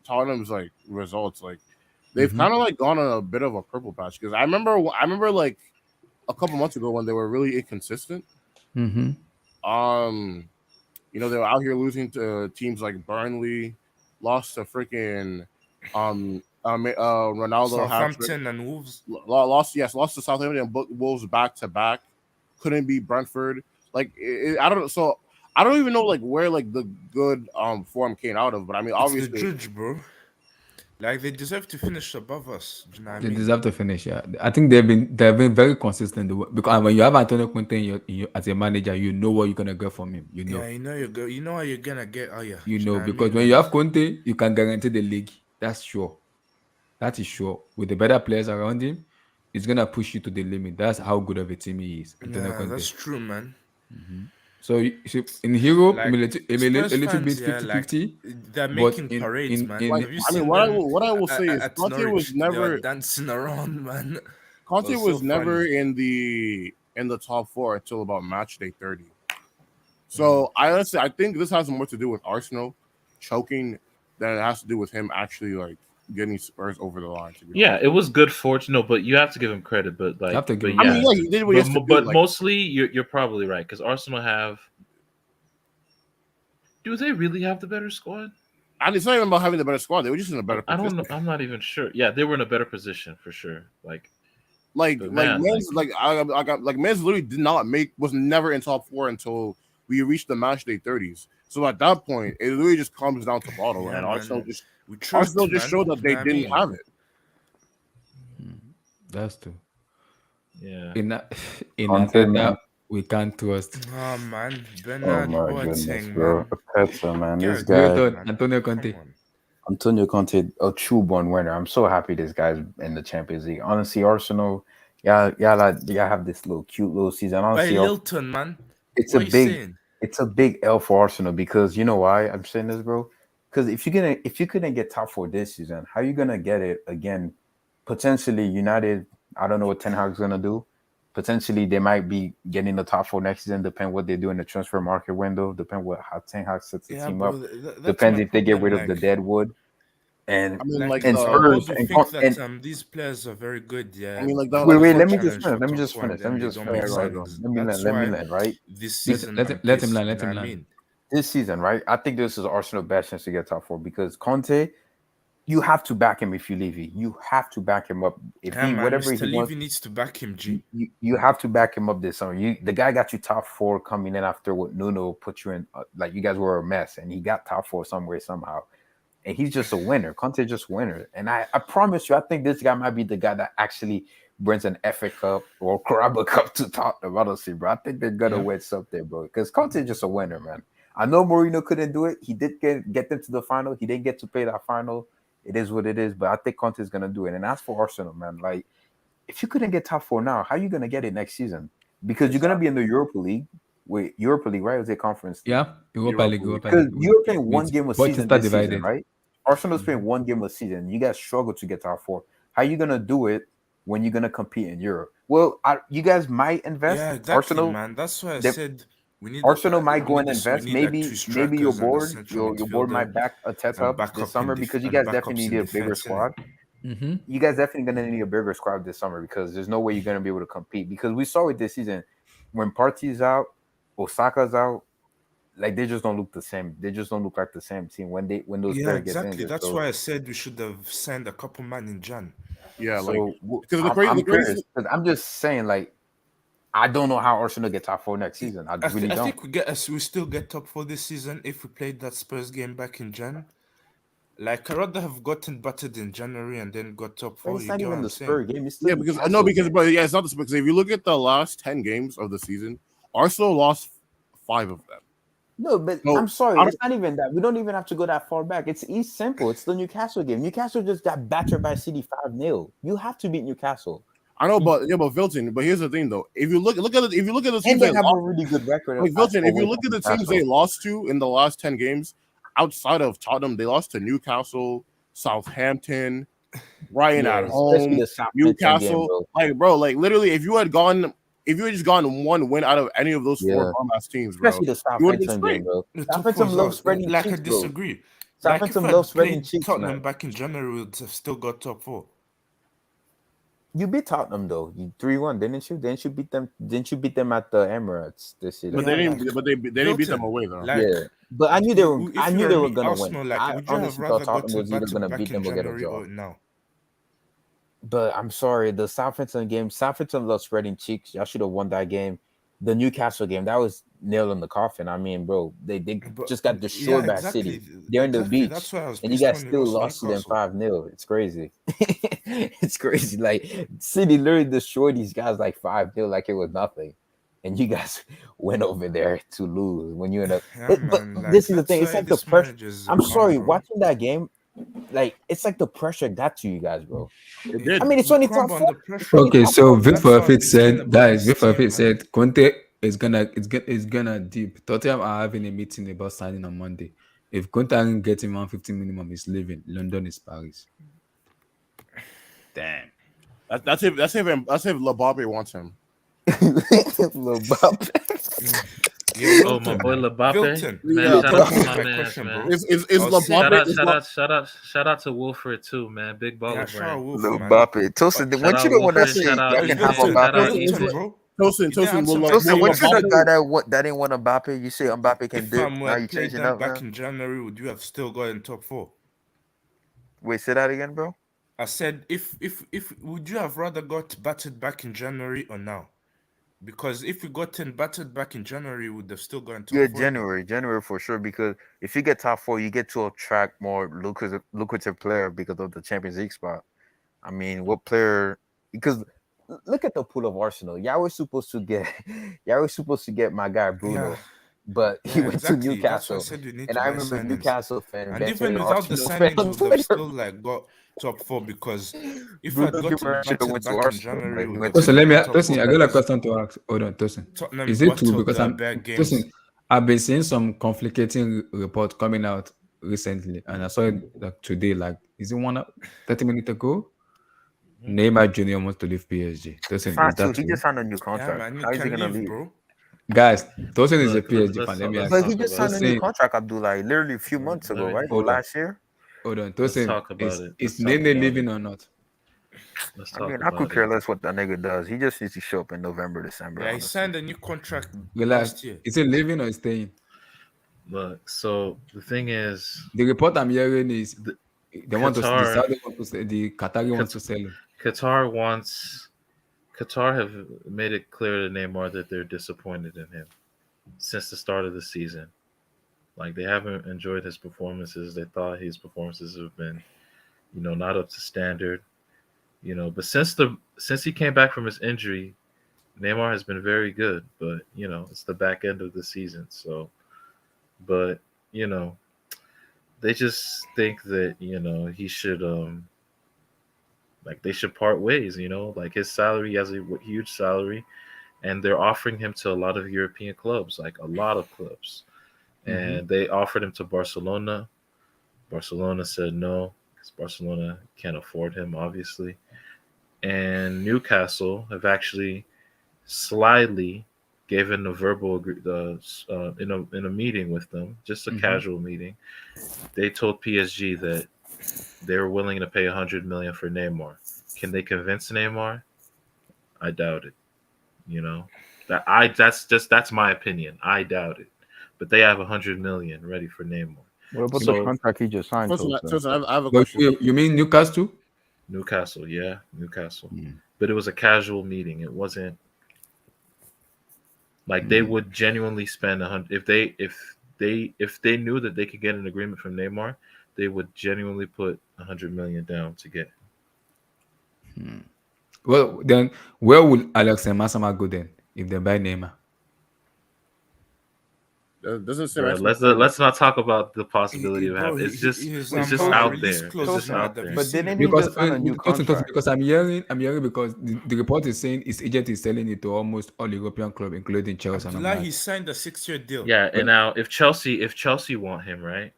Tottenham's like results, like they've Mm-hmm. kind of like gone on a bit of a purple patch because I remember like a couple months ago when they were really inconsistent. Mm-hmm. Um, they were out here losing to teams like Burnley, lost to freaking Ronaldo hat trick, Southampton and Wolves. lost to Southampton and Wolves back to back. Couldn't beat Brentford. Like I don't know. So I don't even know like where like the good form came out of. But I mean, It's the obviously, judge, bro. Like they deserve to finish above us. Do you know what I They mean? deserve to finish. Yeah, I think they've been very consistent. Because when you have Antonio Conte as a manager, you know what you're gonna get from him. You Yeah, know, you know you're good. You know what you're gonna get. Oh yeah, you do you know know what I because mean? when you And have Conte, you can guarantee the league. That's sure. That is sure. With the better players around him, it's gonna push you to the limit. That's how good of a team he is, Antonio yeah, Conte. that's true, man. So in Europe, Like a Spurs little bit fans, yeah, fifty like fifty. they're But making parades, man. like Have you I mean, seen them what I will say is at Norwich? They were dancing around, man. It Conte was so was never funny. in the top four until about match day 30. Mhm. So I think this has more to do with Arsenal choking than it has to do with him actually like getting Spurs over the line. To be Yeah, honest, it was good fortune. No, but you have to give him credit. But you have like, to give but him I mean, yeah, yeah, credit. he did what he has to do. but Like, mostly you're probably right because Arsenal have. Do they really have the better squad? and it's not even about having the better squad; they were just in a better I don't position. know. I'm not even sure. Yeah, they were in a better position for sure. Like, But like man, like, men's, like I got like men's literally did not was never in top four until we reached the match day 30s. So at that point, it really just comes down to bottle, Yeah, and man. We Arsenal trust, just man. showed that Do you know they what I didn't mean? have it. That's true. yeah, In that, in Conte, man. Ateta, we can't trust. Oh man, Oh Bernard my goodness, Boateng, bro. man. Peta, man. Get This a Your guy, grip, thought, man. Antonio Come Conte. on. Antonio Conte, a true born winner. I'm so happy this guy's in the Champions League. Honestly, Arsenal, yeah, like, yeah, have this little cute little season. Hey, Honestly, Lilton, man. it's What a are you big saying? it's a big L for Arsenal because you know why I'm saying this, bro? Because if you couldn't get top four this season, how you gonna get it again? Potentially United, I don't know what Ten Hag's gonna do. Potentially they might be getting the top four next season, depend what they do in the transfer market window, depend what how Ten Hag sets the Yeah, team up, bro. That's depends my if they get problem. rid of the dead wood. And I mean, Like like the and the football Spurs do and think that and these players are very good, I yeah, mean, like the wait, like wait, for for let me just challenge finish. for top four, and then they don't yeah, make go ahead, go. signings. Let That's me why land, right? this Because season I'm Let him pissed. land. Do you Let know what him I land. mean? this season, right? I think this is Arsenal's best chance to get top four because Conte, you have to back him if you leave it. You have to back him up. If Yeah, he man. whatever he Mr. wants, Levy needs to back him, G. you have to back him up this summer. The guy got you top four coming in after what Nuno put you in. Like you guys were a mess, and he got top four some way somehow. And he's just a winner. Conte just a winner. And I promise you, I think this guy might be the guy that actually brings an FA Cup or Carabao Cup to Tottenham. Honestly, bro. I think they're gonna Yeah. win something, bro. Because Conte just a winner, man. I know Mourinho couldn't do it. He did get them to the final. He didn't get to play that final. It is what it is. But I think Conte is gonna do it. And as for Arsenal, man, like if you couldn't get top four now, how are you gonna get it next season? Because you're gonna be in the Europa League. Wait, Europa League, right? Or is it Conference League? Yeah. Europa Europa League. League. Europa Because League you're playing one with game a season Manchester this season, divided. right? Arsenal's playing Mhm. one game a season. You guys struggle to get top four. How you gonna do it when you're gonna compete in Europe? Well, you guys might Yeah, invest. exactly, Arsenal, man. That's why I they, said We need Arsenal might go we and need we invest. need like two Maybe your strikers and a board, central your board midfielder might back a and Teta this backup summer because you and guys definitely backups need in a bigger defense, innit? squad. You guys definitely gonna need a bigger squad this summer because there's no way you're gonna be able to compete. Because we saw it this season when Partey's out, Osaka's out, like they just don't look the same. They just don't look like the same team when those Yeah, players get exactly. injured. That's So why I said we should have signed a couple man in Jan. Yeah, like so because I'm the crazy curious because I'm just saying like I don't know how Arsenal get top four next season. I really I don't. think we still get top four this season if we played that Spurs game back in Jan. Like I'd rather have gotten battered in January and then got top But four. it's You not get what even I'm the saying? Spurs game. It's still yeah, because Newcastle game. but yeah, it's not the because if you look at the last 10 games of the season, Arsenal lost 5 of them. No, but So I'm sorry. I It's not even that. We don't even have to go that far back. It's simple. It's the Newcastle game. Newcastle just got battered by City 5-0. You have to beat Newcastle. know, but Vilton. But here's the thing, though. If you look at the teams And they they have a lost, really good record like Vilton, if you away look at from the teams they Newcastle. lost to in the last 10 games, outside of Tottenham, they lost to Newcastle, Southampton, Brighton Yeah, at especially home, the Southampton game, Newcastle. bro. Bro, like literally, if you had just gotten one win out of any of those 4 Yeah. dumbass teams, bro, Especially the you would have been Southampton game, straight. bro. The top four Southampton as loves well. spreading Like I cheeks, bro. disagree. Like if Southampton I loves had spreading played cheeks, Tottenham man. back in January, we'd have still got top four. You beat Tottenham though. You 3-1, didn't you? Didn't you beat them? Didn't you beat them at the Emirates this season? But Yeah, they didn't. like But they didn't beat them Hilton, away though. like Yeah, but I knew they were. I if knew you they were were me, gonna win. Arsenal, like I would you have honestly thought rather Tottenham was gotten either gonna battered back beat in them or get a January draw. or now? But I'm sorry, the Southampton game. Southampton loves spreading cheeks. Y'all should have won that game. The Newcastle game, that was nail in the coffin. I mean, bro, they But just got yeah, destroyed by exactly, City. They're in the exactly. beach, That's why I was and you pissed guys when we still lost to lost to them Newcastle. 5-0. It's crazy. It's crazy. Like City literally destroyed these guys like 5-0, like it was nothing. And you guys went over there to lose when you're in a. Yeah, But man. Like this is the that's thing. It's why like the this pressure. manager's a I'm bum, sorry, bro. watching that game, like it's like the pressure got to you guys, bro. It did. I mean, it's We only top crumble 4. under It's pressure. only Okay, top so 4, man. Victor That's why Fit we've seen said, about guys, this Victor team, Fit man. said Conte is gonna deep. Tottenham are having a meeting about signing on Monday. If Conte ain't getting 150 minimum, he's leaving. London is Paris. Damn. That's if Lababe wants him. Little bop. Yeah, Oh, my Wilton. boy Labape. Wilton. Man, Yeah, shout Wilton, out to quick my man, question, bro. man. Is I was saying- Lababe? Shout out to Wilfred too, man. Big baller Yeah, shout out brand. Wolf, Little man. Bappe. Tosin, Shout weren't out you the one that Wilfred. said Shout out y'all can have Ethan. Wilton, Shout out Mbappe? Wilton, Ethan. bro. Tosin, You didn't Tosin, answer will my Tosin, question. weren't you the Lababe? guy that didn't want Mbappe? You say Mbappe can If dip. I'm Now you played changing them up, back man. in January, would you have still got in top four? Wait, say that again, bro. I said, if would you have rather got battered back in January or now? Because if we got battered back in January, we would have still got in top Yeah, four. January for sure. Because if you get top 4, you get to attract more lucrative player because of the Champions League spot. I mean, what player? Because look at the pool of Arsenal. Y'all were supposed to get my guy Bruno, Yeah. but he Yeah, went exactly. to That's why I Newcastle. said we need And to I buy remember signings. Newcastle fan And venting even an without the Arsenal fan signings, on we would have Twitter. still like got top four because if I had Bruno gotten Guimaraes should have battered went to back in Arsenal, January, but he we would went have to Tosin, let still me got top Tosin, four I got a because question to ask. Hold on, Tosin. Tottenham Is it true? bottled Because their I'm bad games. Tosin, I've been seeing some conflicting report coming out recently, and I saw it like today. Like, is it 30 minutes ago? Neymar Junior wants to leave PSG. Tosin, is Fatu, that he true? just signed a new Yeah, contract. man, you How is he can gonna leave, leave? bro. Guys, Tosin is a Look, PSG fan. Let me ask But you. he just signed a new Tosin, contract, Abdullah, literally a few months Let ago, me- right? Or hold on, last year. hold on. Let's Tosin, talk about it. is Let's talk Nene about leaving it. or not? Let's I talk mean, I could about care it. less what that nigga does. He just needs to show up in November, December, Yeah, he honestly. signed a new contract Relax. last year. Is he leaving or staying? Look, so the thing is, The report I'm hearing is they want to. The Qatar, Saudi want to sell. The Qatari wants to sell him. Qatar have made it clear to Neymar that they're disappointed in him since the start of the season. Like they haven't enjoyed his performances. They thought his performances have been, not up to standard. But since he came back from his injury, Neymar has been very good. But it's the back end of the season. So, but they just think that he should like they should part ways. Like his salary, he has a huge salary, and they're offering him to a lot of European clubs, like a lot of clubs. And they offered him to Barcelona. Barcelona said no because Barcelona can't afford him, obviously. And Newcastle have actually slyly gave in a verbal in a meeting with them, just a casual meeting. They told PSG that they were willing to pay 100 million for Neymar. Can they convince Neymar? I doubt it. You know, that's my opinion. I doubt it. But they have 100 million ready for Neymar. What about the So contract he just signed? Tosin, I have a But question. you mean Newcastle? Newcastle, yeah, Newcastle. But it was a casual meeting. It wasn't like they would genuinely spend 100 if they knew that they could get an agreement from Neymar, they would genuinely put 100 million down to get him. Well, then where will Alex and Masama go then if they buy Neymar? Doesn't seem Bro, actually. let's not talk about the possibility of Bro, having. It's just his out release there. clause It's is just mad. out Have there. you But seen didn't it? he Because just sign a new contract? because I'm hearing because the report is saying his agent is selling it to almost all European clubs, including Chelsea. And I'm Abdullah, like, he signed a 6-year deal. Yeah, and now if Chelsea want him, right?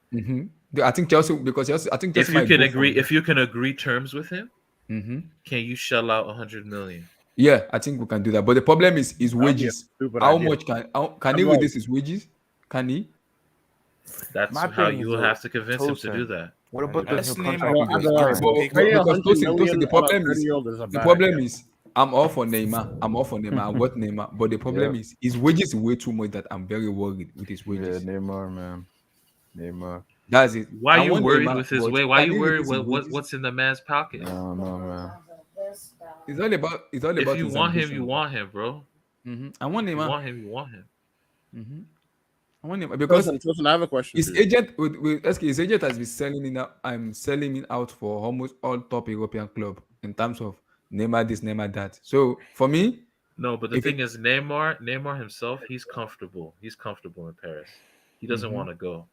I think Chelsea I think Chelsea If you might can go agree, for him. if you can agree terms with him, Mm-hmm. can you shell out 100 million? Yeah, I think we can do that. But the problem is his That'd be a wages. stupid How idea. much can I'm he like- reduce his wages? Can he? That's My how thing you is, will though, have to convince him to do Tosin, that. What about the Let's new name contract our he just great signed? But, Pay because 100 Tosin, million the on a problem is 30-year-old is a the bad problem idea. is I'm all for Neymar. I'm all for Neymar. I want Neymar. But the problem is his wages is way too much that I'm very worried with his Yeah, wages. Neymar, man. Neymar. That's it. Why I are you want worried Neymar, with his but way? Why are can you he worried reduce his wages? what's in the man's pocket? No, man. It's all about If you his want him, ambition. you want him, bro. I want If you Neymar. want him, you want him. I want Neymar because Tosin, I have a question. his for you. agent his agent has been selling it out. I'm selling it out for almost all top European club in terms of Neymar this, Neymar that. So for me, No, but the if thing is, Neymar himself, he's comfortable. He's comfortable in Paris. He doesn't want to go,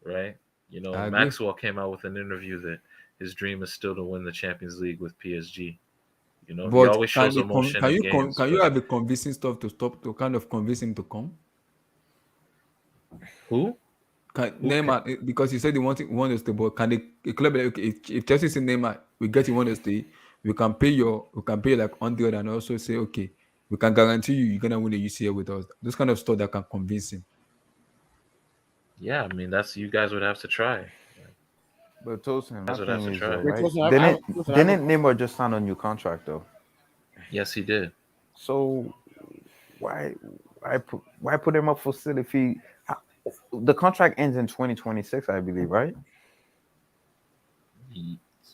right? You know, I agree. Maxwell came out with an interview that his dream is still to win the Champions League with PSG. You know, he But always shows emotion can in you games. can you but- have a convincing stuff to kind of convince him to come? Who? Neymar, because you said you want to stay, but can a club like, okay, if Chelsea say Neymar, we get you want to stay, we can pay like 100 and also say okay, we can guarantee you're gonna win the UCL with us. Those kind of stuff that can convince him. Yeah, I mean that's you guys would have to try. But Tosin, That's my what I have thing to is, try. though, Wait, right? Tosin, Didn't Neymar just sign a new contract though? Yes, he did. So why put him up for sale if the contract ends in 2026, I believe, right?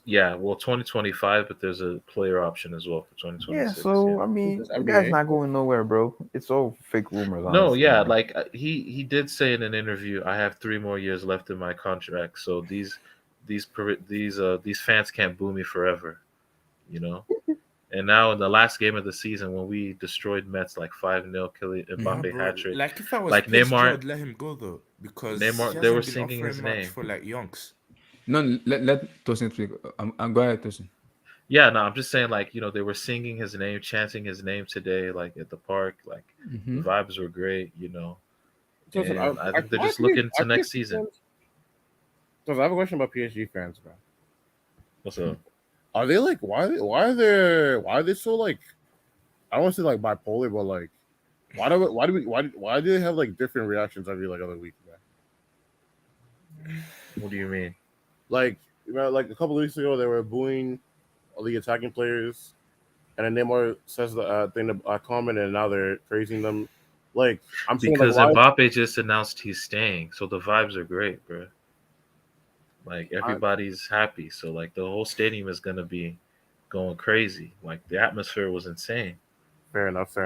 Yeah, well, 2025, but there's a player option as well for 2026. Yeah. So I mean, This the guy's NBA. not going nowhere, bro. It's all fake rumors. No, honestly, yeah, man. like he did say in an interview, I have 3 more years left in my contract, so these fans can't boo me forever, you know. And now in the last game of the season, when we destroyed Mets like 5-0, Kylian Mbappe Bro, hat trick, like if I was like PSG, Neymar- I'd let him go though because Neymar- he they were hasn't been singing offering his much name. for like Yonks. No, let Tosin speak. I'm go ahead, Tosin. Yeah, no, I'm just saying, like, you know, they were singing his name, chanting his name today, like at the park. Like the vibes were great, you know. Tosin, And I think they're just looking to next season. Tosin, I have a question about PSG fans, man. What's up? Are they like why are they so like I don't want to say like bipolar, but like why do they have like different reactions every like other week, man? What do you mean? Like you know, like a couple of weeks ago they were booing all the attacking players, and then Neymar says the thing comment, and now they're praising them. Like I'm saying, Because like, why- Mbappe just announced he's staying, so the vibes are great, bro. Like everybody's happy, so like the whole stadium is gonna be going crazy. Like the atmosphere was insane. Fair enough.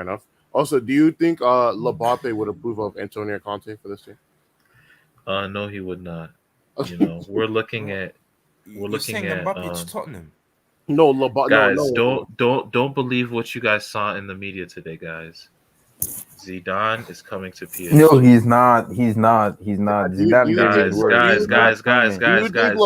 Also, do you think Mbappe would approve of Antonio Conte for this team? No, he would not. You know, we're looking at You're saying Mbappe to Tottenham. No, Mbappe. guys. No. Don't believe what you guys saw in the media today, guys. Zidane is coming to PSG. No, he's not. Zidane Guys, didn't guys, He's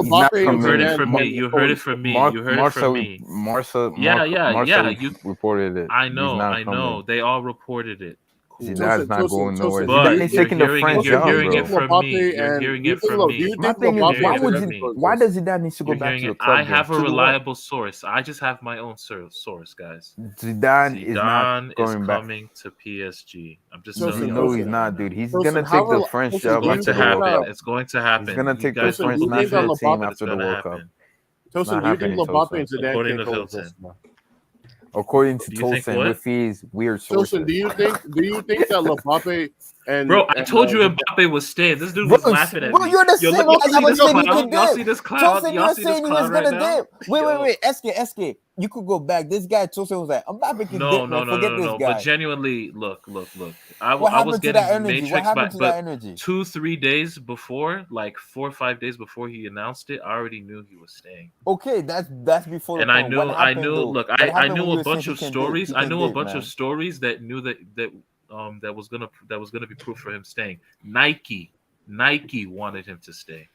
not coming. You heard it from me. Zidane- You heard it from me. You heard it from me. Marcel Yeah. You reported it. I He's know. not I know. coming. They all reported it. Zidane's not going nowhere. Tosin, do But you Zidane is think? you're taking the hearing it. French You're Tosin, do job, you hearing think it bro. from me. Mbappe You're and hearing do you it think from do you me. My think thing is, You're Mbappe hearing why it is would from ready me. for why this? does Zidane need to go You're back hearing to the it. I club then? have a To do what? reliable source. I just have my own source, guys. Zidane is not Zidane is going back. coming to PSG. I'm just telling Tosin, y'all No, that he's Tosin, right not, now. dude. He's Tosin, gonna take the French It's Tosin, job do going you after to the think World happen. Cup. It's going to He's happen. gonna You take the guys Tosin, don't do French you think believe that it, national team Mbappe? but it's after the going to World Cup. happen. It's Tosin, not do you think happening, Mbappe and Tosin. Zidane According can to coexist, Hilton. man? According to Do you think Tosin, what? with his weird Tosin, sources. do you think that Mbappe Bro, and I told you Zidane? Mbappe was staying. This dude Bro, was laughing at bro, me. you're the Yo, same. look, But y'all I see was this saying you clown? could Y'all dip. see this clown? Tosin, you Y'all were see this saying he was clown right gonna now? dip. Wait, Yo, SK. You could go back. This guy Tosin was like, Mbappe can no, dip, no, man. no, no, Forget no, this no. But guy. genuinely, look. What I was happened to that getting energy? What matrixed by, happened to that but energy? 2-3 days before, like 4 or 5 days before he announced it, I already knew he was staying. Okay, that's before the And point. What I happened knew. though? Look, What I happened knew when a you were saying bunch he of can dip? stories. He I can knew a dip, bunch of man. stories that knew that was gonna be proof for him staying. Nike wanted him to stay.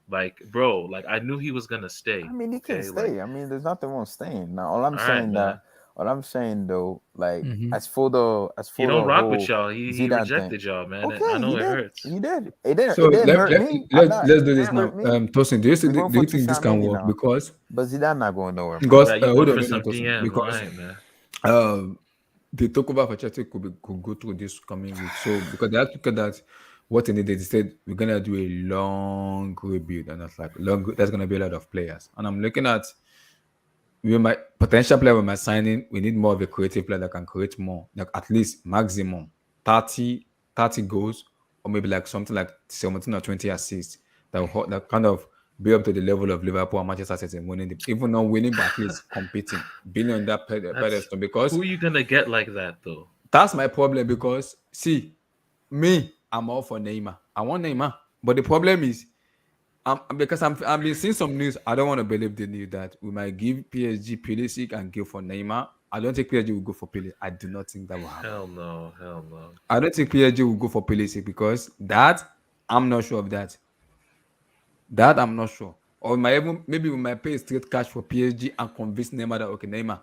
Like, bro, like I knew he was gonna stay. I mean, he can Okay, like, stay. I mean, there's nothing wrong staying. Now, all right, man. all I'm saying though, like Mm-hmm. as He for the don't rock with whole y'all. He Zidane thing, rejected y'all, man. And I okay, know it hurts. he did. So It didn't let, hurt let, me. let, let's do It this didn't now. hurt me. Tosin, We're going do for you think this can Tchouaméni work? now, Because but Zidane not going nowhere, man. because That you hold going on, for hold on, some Tosin. DMs, all Because right, man. um the takeover for Chelsea could go through this coming week. So because they have to look at that what they needed, they said we're gonna do a long rebuild, and that's like long. That's gonna be a lot of players, and I'm looking at we might potential player we might sign in. We need more of a creative player that can create more, like at least maximum 30 goals, or maybe like something like 17 or 20 assists that kind of be up to the level of Liverpool and Manchester City winning, even not winning, but at least competing, being on that That's pedestal. Because who are you gonna get like that though? that's my problem. Because see, me, I'm all for Neymar. I want Neymar, but the problem is because I've been seeing some news. I don't want to believe the news that we might give PSG Pulisic and go for Neymar. I don't think PSG will go for Pulisic. I do not think that will happen. Hell no, hell no. I don't think PSG will go for Pulisic because that I'm not sure of that. That I'm not sure. Or maybe we might pay straight cash for PSG and convince Neymar that okay, Neymar,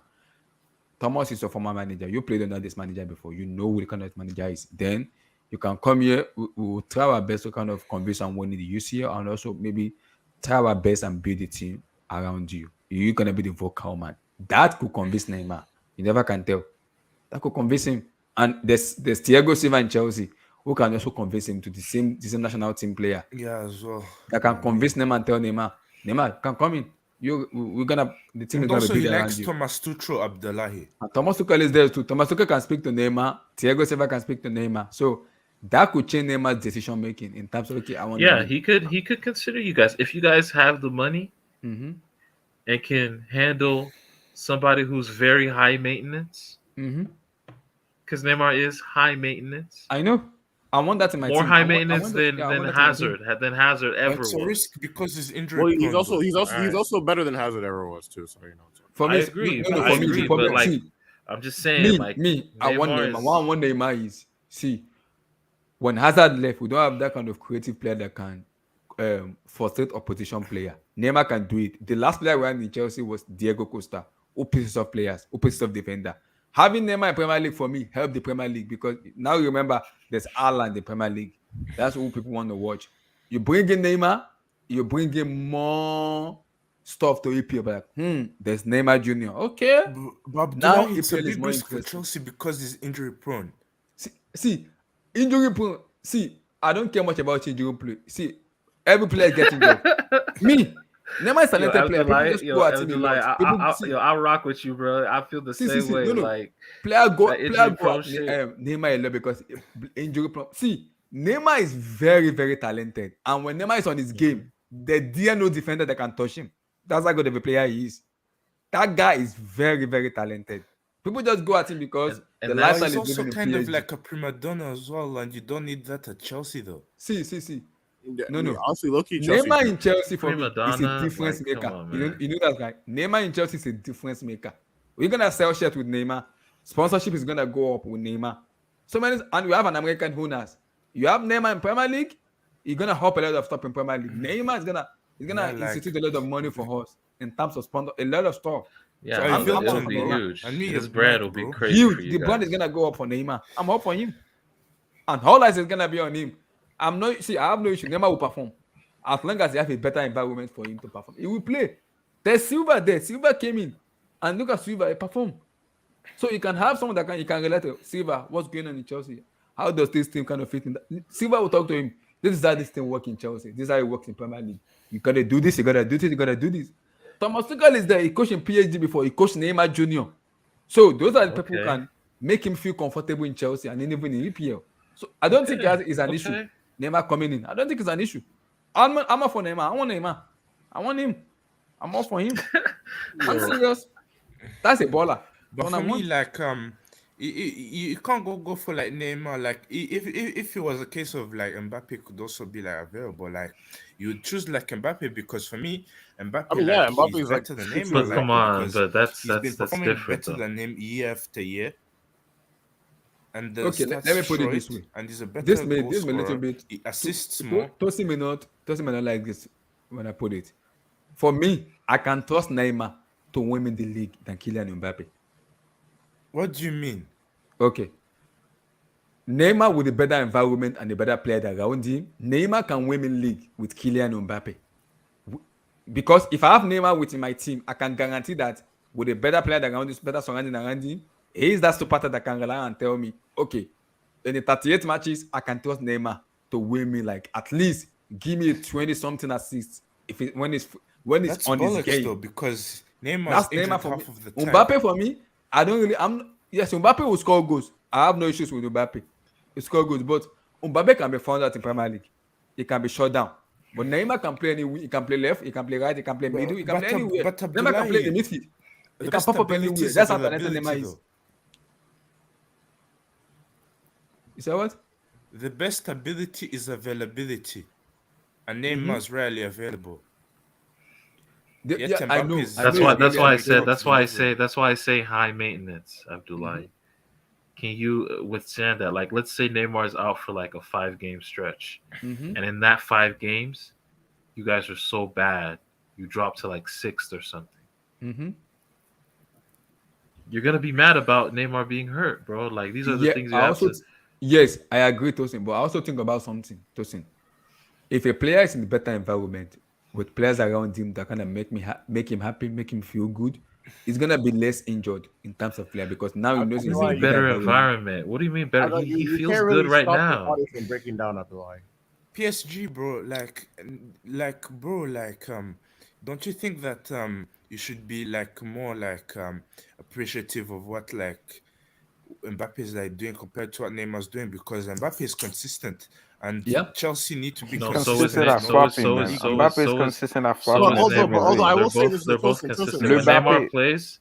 Thomas is your former manager. You played under this manager before. You know who the kind of manager is. Then you can come here. We will try our best to kind of convince and win the UCL, and also maybe try our best and build the team around you. You're gonna be the vocal man. That could convince Neymar. You never can tell. That could convince him. And there's Thiago Silva in Chelsea who can also convince him to the same national team player Yeah, as well. that can convince Neymar and tell Neymar, can come in. The team is And gonna also, be he built around likes you. Thomas Tuchel Abdullahi. And Thomas Tuchel is there too. Thomas Tuchel can speak to Neymar. Thiago Silva can speak to Neymar. So that could change Neymar's decision making in terms of okay, I want to Yeah, leave. he could consider you guys if you guys have the money Mm-hmm. and can handle somebody who's very high maintenance. Mm-hmm. Because Neymar is high maintenance, I know. I want that in my more team. high I maintenance want that, yeah, I than want that in my team. Hazard But ever it's a was. risk because he's injury Well, prone. though. he's Alright. also better than Hazard ever was too. So you know. So. For I me, agree, no, I for me, the agree, but problem. like See, I'm just saying, like I want Neymar Neymar. is What I want Neymar is see when Hazard left, we don't have that kind of creative player that can frustrate opposition player. Neymar can do it. The last player we had in Chelsea was Diego Costa, who pieces of players, who pieces of defender. Having Neymar in Premier League for me helped the Premier League because now you remember there's Haaland in the Premier League. That's who people want to watch. You bring in Neymar, you bring in more stuff to EPL. But there's Neymar Junior. Okay, But now Abdullahi, it's a EPL is big more risk for interesting. Chelsea because he's injury prone. See, injury prone. See, I don't care much about injury prone. See, every player is getting injured. Me, Neymar is a yo talented player. People Abdullahi, just go at him a lot. People see, I rock with you, bro. I feel the same see. way. No. Like Player that injury go prone at shit. Neymar a lot because injury prone. See, Neymar is very, very talented. And when Neymar is on his game, there no defender that can touch him. That's how good of a player he is. That guy is very, very talented. People just go at him because the And But lifestyle he's is also living in kind of PSG. like a prima donna as well, and you don't need that at Chelsea though. See. No. Honestly, low-key, Chelsea. Neymar in Chelsea for me prima is a donna, difference like, come maker. on, You know, man. you know that guy. Neymar in Chelsea is a difference maker. We're gonna sell shirts with Neymar. Sponsorship is gonna go up with Neymar. So many, and we have an American owners. You have Neymar in Premier League. You're gonna help a lot of stuff in Premier League. Neymar is gonna Yeah, like institute a lot of money for us in terms of sponsor, a lot of stuff. Yeah, So no, I feel it will to be me, huge. and me, His you're brand mad, will be bro. crazy for Huge. you The brand is guys. gonna go up for Neymar. I'm up for him. And all eyes is gonna be on him. I'm not see, I have no issue. Neymar will perform. As long as they have a better environment for him to perform. He will play. There's Silva there. Silva came in. And look at Silva, he performed. So you can have someone that you can relate to. Silva, what's going on in Chelsea? How does this team kind of fit in that? Silva will talk to him. This is how this team works in Chelsea. This is how it works in Premier League. You gotta do this, you gotta do this, you gotta do this. Thomas Tuchel is there. He coached in PhD before. He coached Neymar Jr. So those are the people who Okay. can make him feel comfortable in Chelsea and even in EPL. So I don't think it's an issue. Okay. Neymar coming in. I don't think it's an issue. I'm up for Neymar. I want Neymar. I want him. I'm all for him. I'm serious. That's a baller. But One for I me, want. like you can't go for like Neymar. Like if it was a case of like Mbappe could also be like available, like you would choose like Mbappe because for me, Mbappe I mean, like yeah, he's Mbappe's like better than 6 Neymar, But years like come old. on, because but he's been that's performing different better though. than him year after year, and the Okay, stats let me put it show this it. way. And he's a better This goal may a little scorer. bit. He assists more. Tosi may not like this when I put it. For me, I can trust Neymar to win in the league than Kylian Mbappe. What do you mean? Okay. Neymar with a better environment and a better player around him, Neymar can win in league with Kylian Mbappe. Because if I have Neymar within my team, I can guarantee that with a better player around him, better surrounding around him, he is that superstar that can rely on and tell me, okay, in the 38 matches, I can trust Neymar to win me like at least give me a 20 something assists if it, when it's That's on his bollocks though, game. because Neymar's That's injured Neymar for me. half of the time. Mbappe for me, I don't really. Yes, Mbappe will score goals. I have no issues with Mbappe. He score goals, but Mbappe can be found out in Premier League. He can be shut down. But Neymar can play anywhere. He can play left. He can play right. He can play middle. He can play anywhere. But Neymar can play in the Abdullahi, midfield. He the can best pop up ability anywhere. is That's how talented availability Neymar is. though. You say what? The best ability is availability, and Mm-hmm. Neymar's rarely available. Yet Yeah, I know. Mbappe is I That's know why it's that's really why I available. said that's why I say delivering. that's why I say high maintenance, Abdullahi. Can you withstand that? Like, let's say Neymar is out for like a 5 game stretch, Mhm. and in that 5 games, you guys are so bad, you drop to like 6th or something. Mhm. You're gonna be mad about Neymar being hurt, bro. Like, these are the Yeah, things I you have also to. yes, I agree, Tosin. But I also think about something, Tosin. If a player is in a better environment with players around him that kind of make him happy, make him feel good, he's gonna be less injured in terms of player because now he knows What do he's you in a mean better better environment. environment? What do you mean I better? thought He you feels can't good really right stop the now. audience from breaking down after lie. PSG, bro, bro, don't you think that you should be like more like appreciative of what like Mbappe is like doing compared to what Neymar's doing, because Mbappe is consistent and Yeah. Chelsea need to be He's No, so is consistent, consistent Nate. you at know, So is flopping, in the man. so is league. so is Mbappe is so is consistent at so But flopping is in also, Champions Neymar. I League. will say this They're to both Tosin. consistent. Le When Neymar Mbappe, plays,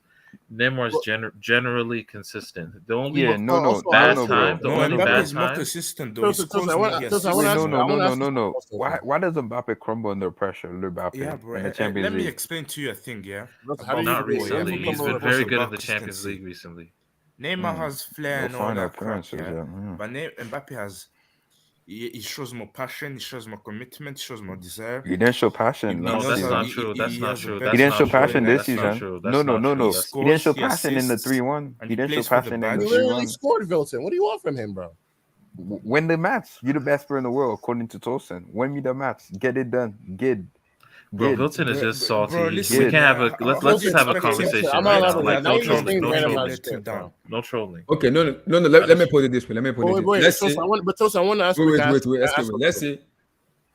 Neymar's generally consistent. The yeah, only Also, I will bad say time, this. the No, only Mbappe bad is more time. consistent though. He Tosin, scores more, he I want wait, to assists ask no, you. no, more. I no, want to no, ask you no, something no. else, Why, Tosin. why does Mbappe crumble under pressure, Le Yeah, Mbappe, bro. in the Champions Let me League? explain to you a thing, yeah, How do about you Not football. Yeah, recently. crumble He's football been under football is very pressure? good in about the Champions consistency. League recently. Neymar has flair Those and all fine that crap, appearances, yeah, yeah. but Mbappe has he shows more passion, he shows more commitment, he shows more desire. He didn't show passion He No, last knows that's how not season. true. That's he not has a true. He better That's didn't show not true. passion this environment. That's not season. true. No, That's no, not no, true. He no. That's He didn't show scores, he passion in the assists, 3-1. and He he didn't show plays for the passion in the He badge. literally 3-1. scored, Vilton. What do you want from him, bro? Win the match. You're the best player in the world, according to Tosin. Win me the match. Get it done. Bro, Good. Vilton is just Bro, salty. We listen, Good. can't have a how let's do you just have a expect him? Listen, conversation I'm not right allowed now. to. Listen, Like, Now no how you do you just trolling, saying no expect random him out of trolling, let him shit, down? bro. no trolling. Okay, no. I Let me just put it this way. Let me put it this way. Let's Wait. say But Tosin, I want to ask. wait. Can I ask Excuse me. something? Let's say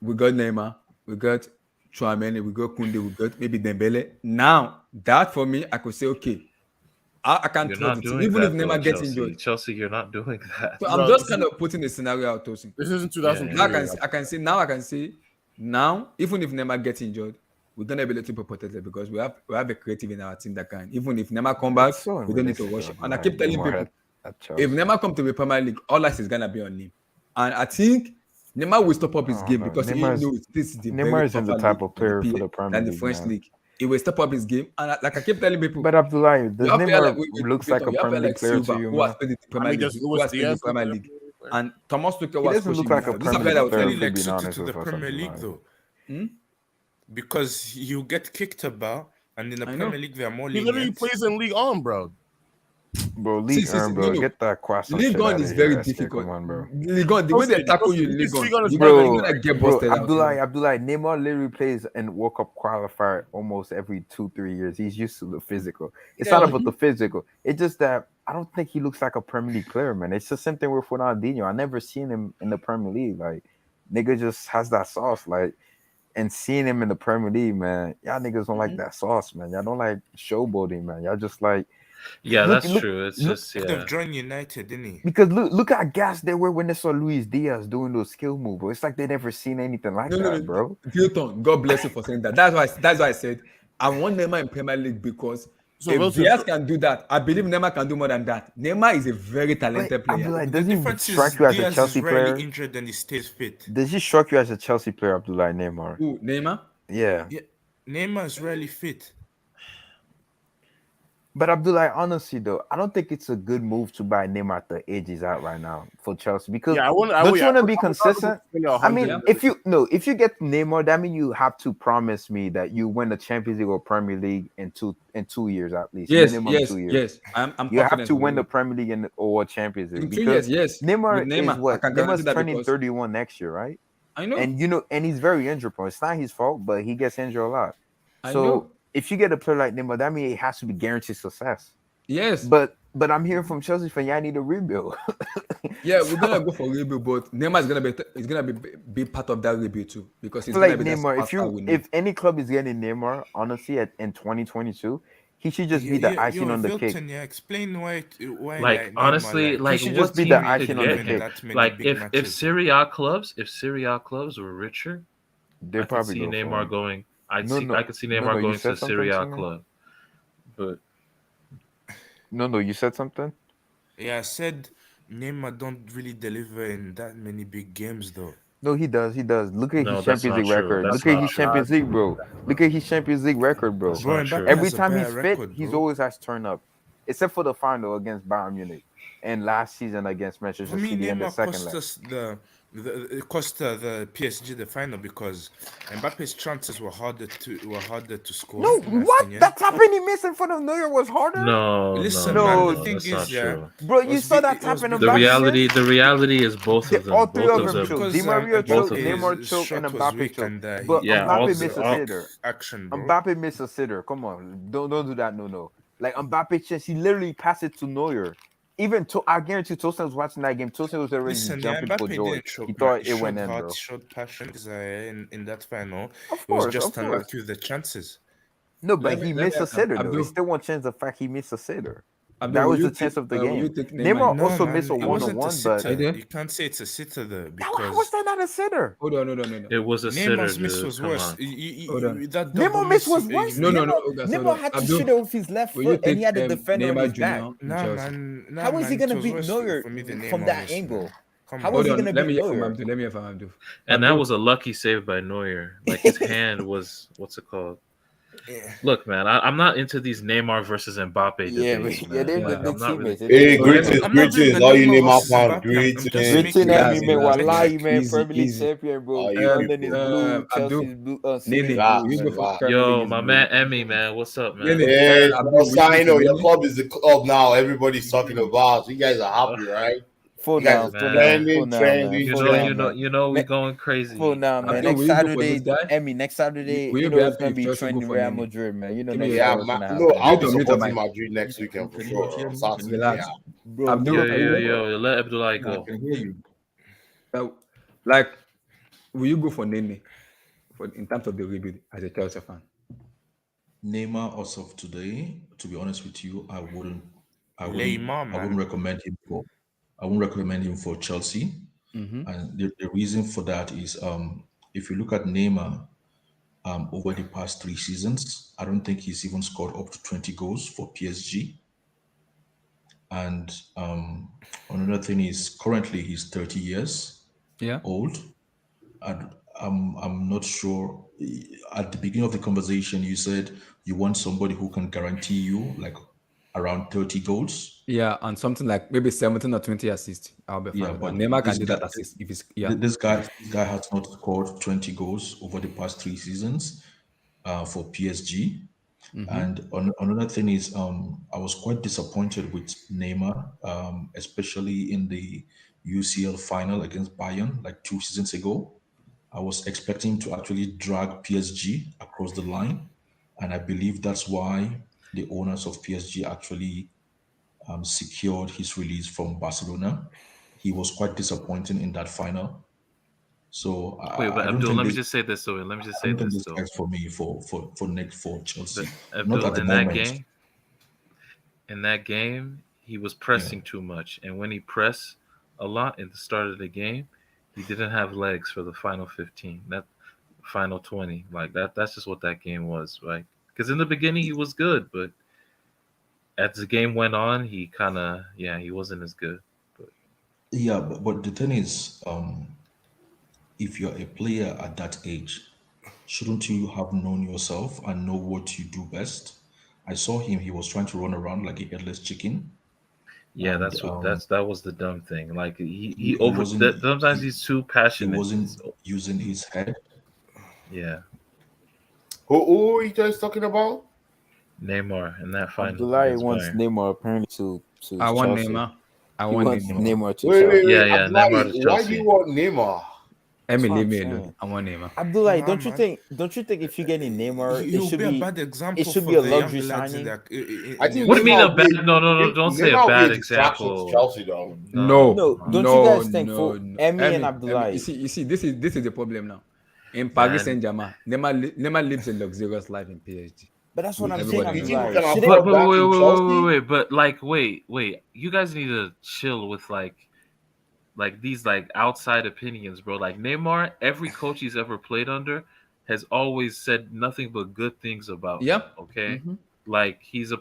we got Neymar, we got Chouameni, we got Kunde, we got maybe Dembele. Now that for me, I could say okay, I can You're trust not the team doing even if that though, Neymar gets Chelsea. injured. Chelsea, you're not doing that. So I'm Bro, just kind of putting a scenario out, Tosin. this isn't Yeah, Now 2003. I can say now even if Neymar gets injured, we're gonna be a little bit protected because we have a creative in our team that can even if Neymar come back, That's so we don't need to unrealistic rush of him. And I keep telling Neymar people at if Chelsea. Neymar come to the Premier League, all eyes is gonna be on him. And I think Neymar will step up his Oh, game no. because he Neymar knows this is the very isn't the tougher type league of player for the than Premier the League, French man. league. He will step up his game. And like I keep telling people, But Abdullahi, you does have player Neymar like looks like a you have Premier player League like player to Silva you, who has man? played in the I Premier mean, League, does who Luis has played in the Diaz look Premier like a League, Premier League player? and Thomas Tuchel He was doesn't coaching look like him. a These are Premier players that League will tell player, Really you. to like be suited honest to the with us, Premier League Abdullahi. though, Hmm? because you get kicked about And in the I know. Premier League, they are more He literally lenient. plays in League On, bro. Bro, See, League see, see, Earn, no, bro. no. Get that croissant League shit on out is of here, very SK. difficult. Come on, bro. League on, the way they tackle you in League PSG on, gonna you're Bro, gonna get bro, busted out. You know? Abdullah, Neymar literally plays in World Cup qualifier almost every 2-3 years. He's used to the physical. It's Yeah, not about the physical. It's just that I don't think he looks like a Premier League player, man. It's the same thing with Ronaldinho. I never seen him in the Premier League. Like, nigga just has that sauce. Like, and seeing him in the Premier League, man, y'all niggas don't like that sauce, man. Y'all don't like showboating, man. Y'all just like Yeah, look, that's look, true. It's look. just Could have yeah. joined United, didn't he? Because look how gassed they were when they saw Luis Diaz doing those skill moves, bro. It's like they never seen anything like no, no, that, no. bro. Hilton, God bless you for saying that. That's why I said I want Neymar in Premier League because So if Wilson, Diaz can do that, I believe Neymar can do more than that. Neymar is a very talented player. Abdullah, The does he difference strike is you as a Diaz Chelsea is rarely player? injured and he stays fit. Does he strike you as a Chelsea player, Abdullah Neymar? Who, Neymar? Yeah. Yeah, Neymar is rarely fit. But Abdullah, honestly though, I don't think it's a good move to buy Neymar at the age he's at right now for Chelsea because yeah, I want. don't you want to be I would consistent? spend I mean, 100. if you get Neymar, that means you have to promise me that you win the Champions League or Premier League in 2 years at least, Yes, minimum yes, 2 years. yes. I'm You have confident to with win the Neymar. Premier League and or Champions League In 2 because years, yes. With Neymar is Neymar, I what can guarantee Neymar's that turning because 31 next year, right? I know, And he's very injured prone. It's not his fault, but he gets injured a lot. I So know. if you get a player like Neymar, that means it has to be guaranteed success. Yes. But I'm hearing from Chelsea fan, y'all need a rebuild. Yeah, we're gonna go for rebuild, but Neymar is gonna be part of that rebuild too because I he's feel gonna like be that Neymar, superstar we need. if any club is getting Neymar, honestly, in 2022, he should just be the icing Yo, on the cake. Vilton, yeah, explain why Like like Neymar, honestly, like like should what just be team the could icing on get the him? cake. that many Like big if matches. Serie A clubs were richer, They I could probably see go for Neymar him. going. No. I could see No, Neymar you going to said a Serie something, A Singer? club. But No, you said something. Yeah, I said Neymar don't really deliver in that many big games though. No, he does. He does. Look at his no, that's Champions not League true. record. That's Look at not his true. Champions League, bro. Look at his Champions League record, bro. That's Bro, not Mbappe true. Every has a time bad he's fit, record, he's bro. always has turned up, except for the final against Bayern Munich and last season against For Manchester me, City in the Neymar second cost leg. us it cost the PSG the final because Mbappe's chances were harder to score. No, in my what? opinion. That tapping he missed in front of Neuer was harder. No, Listen, no, man, no, the no. thing That's not is, yeah, true. Bro, you saw that it was tapping The Mbappe reality, missed? the reality is both of them. All three Both of of them them. choked. because Di Maria Both choked, of them. Neymar choked, shot and was Mbappe weak choked. and But Yeah, Mbappe also, missed a quick sitter. action, bro. Mbappe missed a sitter. Come on, don't do that. No. Like Mbappe chance, he literally passed it to Neuer. Even I guarantee Tosin was watching that game. Tosin was already Listen, yeah, jumping for Mbappe joy. didn't choke, He man. thought He it went showed in, heart, bro. he showed passion in that final. Of He was course, just of course. unlucky with the chances. No, but he Let me missed a sitter though. It Abdul, still won't change the fact he missed a sitter. Abdul, That will was you the take chance of the will you game. take Neymar Neymar? No, also man, missed a it wasn't a one-on-one, but Are you sitter. there? You can't say it's a sitter though how was because that not a sitter? Hold on, no. it was a sitter, Neymar's miss dude. was Come worse. on. Hold on. That double Neymar miss miss, was worse. No, Neymar, hold Neymar on. had to Abdul, shoot it with his left will you foot, and he take had the defender on Neymar his back. Junior in nah, Chelsea? man, How is he it gonna was beat worse Neuer for me. The from Neymar that miss, angle? man. Come How on. was Hold he on, gonna let beat me hear from Neuer? Abdul. Let me hear from Abdul. And that Abdul, was a lucky save by Neuer. Like his hand was, what's it called? Yeah. Look, man, I'm not into these Neymar versus Mbappe Yeah, debates, yeah, man. they're Yeah. good I'm not really. teammates. Hey, hold on. greetings, I'm not doing greetings, the all you Neymar Neymar versus fans, Mbappe. I'm just greetings. Written making at Relax, me, the man. relax, Wallahi, relax. metric. man. Easy, Premier League easy. champion, bro. How you London is people? blue. Abdul, Chelsea is blue. City is Nene, Relax, will blue. you go for relax. Premier League Yo, is my blue. man Emmy, man, what's up, man? Nene? Hey, Abdul, what's will you up? go You for know, your Nene? club is the club now. Everybody's talking about. So you guys are happy, right? Full You guys now, are full now, Man, full trending, now, man. trending, Full now, trending. man. we Ne- going Full crazy. now, man. Abdul, Next will you go for this Saturday, guy? Emmy. Next Saturday, Will you you know be it's happy gonna if be Chelsea go trending for Real Nene? Madrid, man. You know Give me next your Yeah, Saturday what's gonna no, happen, I'll man. be mute your supporting mic. Madrid next weekend for Can you sure. hear On me? Saturday, Relax. yeah. Bro, Abdul, Yo, are you yo, there? yo, let Abdullah Yeah, I go. can hear you. Like, will you go for Nene in terms of the rebuild as a Chelsea fan? Neymar as of today, to be honest with you, Neymar, I wouldn't man. recommend him for I wouldn't recommend him for Chelsea. Mm-hmm. And the reason for that is if you look at Neymar over the past 3 seasons, I don't think he's even scored up to 20 goals for PSG. And another thing is currently he's 30 years Yeah. old. And I'm not sure. At the beginning of the conversation, you said you want somebody who can guarantee you like around 30 goals. Yeah, and something like maybe 17 or 20 assists. I'll be fine Yeah, with that. but Neymar this can do guy, that assist if it's this guy has not scored 20 goals over the past 3 seasons for PSG. And another thing is, I was quite disappointed with Neymar, especially in the UCL final against Bayern like 2 seasons ago. I was expecting him to actually drag PSG across the line, and I believe that's why the owners of PSG actually secured his release from Barcelona. He was quite disappointing in that final. So Wait, I but don't Abdul, think let me this. just say this though. Let me just I say don't think this this though. guy's for me for next for But Chelsea. Not Abdul, at the moment. in that game, he was Yeah. pressing too much, and when he pressed a lot at the start of the game, he didn't have legs for the final 15. That final 20, like that's just what that game was, right? Because in the beginning he was good, but as the game went on, he kind of he wasn't as good. But Yeah, but the thing is, if you're a player at that age, shouldn't you have known yourself and know what you do best? I saw him; he was trying to run around like a headless chicken, yeah, and that was the dumb thing. Like he he over wasn't that sometimes he, he's too he passionate. wasn't using his head. Yeah, Who are you guys talking about? Neymar in that final Abdullahi against wants Bayern. Neymar apparently to I want Chelsea. Neymar. I He want wants Neymar. Neymar to Wait, wait, Chelsea. wait. Yeah, Neymar Abdullahi, to why do you Chelsea. want Neymar? That's Emmy, what leave I'm me saying. alone. I want Neymar. Abdullahi, Nah, don't you man. think? Don't you think if you get a Neymar, He'll be a bad it example should for be a the young luxury lads in signing? that I in think What do you mean Neymar a will bad? be No! Don't say a Neymar will be a bad distraction to example. Chelsea, though. No, No, don't you no, guys think no, for no. Emmy and Emmy, Abdullahi? you see, this is the problem now. In Paris Man, Saint-Germain, Neymar lives a luxurious life in PSG. But that's what I'm saying, Everybody You knows think we that. Abdullahi. can Shouldn't afford that in Chelsea? But like, wait. You guys need to chill with like these like outside opinions, bro. Like Neymar, every coach he's ever played under has always said nothing but good things about him. Yep. Okay, Mm-hmm. like he's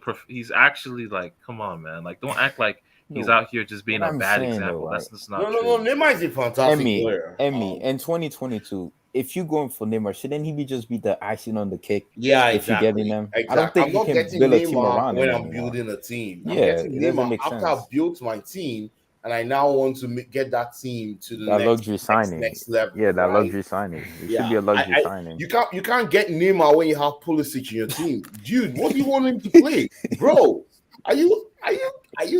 actually like, come on, man. Like, don't act like he's no. out here just being What a I'm bad saying though, example. right? That's just No, not no, no. true. Neymar is a fantastic player. Emmy, in 2022, if you going for Neymar, shouldn't he be just be the icing on the cake? Yeah, If you're getting exactly. them, I don't Exactly. think I'm you not can getting build a team Neymar around him when I'm anymore. building a team. I'm Yeah, getting it doesn't Neymar make after sense. I've built my team and I now want to get that team to the That luxury signing. next level. Yeah, that right? luxury signing. It should be a luxury signing. You can't get Neymar when you have Pulisic in your team, dude. What do you want him to play, bro? Are you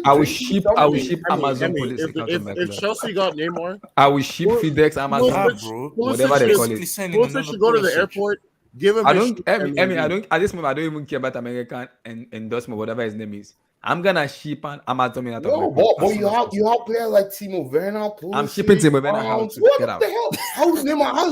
I will drinking ship something? Amazon Emmy, Pulisic out of my if club. Chelsea got Neymar, I will ship Pul- FedEx, Nah, Amazon, Pulisic, bro. whatever Pulisic they should, call it. Basically sending Pulisic another should go to the Pulisic. airport, give him I his don't, shoes, Emmy, and then Emmy, I leave. don't, at this moment, I don't even care about American endorsement, whatever his name is. I'm gonna ship an Amazon out of my No, club but as soon as you possible. have players like Timo Werner, I'm Pulisic, shipping Timo Werner out Mount. to What get the out. hell? How's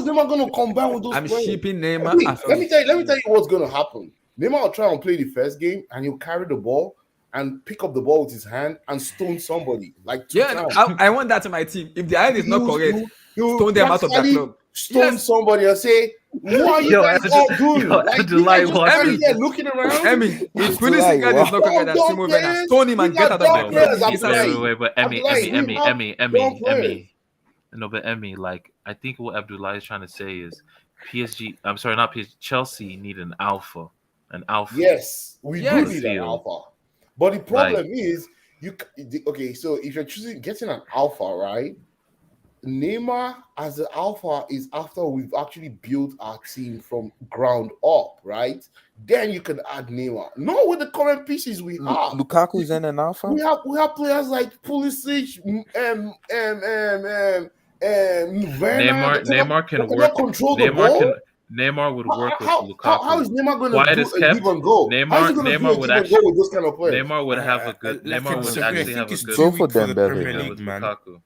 Neymar going to combine with those I'm players? shipping Neymar. Wait, let me tell you what's going to happen. Neymar will try and play the first game, and he'll carry the ball and pick up the ball with his hand and stone somebody like two Yeah, times. I want that to my team. If the iron is not correct, He'll stone them out of their practically club. stone Yes. somebody and say, "What are you guys all doing? Like you Abdullahi guys just standing watches there this. looking around." Emmy, if Abdullahi, Pulisic is not correct, that Dumb Timo Werner, players. stone him and These get are out of my dumb club. players. It's as Abdullahi. Wait, but Emmy, Abdullahi, we have dumb players. Emmy. No, but Emmy, like I think what Abdullah is trying to say is PSG. I'm sorry, not PSG. Chelsea need an alpha. Yes, we do Yes. need an alpha. But the problem Like- is, okay. So if you're getting an alpha, right? Neymar as an alpha is after we've actually built our team from ground up, right? Then you can add Neymar. Not with the current pieces we have. Lukaku's in an alpha. We have players like Pulisic, Werner. Neymar can they work. cannot control the ball. Neymar would work with How Lukaku. is Neymar going Quiet to as do a kept. give and go? How is he going to do Neymar a would give and actually. go with those kind of players? Neymar would have a good. Like Neymar would disagree. I actually think have a it's good. Go too for weak for the Dembele, Premier man. League, man. Lukaku.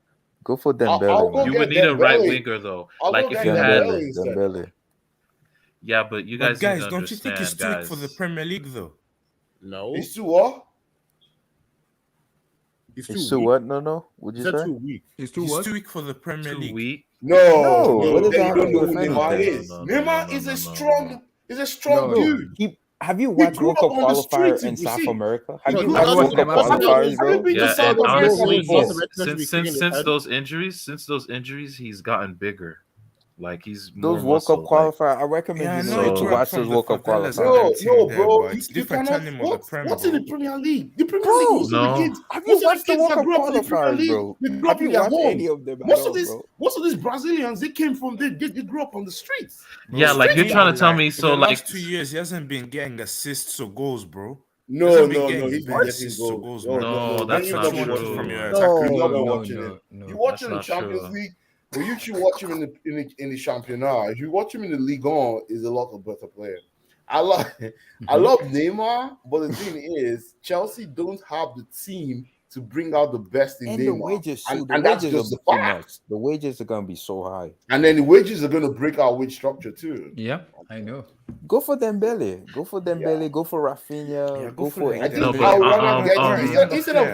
Go for Dembele, I'll go man. You get would need a right Dembele. winger though. I'll Like go if get you had. Dembele instead. Dembele. Yeah, but you But guys guys, need to don't you think it's too understand, weak for the guys. Premier League though? No, It's too what? he's It's too too weak. what? No. Would He you said say? too weak. It's too He's what? too weak for the Premier Too League. weak. No, What does then that you have don't to know do who with Neymar anything? is. No. Neymar is a strong No. dude. Have you He watched grew World up Cup on the qualifier streets, in you South see. America? He Have you grew Have watched you up watched World Cup Neymar play? qualifiers, Have you bro? been to Yeah, South and America honestly, before? South America should be kicking his since head. those injuries, he's gotten bigger. Like he's more Those World Cup muscle. Like qualifier, I recommend Yeah, I you know he So- to grew up watch from those the World Cup favelas and qualifiers. No, everything no, there, bro. but it's You different cannot. animal, the Prem, What's in bro. the Premier League? The Premier League. Bro, Most of the no, kids, have you most of the watched the kids World that Cup grew up in the Premier qualifiers, League, bro? they grew Have up you in their watched any homes. of them at all, bro? Most of these Brazilians, they came from they grew up on the streets. yeah, Bro, like you're Street trying guys. to tell me. for the So like, last 2 years, he hasn't been getting assists or goals, bro. He No, hasn't been no, no. getting He's been bare getting assists or goals. goals, No, man. no, no, no. that's Then you not not be Showing watching from him. your true. attacker. You not be No, watching him. You watch That's him in the not Champions true. League, but you should watch him in the Championnat. If you watch him in the Ligue 1, is a lot of better player. I love I love Neymar, but the thing is, Chelsea don't have the team to bring out the best in And the Neymar, wages, too. The and that's wages just the are too fact. much. The wages are gonna be so high. And then the wages are going to break our wage structure too. Yeah, I know. Go for Dembele. Go for Dembele. Go for Rafinha. Yeah, go for I any. think No, I but, would rather get um, instead of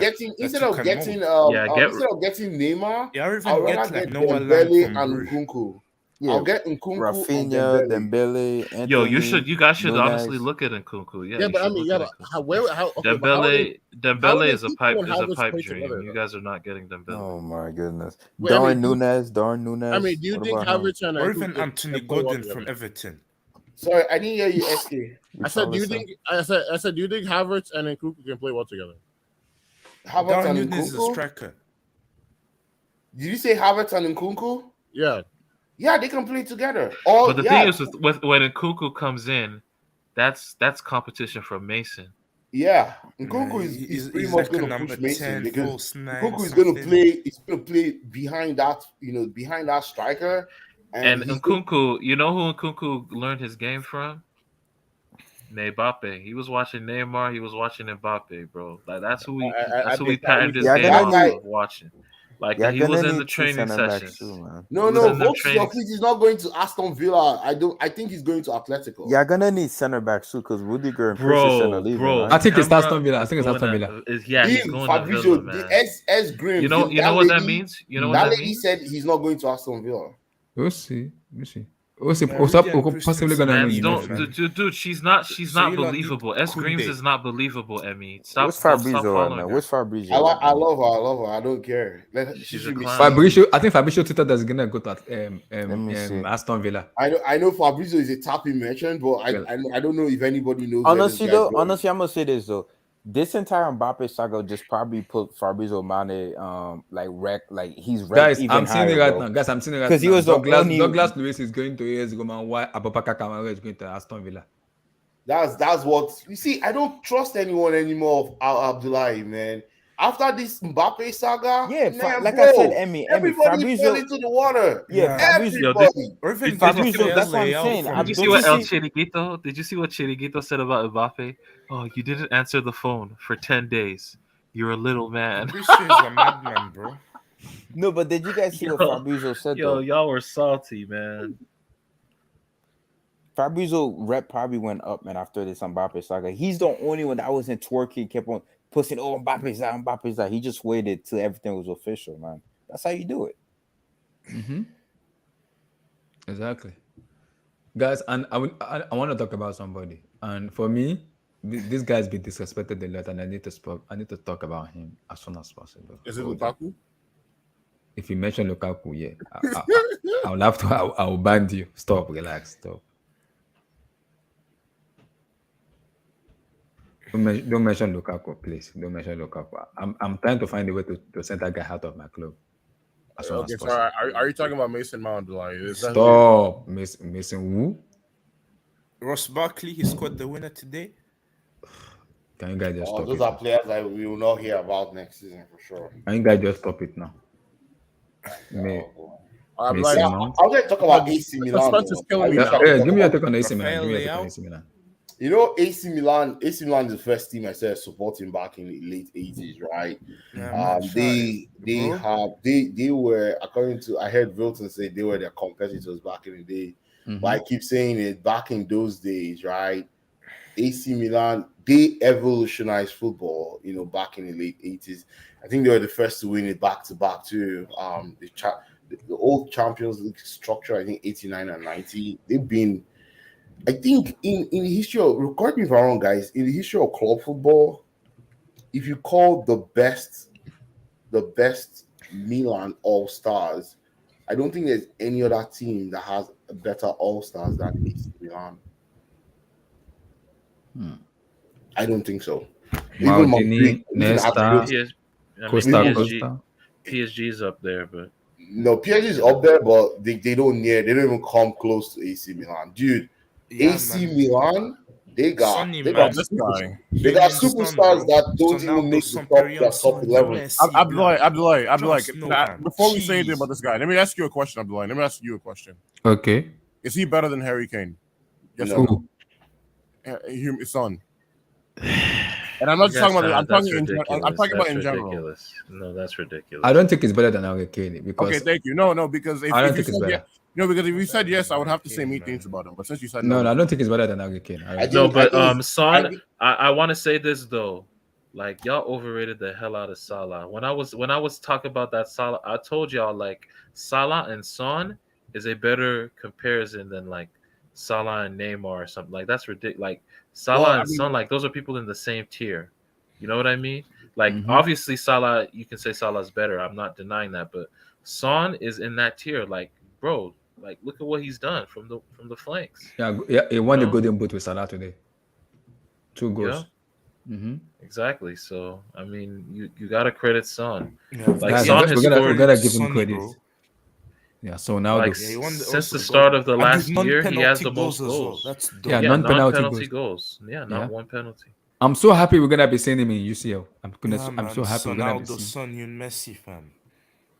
getting Neymar, Yeah, or I would even rather get get like Noah Lang Dembele from and Bruges. Nkunku. Yeah, I'll get Nkunku and Rafinha, Dembele. Dembele, Anthony. yo, you guys should honestly Nunez. look at Nkunku. Yeah, Yeah, you but I should mean, look yeah, at but Nkunku. how? Okay, but how are they? Dembele is a Nkunku pipe and Havertz play dream. together, You though? guys are not getting Dembele. Oh my goodness. Wait, I mean, Darn Nunez. I mean, do you What think about him? Havertz and Or Nkunku even can Anthony play well Gordon together? from Everton. Sorry, I didn't hear you, SK. I said, do you Richarlison. think? I said, do you think Havertz and Nkunku can play well together? Havertz Darwin and Nunes is a Nkunku? striker. Did you say Havertz and Nkunku? Yeah. Yeah, they can play together. Oh, But the yeah, thing is, with when Nkunku comes in, that's competition from Mason. yeah. Yeah, Nkunku is pretty he's much like a going to number push Mason 10, because false nine, Nkunku is going to something. play. He's going to play behind that, behind that striker. And he's Nkunku, you know who Nkunku learned his game from? Mbappe. He was watching Neymar. He was watching Mbappe, bro. Like that's who he patterned his Yeah, game gonna off need- of watching. Like Yeah, he was gonna in the need two training center backs sessions. too, man. No, He was no. in the Vote to your training- fleet. He's not going to Aston Villa. I think he's going to Atletico. Yeah, gonna need center backs too because Rudiger and Christensen are leaving, Bro, right? I think it's Emra Aston Villa. I is think it's going Aston to- Villa. Yeah, he's Him, going Fabrizio, to Villa, man. the S Graham. You know what that means? You know what That that lady means? said he's not going to Aston Villa. We'll see. We'll see. Yeah, Also, Rudiger and possibly Christensen, gonna man, Man, need you don't, know, man. dude. She's not So not you lot believable. need S Greaves Koundé. is not believable. Emmy, stop. Where's Stop Fabrizio at, following man? her. Where's Fabrizio? I at, man? love her. I love her. I don't care. She She's should a be clown. seen. Fabrizio, I think Fabrizio tweeted that he's gonna go to me see. Aston Villa. I know Fabrizio is a tapping merchant, but I don't know if anybody knows. Honestly, where this guy's though, going. I'm gonna say this though. This entire Mbappe saga just probably put Fabrizio Mane like he's ranked Guys, even I'm seeing higher, it right bro. now. Guys, I'm seeing it right 'Cause now. he was the Douglas, only- Douglas Lewis is going to AS Roma. Why Abubakar Kamara is going to Aston Villa? That's what you see. I don't trust anyone anymore of Abdullahi, man. After this Mbappe saga, Yeah, man, like bro, I said, Emmy, everybody Fabrizio, fell into the water. yeah, Fabrizio, Everybody. Or even Fabrizio, Rafael that's what I'm Leao saying. from- I Did you don't see what El see- Chiringuito? Did you see what Chiringuito said about Mbappe? Oh, you didn't answer the phone for 10 days. You're a little man. Fabrizio is a madman, bro. no, but did you guys see what Yo, Fabrizio said Yo, though? y'all were salty, man. Fabrizio rep probably went up, man, after this Mbappe saga. He's the only one that wasn't twerking, kept on pushing, oh, Mbappe's out. He just waited till everything was official, man. That's how you do it. Mm-hmm. Exactly, guys. And I want to talk about somebody. And for me, this guy's been disrespected a lot, and I need to talk about him as soon as possible. Is it Hold on. Lukaku? If you mention Lukaku, yeah, I will have to. I will ban you. Stop. Relax. Stop. Don't mention Lukaku, please. Don't mention Lukaku. I'm trying to find a way to send that guy out of my club as soon Okay, as so possible. are you talking about Mason Mount? Like, is that Stop, Mason Wu. Ross Barkley, he scored the winner today. Can you guys just stop Those it? are players that we will not hear about next season for sure. Can you guys just stop it now? I'm Mason like, Mount. I was going to talk about AC Milan. Suspense is though. killing I me wish now. I could Yeah, talk give me your about- take on AC Milan. Rafael Give me your take on Leao. AC Milan. You know, AC Milan is the first team I started supporting back in the late 80s, right? Yeah, man, They were, according to, I heard Wilton say they were their competitors back in the day. Mhm. But I keep saying it, back in those days, right? AC Milan, they evolutionized football, back in the late 80s. I think they were the first to win it back to back too. The old Champions League structure, I think 89 and 90, they've been, I think in the history of, correct me if I'm wrong, guys, in the history of club football, if you call the best Milan All Stars, I don't think there's any other team that has better all stars than AC Milan. I don't think so. Even Madrid, Maldini, even And Nesta, Atletico, PS, I mean Costa even PSG, Costa. PSG is up there, but no, PSG is up there, but they don't even come close to AC Milan, dude. Yeah, AC man. Milan, Sonny, they Oh, got man. this guy. they Him got and Son, superstars bro. that don't even Sonaldo, make the Son top Perignon, their top Son 11. Messi, Abdullah, Just no, now, fam. before we say anything Cheese. about this guy, let me ask you a question, Abdullah. Let me ask you a question. Okay. Is he better than Harry Kane? Yes or No, no? His son. And I'm not just talking about. I'm that's talking I'm ridiculous. talking about That's in general. ridiculous. No, that's I ridiculous. don't think it's better than Harry Kane Okay, because thank you. No, because I don't if you think it's said yes, better. no, because if you said Better yes, than I would Harry have to say Kane, mean things man. about him. But since you said No, no, no, I don't think it's better than Harry Kane. I I don't No, think. think I but think Son, I think I want to say this though, like y'all overrated the hell out of Salah. When I was talking about that Salah, I told y'all like Salah and Son is a better comparison than like Salah and Neymar or something. Like that's ridiculous. Like well, Salah I and Son, mean, like those are people in the same tier. You know what I mean? Like Mm-hmm. obviously Salah, you can say Salah's better. I'm not denying that, but Son is in that tier. Like bro, like look at what he's done from the flanks. Yeah, yeah, he You won the know? golden boot with Salah today. Two Yeah. goals. Mm-hmm. Exactly. So I mean, you gotta credit Son. Yeah, Like Guys, Son again, has we scored gotta give him Sonny, credit. bro. Yeah. So like Ronaldo. Yeah, he won since also the the start golden. of the And with last year, he has non-penalty the goals most as well. goals. That's Yeah, dope. Yeah, non-penalty non-penalty goals. goals. Yeah, Yeah. not one penalty. I'm so happy we're gonna be seeing him in UCL. Yeah, I'm so man. happy we're gonna be Sonaldo, seeing. Son, you Messi, fam.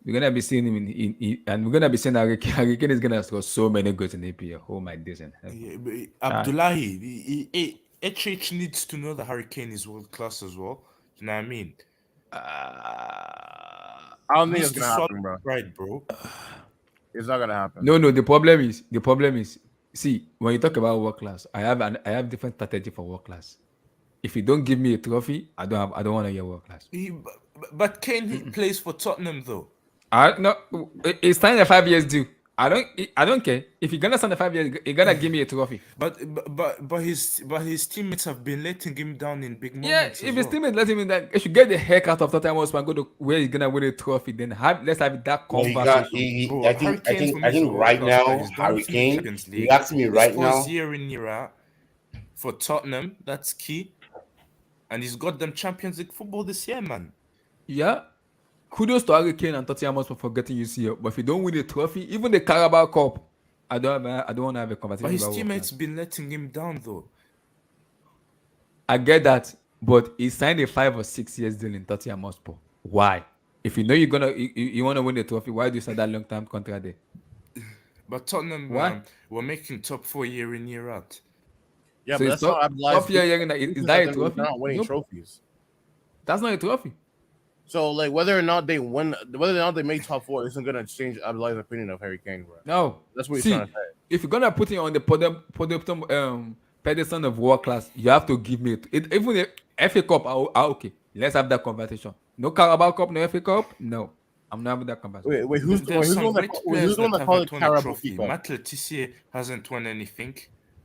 We're gonna be seeing him and we're gonna be seeing Harry Kane. Harry Kane is gonna score so many goals in APL. Oh my days in heaven. Yeah, but Chai. Abdullahi, HH needs to know that Hurricane is world class as well. You know what I mean? I don't think Needs it's to gonna swallow happen, bro. pride, bro. It's not gonna happen. No. The problem is. See, when you talk about world class, I have different strategy for world class. If you don't give me a trophy, I don't want to hear world class. But Kane he plays for Tottenham though. I no, it's signing a 5 years deal. I don't care if you're gonna sign a 5 years. You gotta give me a trophy. But his teammates have been letting him down in big Yeah, moments if as his well. teammates let him in, that he should get the heck out of Tottenham Hotspur and go to where he's gonna win a trophy. Then let's have that no, he got conversation. Bro, Harry Kane for me I is a think world right class player. now He's done Harry it in the Kane. Champions If you League. ask me He right scores now, year in year out for Tottenham. That's key. And he's got them Champions League football this year, man. Yeah, kudos to Harry Kane and Tottenham Hotspur for getting UCL. But if you don't win a trophy, even the Carabao Cup, I don't want to have a But conversation his about world teammates class. been letting him down though. I get that, but he signed a 5 or 6 years deal in Tottenham Hotspur. Why? If you know you want to win the trophy, why do you sign that long term contract there? But Tottenham Why? were making top four year in year out. Yeah, So but it's that's not Abdullah's top year. business. Is At that the a end of the day, they're trophy? not winning Nope. trophies. That's not a trophy. So like whether or not they win, whether or not they make top four, isn't gonna change Abdullah's opinion of Harry Kane, bro. No. That's what he's See, trying to say. if you're gonna put it on the pedestal of world class, you have to give me it. Even the FA Cup, okay. Let's have that conversation. No Carabao Cup, no FA Cup. No, I'm not having that conversation. Wait, who's There's the some one that great who's players the one that that called it haven't won a Carabao trophy. Cup? Matt Letitia hasn't won anything.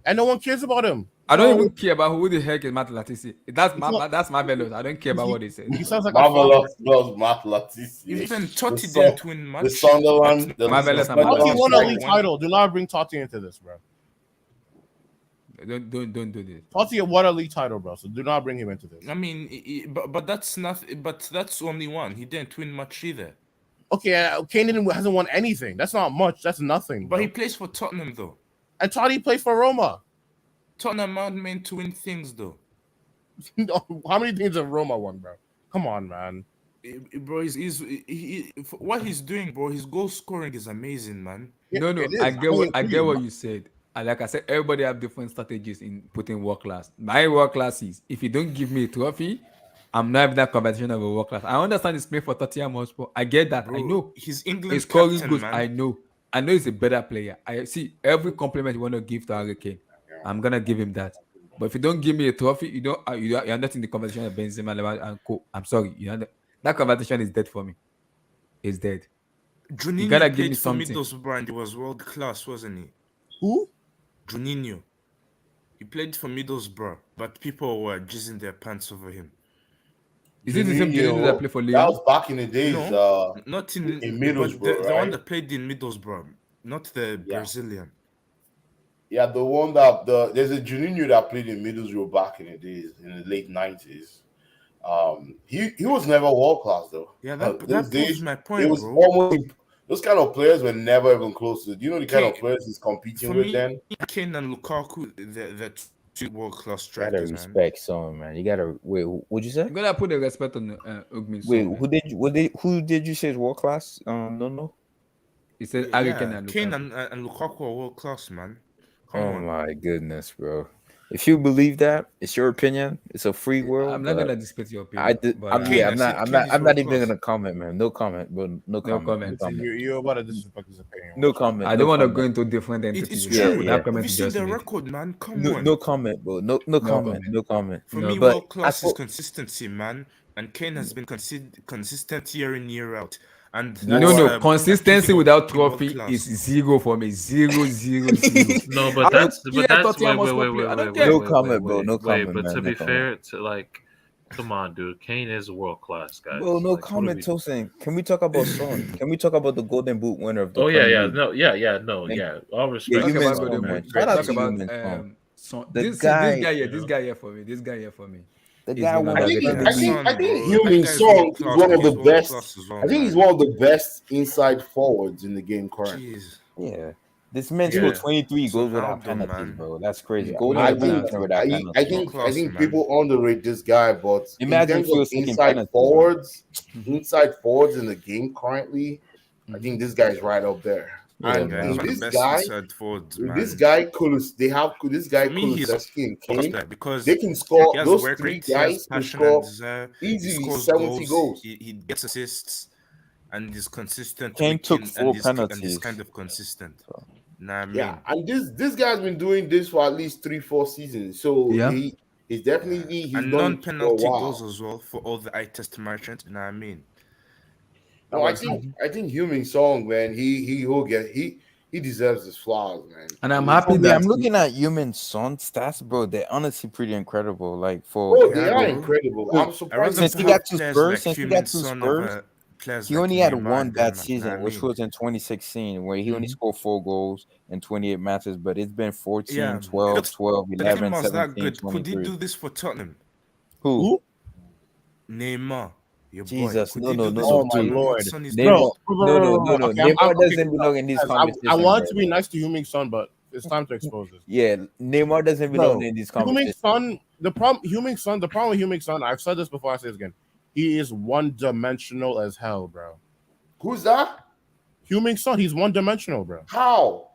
And no one cares about him. I don't So even care about who the heck is Matt Latisi. That's marvelous. I don't care about what he said. he sounds like a marvelous loves Matt Latisi. Even The Totti Sun- didn't win much. the Sunderland, the Marvelous and Totti marvelous. won a Sunderland league strike. title. Do not bring Totti into this, bro. Don't do this. Totti won a league title, bro. So do not bring him into this. I mean, but that's nothing. But that's only one. He didn't win much either. Okay, Kane hasn't won anything. That's not much. That's nothing. But Bro. he plays for Tottenham though. And Totti plays for Roma. Tottenham aren't meant to win things though. How many things have Roma won, bro? Come on, man. Bro, what he's doing, bro. His goal scoring is amazing, man. No, It is. I get agree, what man. you said. And like I said, everybody have different strategies in putting world class. My world class is if you don't give me a trophy, I'm not having that conversation of a world class. I understand he's playing for Tottenham Hotspur. I get that. Bro, I know. he's England He's scoring captain, goals. man. I know. I know he's a better player. I see every compliment you want to give to Harry Kane. I'm gonna give him that. But if you don't give me a trophy, you're not in the conversation of Benzema and Co. I'm sorry. That conversation is dead for me. It's dead. You gotta Juninho give me played for something. Middlesbrough and he was world class, wasn't he? Who? Juninho. He played for Middlesbrough, but people were jizzing their pants over him. Is it the same Juninho that played for That Lyon? was back in the days. No, not in in Middlesbrough, but the one right? that played in Middlesbrough, not the Yeah. Brazilian. Yeah, the one that there's a Juninho that played in Middlesbrough back in the days, in the late 90s. He was never world class though. Yeah, Those that proves days, my it point, was bro. almost those kind of players were never even close to. Do you know the kind of Okay, players he's competing For with me, then? Kane and Lukaku, they're two world class Gotta strikers, man. respect someone, man. You gotta wait. What'd you say? You gotta put the respect on Ugmin. Wait, who did you say is world class? No. He said Harry Kane Yeah, and Kane Lukaku. and Lukaku are world class, man. Come Oh on. my goodness, bro. If you believe that, it's your opinion. It's a free world. I'm not but gonna dispute your I opinion, did. but I'm Kane, yeah. I I'm said not. I'm Kane not. is I'm not world even class. gonna comment, man. No comment, bro. No no comment. comment. No comment. You're about to disrespect his opinion. No comment. I no don't want to comment. go into different It's entities. Yeah, true. yeah. That comment Have you you seen just the made. record, man? Come No, on. no comment, bro. No comment. comment. No comment. For No. me, But world class as is for consistency, man. And Kane has been consistent year in, year out. And No, that's no. Consistency capable of without being world trophy is class. zero for me. Zero, zero, zero. No, I don't but care that's Tottenham wait, Hotspur play. I don't care. no comment, bro. No wait. comment, But man. to No be comment. fair, to like, come on, dude, Kane is world class, guys. Bro, no Like, what are comment, we? Tosin. Can we talk about Son? Can we talk about the Golden Boot winner of the Oh yeah, Premier yeah, League? no, yeah, no, Man, yeah. All yeah, respect Talk to Human about Son, Son, Golden man. man. Boot. Shout Great out Talk to about season. Human Son. Son. The This guy, guy here. You This know? guy here for me. This guy here for me. the Is guy one won I the of the think Premier And I League. think I Son, think bro, that Human guy is Song world is class. one of He's the world best. class as well, I think he's man. one of the best inside forwards in the game currently. Jeez. Yeah. This man Yeah. scored 23 Son goals without Ronaldo, penalties, man. bro. That's crazy. Yeah, Golden Without I a Boot think penalty. winner without I penalties. think I Class, think man. people underrate this guy, but in Imagine terms if he of was taking penalties, man. inside forwards in the game currently, I think this guy's right up there. Yeah, And Yeah, he's in one man. of the this best guy, inside forwards, with this man. guy they have this guy For me, he's Kulusevski and world Kane. class because They can score. he has Those work three rate, he has guys can passion and score desire. He easily scores 70 goals. goals. He gets assists, and is consistent. Kane took And 4 is penalties. kind of consistent. Nah, I Yeah, mean, and this guy's been doing this for at least 3-4 seasons. So Yeah. he's definitely he's and done it for a non-penalty while. goals as well for all the eye test merchants. Nah, I mean, No, I think Human Song, man, he will get he deserves his flowers, man. And I'm He happy Yeah, that I'm looking at Human Son stats, bro. They're honestly pretty incredible. Like for Oh, they yeah, are bro. incredible. Look, I'm I surprised. rather since he got have to players Spurs, like since he Human got to Son Spurs, over players he like only had Neymar one and bad them, season, nah, I which mean. was in 2016, where he only scored 4 goals in 28 matches. But it's been 14, Yeah, 12, 12, the 11, Neymar was that 17, good. Could he 23. do this for Tottenham? Who? Neymar, your boy. Jesus, Could no, he no, do no, this no, Oh for my dude. Tottenham? What lord, Son is Neymar, doing? no. Okay, Neymar okay, doesn't belong in these guys, conversations. I want to bro. be nice to Human Son, but it's time to expose this. Yeah, Neymar doesn't belong Bro, in these Human conversations. Son, the problem with Human Son, I've said this before, I say it again. He is one-dimensional as hell, bro. Who's that? Human Son, he's one-dimensional, bro. How?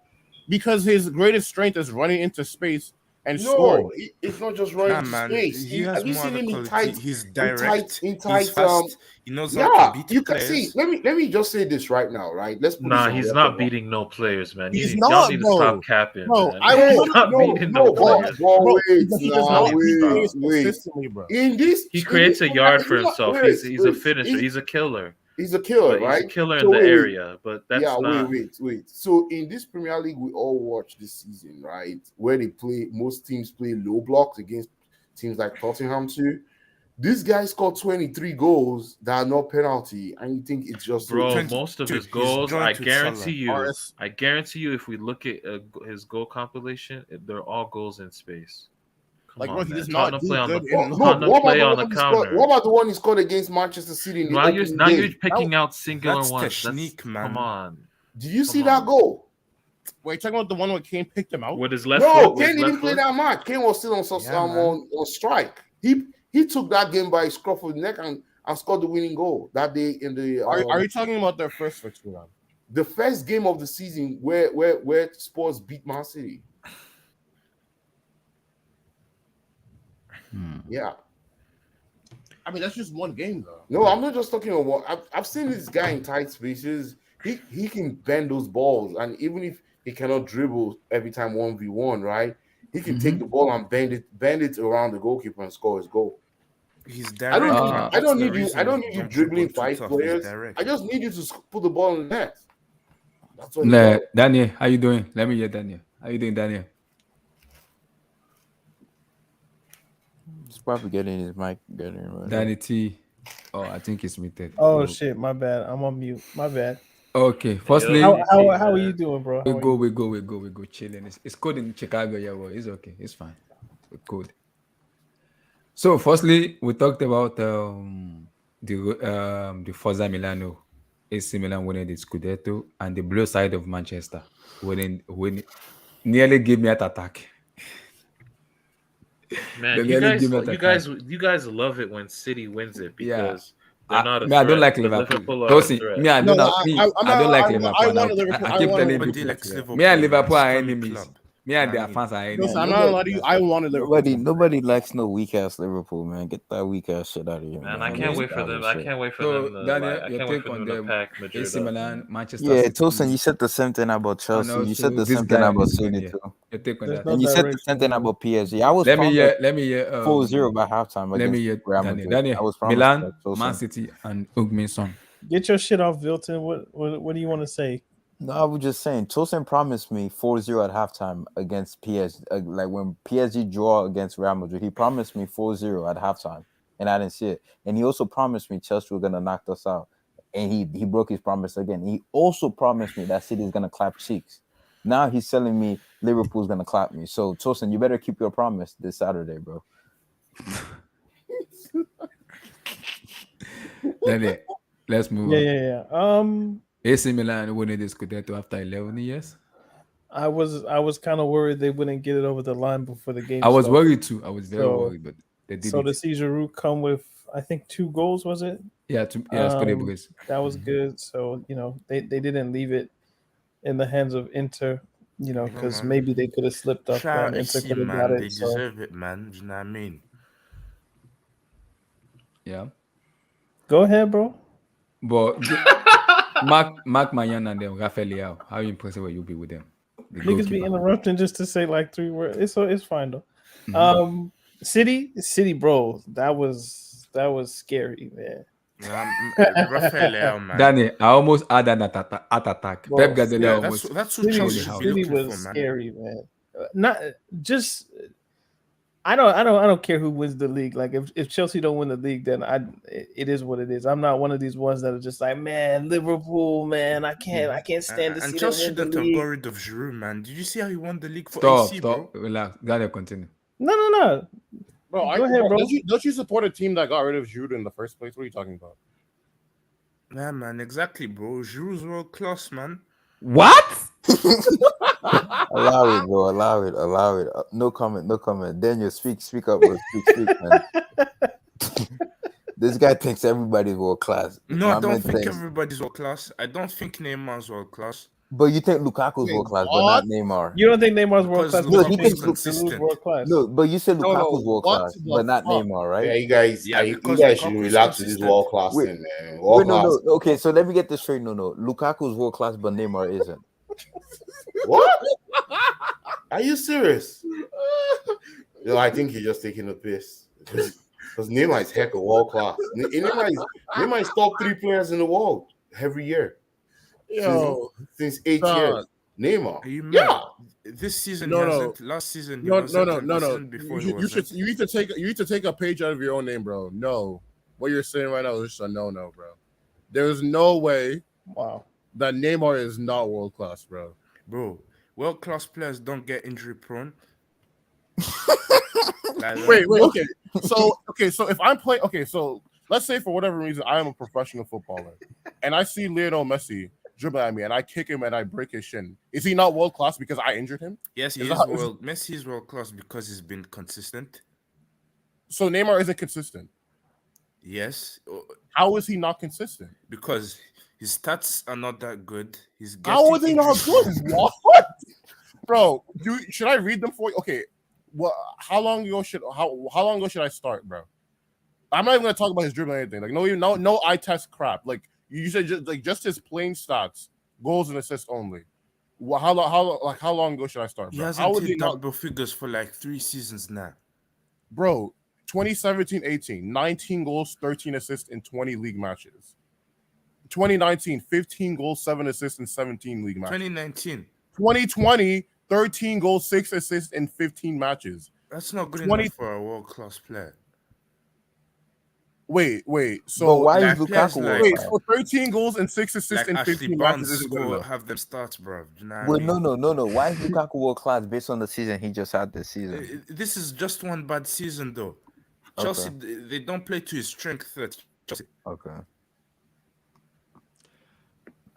Because his greatest strength is running into space and No, scoring. it's not just running Nah, to man, space. he has Have you more seen other him in quality. tight, He's in direct. tight, He's fast. He knows how to yeah, beat you can see. players. Let me just say this right now, right? Let's put this Nah, on he's record. not beating no players, man. He's Y'all not, need to bro. stop capping, Bro, man. I Hey, He's not beating no players. Bro, bro, wait, he does nah, not beat players wait. consistently, bro. In this, He in creates this a yard for he's not- himself. wait, He's a wait, finisher. He's a killer. He's a killer, But he's right? a killer So in the wait. area. But that's Yeah, not. wait. So in this Premier League, we all watch this season, right? Where they play, most teams play low blocks against teams like Tottenham too. This guy scored 23 goals that are not penalty, and you think it's just Bro, 20 most of his he's goals, joined I with guarantee Salah. you, if we look at his goal compilation, they're all goals in space. Come Like, on, bro, he man. does not Tottenham do play on good the in Tottenham what play about on the the one he scored? counter. What about the one he scored against Manchester City in the Now you're opening day? picking out singular That's ones. technique, man. Come on. Did you see Come that on. goal? Wait, talking about the one where Kane picked him out? With his left No, foot. With Kane his didn't left play foot. that match. Kane was still on strike. He took that game by his scruff of the neck and scored the winning goal that day in the. Are you talking about their first fixture now? The first game of the season where Spurs beat Man City? Yeah. I mean, that's just one game, though. No, I'm not just talking about. I've seen this guy in tight spaces. He can bend those balls, and even if he cannot dribble every time 1v1, right? He can take the ball and bend it around the goalkeeper and score his goal. He's I direct. don't need you dribbling 5 players. Direct. I just need you to put the ball in the net. That's what he does. Daniel, how you doing? Let me hear Daniel. How you doing, Daniel? He's probably getting his mic getting right. Danny T. Oh, I think it's muted. Oh shit, my bad. I'm on mute. My bad. Okay. Yo, Firstly, How are you doing, bro? How are you? we go. Chilling. It's cold in Chicago. Yeah, well, it's okay. It's fine. We're good. So, firstly, we talked about the Forza Milano, AC Milan winning the Scudetto, and the blue side of Manchester winning nearly gave me an attack. They man, nearly give me an attack. you guys love it when City wins it Yeah. because they're not a I don't threat, like but Liverpool. Liverpool are Don't a see threat. me. I No, don't know. I'm I don't not. like I Liverpool. wanted And Liverpool. I I keep wanted telling Liverpool. Nobody people, likes Liverpool, me and man. Liverpool are Scummy enemies. club. Me and I their mean, fans are enemies. Listen, I'm nobody, not gonna lie to you. I wanted Liverpool. Nobody likes no weak ass Liverpool, man. Get that weak ass shit out of here, Man, man. I For can't me. wait for them. I Shit. can't wait for So them to Daniel, I your can't wait take for on them to the pack Madrid AC up, Milan, man. Manchester Yeah, Tosin, City, you said the same thing about and Chelsea. You said also the this same thing guy about is on City here. too. Your take on there's that. no And you said the same direction, thing man. about PSG. I was promised Let me hear 4-0 by halftime let me against hear Real Daniel. Madrid. Daniel, I was promised that, Milan, Man Tosin. City, and Ugminson. Get your shit off, Vilton. What do you want to say? No, I was just saying, Tosin promised me 4-0 at halftime against PSG. Like when PSG draw against Real Madrid, he promised me 4-0 at halftime, and I didn't see it. And he also promised me Chelsea were gonna knock us out, and he broke his promise again. He also promised me that City's gonna clap cheeks. Now he's telling me Liverpool's gonna clap me. So Tosin, you better keep your promise this Saturday, bro. Daniel, let's move Yeah, on. yeah, yeah. AC Milan winning the Scudetto after 11 years. I was kind of worried they wouldn't get it over the line before the game I was started. worried too. I was very So worried, but they did so it. to see Giroud come with, I think, 2 goals, was it? Yeah, it's good brace. That was good. So they didn't leave it in the hands of Inter. yeah, Because man. maybe they could have slipped up Shout out and Inter AC, could have got man. They it. So deserve it, man. Do you know what I mean? Yeah. go ahead, bro. But Mark Mayan and then Rafael Leao. How impressive will you be with them? The Niggas be goalkeeper. interrupting just to say like 3 words. It's fine though. Mhm. City, bro. That was scary, man. Rafael Leao, man. Danny, I almost had an attack. Bro, Pep Guardiola Yeah, almost that's what showed Chelsea the City, should house. be City looking for, was man. scary, man. Not just. I don't care who wins the league. Like if Chelsea don't win the league, then it is what it is. I'm not one of these ones that are just like, man, Liverpool, man, I can't stand to And see them Chelsea win the shouldn't have got league. rid of Giroud, man. Did you see how he won the league for Stop, AC, stop, bro? relax. Daniel, continue. No. Bro, Go ahead, bro. don't you support a team that got rid of Jude in the first place? What are you talking about? Yeah, man, exactly, bro. Giroud's world class, man. What? Allow it, bro. Allow it. Allow it. No comment. No comment. Daniel, speak up, bro. Speak, man. This guy thinks everybody's world class. No, I My don't man think thinks, everybody's world class. I don't think Neymar's world class but you think Lukaku's Wait, world class, but what? not Neymar. You don't think Neymar's world because class, No, but you he Lukaku's think thinks Giroud's consistent. world class? No, but you said No, Lukaku's world what class, the but not fuck? Neymar, Yeah, right? you guys, Yeah, you because guys should Lukaku's relax with this consistent. world class Wait, thing, man. World Wait, no. class. Okay, so let me get this straight. No. Lukaku's world class, but Neymar isn't. What? Are you serious? No, I think you're just taking a piss. Because Neymar is heck of world class. Neymar is top 3 players in the world every year. Yo, Since 8 dog. years. Neymar. Are you mad? Yeah. This season No, he no. hasn't. Last season he No. wasn't. And the season before he You wasn't. should you need to take a page out of your own name, bro. No, what you're saying right now is just a no, bro. There's no way Wow. that Neymar is not world class, bro. Bro, world class players don't get injury prone. Like that. Wait, so if I'm playing, so let's say for whatever reason I am a professional footballer, and I see Lionel Messi dribble at me, and I kick him and I break his shin. Is he not world class because I injured him? Yes, he Is is that- world. Messi is world class because he's been consistent. So Neymar isn't consistent. Yes, How is he not consistent? because his stats are not that good. He's How is getting he not injury good? prone. What, bro? Should I read them for you? Okay, well, how long ago should I start, bro? I'm not even gonna talk about his dribbling or anything. Like no eye test crap. Like you said, just his plain stats, goals and assists only. Well, how long ago should I start, He bro? hasn't How is he hit not, double figures for like 3 seasons now. bro? 2017-18, 19 goals, 13 assists in 20 league matches. 2019, 15 goals, 7 assists in 17 league matches. 2019. 2020, 13 goals, 6 assists in 15 matches. That's not good 20 enough for a world class player. Wait. But So why is Like players Lukaku world like class? so 13 goals and 6 assists like in Ashley 15 Barnes matches isn't good score enough. have them starts, bro. Do you know what I Wait, mean? no. Why is Lukaku world class based on the season he just had this season? This is just one bad season though. Chelsea, they don't play to his strength. Chelsea. Okay.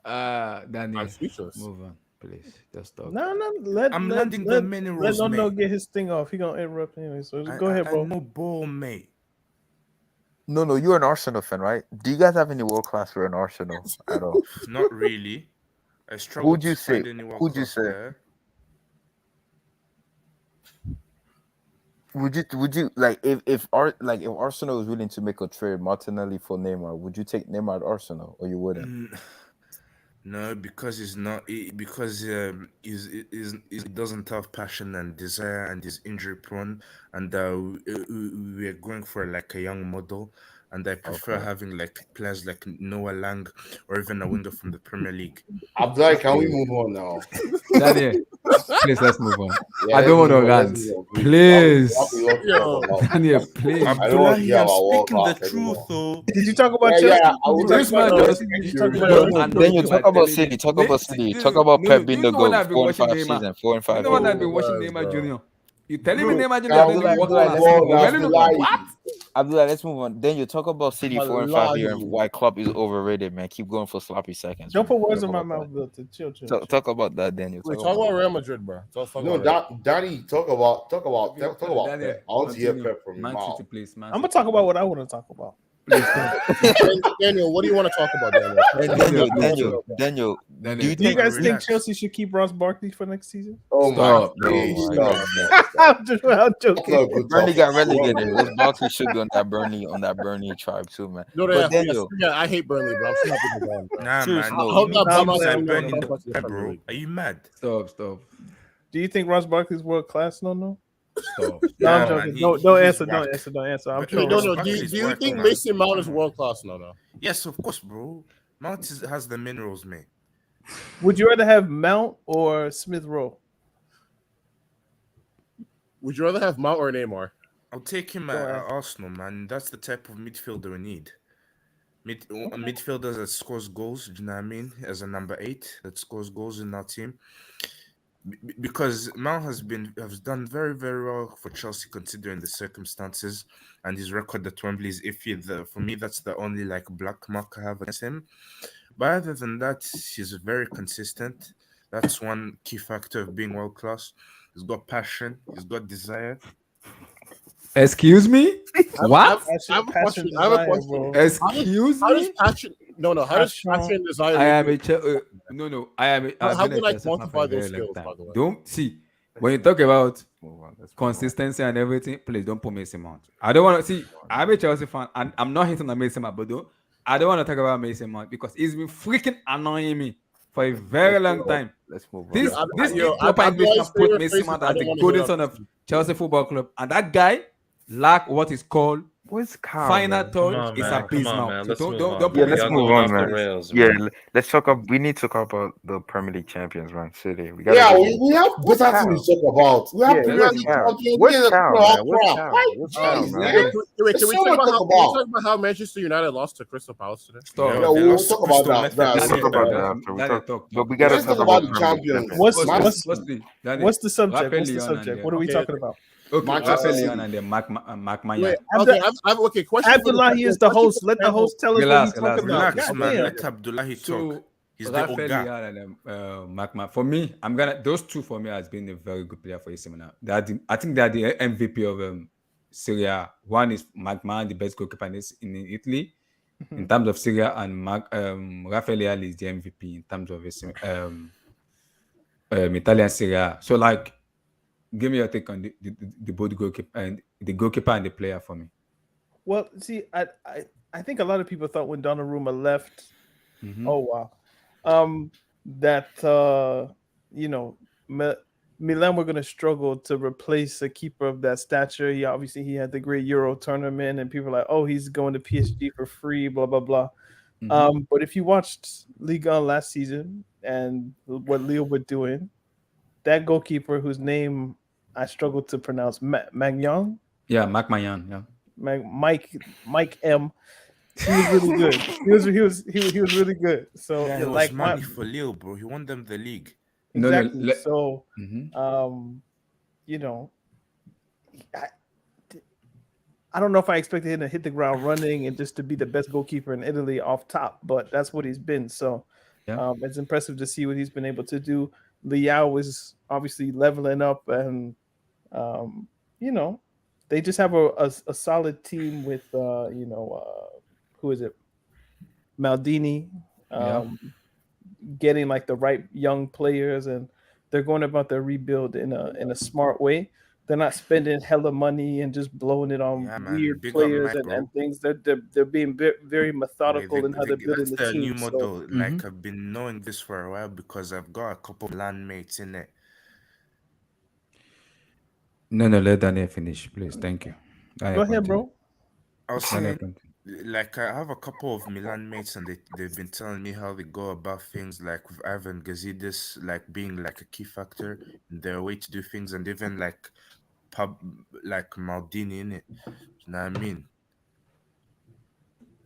Danny, I'm speechless. move on, please. Just talk. No, I'm landing the minerals, let no mate. get his thing off. He gonna interrupt anyway. So just go ahead, bro. No ball, mate. No, you're an Arsenal fan, right? Do you guys have any world class for an Arsenal at all? Not really. I struggle Who'd you to find say? any Who'd you world-class say? player. Would you like if Arsenal was willing to make a trade Martinelli for Neymar, would you take Neymar at Arsenal or you wouldn't? No, because he's not. Because he doesn't have passion and desire, and is injury prone. And we're going for like a young model, and I prefer Okay. having like players like Noah Lang or even a winger from the Premier League. Abdullah, can we move on now? Daniel, please let's move on. Yeah, I don't want let's to move on, rant. let's move on, Please, We have to talk about. Daniel, please. I don't want to Abdullahi, hear I'm about world speaking the class truth, anymore. though. Did you talk about Yeah, Chelsea? yeah, I Did you would talk This about man respect just Chelsea? Did you your talk bro, about response. I Chelsea? know Then you you talk are about telling City, me. talk about This, City, this, talk about no, Pep being this the is the one goal I've been 4 and watching 5 Neymar. season, 4 and This is 5 the one I've goals. been watching Yes, Neymar bro. Junior. You telling me Bro, Neymar Junior Can is we not move world class? on, You really know Abdullah? what? Abdullah, let's move on. Then you talk about City 4 and 5 year and Wallahi. why Klopp is overrated, man. Keep going for sloppy seconds. don't Man. put words Talk in my about mouth, that. Bill. Chill. Talk about that, Daniel. Wait, Talk talk about about Real Madrid, bro. Talk No, about Danny, talk about Okay, Daniel, Pep. I want to hear continue. Pep from your Man mouth. City, please. Man I'm gonna City, talk about please. what I want to talk about. Please talk. it. Daniel, what do you want to talk about, Daniel? Daniel, Daniel, Daniel, do you Do you think guys think Relax. Chelsea should keep Ross Barkley for next season? Oh my Stop. days, Oh my stop, God. stop, stop. I'm That's joking. not a good Burnley topic. got relegated? Ross Barkley should be on that Burnley tribe too, man. No, But Daniel, I hate Burnley, bro. I'm so happy they're gone, bro. Nah, Serious, man. no. I hope You that need I'm teams Bournemouth playing, like I'm Burnley playing. in Conference the is Prem, Premier bro. League. Are you mad? Stop. Do you think Ross Barkley's world class? No. Stop. No, Nah, I'm man. joking. He- Don't he's answer. whack. Don't answer. I'm But- trolling. No, Ross do Barkley's you whack, think man. Mason Mount is Come on. world class? No. Yes, of course, bro. Mount has the minerals, mate. Would you rather have Mount or Smith Rowe? Would you rather have Mount or Neymar? I'll take him Go at ahead. Arsenal, man. That's the type of midfielder we need. A midfielder that scores goals, do you know what I mean? As a number 8 that scores goals in our team. Because Mount has done very, very well for Chelsea considering the circumstances, and his record at Wembley is iffy. For me, that's the only like black mark I have against him. But other than that, he's very consistent. That's one key factor of being world class. He's got passion. He's got desire. Excuse me? What? I have a question. Passion, I have a desire, question. bro. Excuse How does me? passion? No. How does Passion. passion and desire? I am make a no. I am. How I've do been you a like Chelsea fan for quantify a very those long skills, time. by the way? Don't see when you talk about move on. Let's move on. consistency and everything. Please don't put Mason Mount. I don't want to see. I'm a Chelsea fan, and I'm not hitting on Mason Mount, but I don't want to talk about Mason Mount because he's been freaking annoying me for a very long time. Let's move on. This Yo, proper English can Abdullah's put favorite Mason phrase is, Mount "I as don't the wanna golden hear son that of Chelsea Football Club, and that guy lack what is called Where's Kyle? final man? thought. on, Is man. a beast Come on, now. man. So Let's don't move don't on, don't Yeah, put man. let's Mason Y'all move going Mount. on, off the man. rails, Yeah, man. let's talk about. We need to talk about the Premier League champions, man. City. We gotta Yeah, go. we have better things to talk about. We have Yeah, Premier what's League Cal? champions. What's Yeah, Cal, all man? What's crap. Cal? Why? What's Jeez, Cal, man. man? Wait, There's can we so talk much about to talk about. how Manchester United lost to Crystal Palace today? Stop. Yeah, Yeah, they we'll lost to talk about Crystal that. Method We'll this talk about season. that after. Daniel, But talk. we gotta Let's talk talk about about the Premier League champions. champions. Daniel, What's the subject? Rafael What's the Leon subject? and What are we Okay. talking about? Okay, Manchester Rafael City. Leon and then Mark Mayan. Wait, Abdul- okay, I have okay. Question. for the Abdullahi is the host. Let the host tell us what he's talking about. Relax, God man. damn. Let Abdullahi talk. So He's the Rafael Oga. Leon and Mark Mayan. For me, those two for me has been a very good player for AC Milan. I think they are the MVP of Serie A. One is Mark Mayan, the best goalkeeper in Italy. In terms of Serie A, and Rafael Leao is the MVP in terms of Italian Serie A. So, like, give me your take on the both goalkeeper and the player for me. Well, see, I think a lot of people thought when Donnarumma left, oh wow, that Milan were going to struggle to replace a keeper of that stature. He had the great Euro tournament, and people were like, oh, he's going to PSG for free, blah blah blah. But if you watched Ligue 1 last season and what Lille were doing, that goalkeeper whose name I struggled to pronounce, Magnan. Yeah, Mark Mayan. Yeah. Mike M. He was really good. He was really good. So Yeah, he was like my money for Lille, bro. He won them the league. No, no. exactly. So Mhm. you know, I, I don't know if I expected him to hit the ground running and just to be the best goalkeeper in Italy off top, but that's what he's been. So Yeah. it's impressive to see what he's been able to do. Liao is obviously leveling up, and um, you know, they just have a solid team with who is it? Maldini, Yeah. um, getting like the right young players, and they're going about their rebuild in a smart way. They're not spending hella money and just blowing it on Yeah, man. weird Big up players Mike, and bro. things. They're being very Like methodical in how they're building that's the their new team. So motto. Mm-hmm. Like I've been knowing this for a while because I've got a couple of landmates in it. No, no. Let Daniel finish, please. Thank you. go Daniel, ahead, continue. bro. I was Daniel, saying, continue. like I have a couple of Milan mates, and they've been telling me how they go about things, like with Ivan Gazidis, like being like a key factor in their way to do things, and even like pub like Maldini in it. You know what I mean?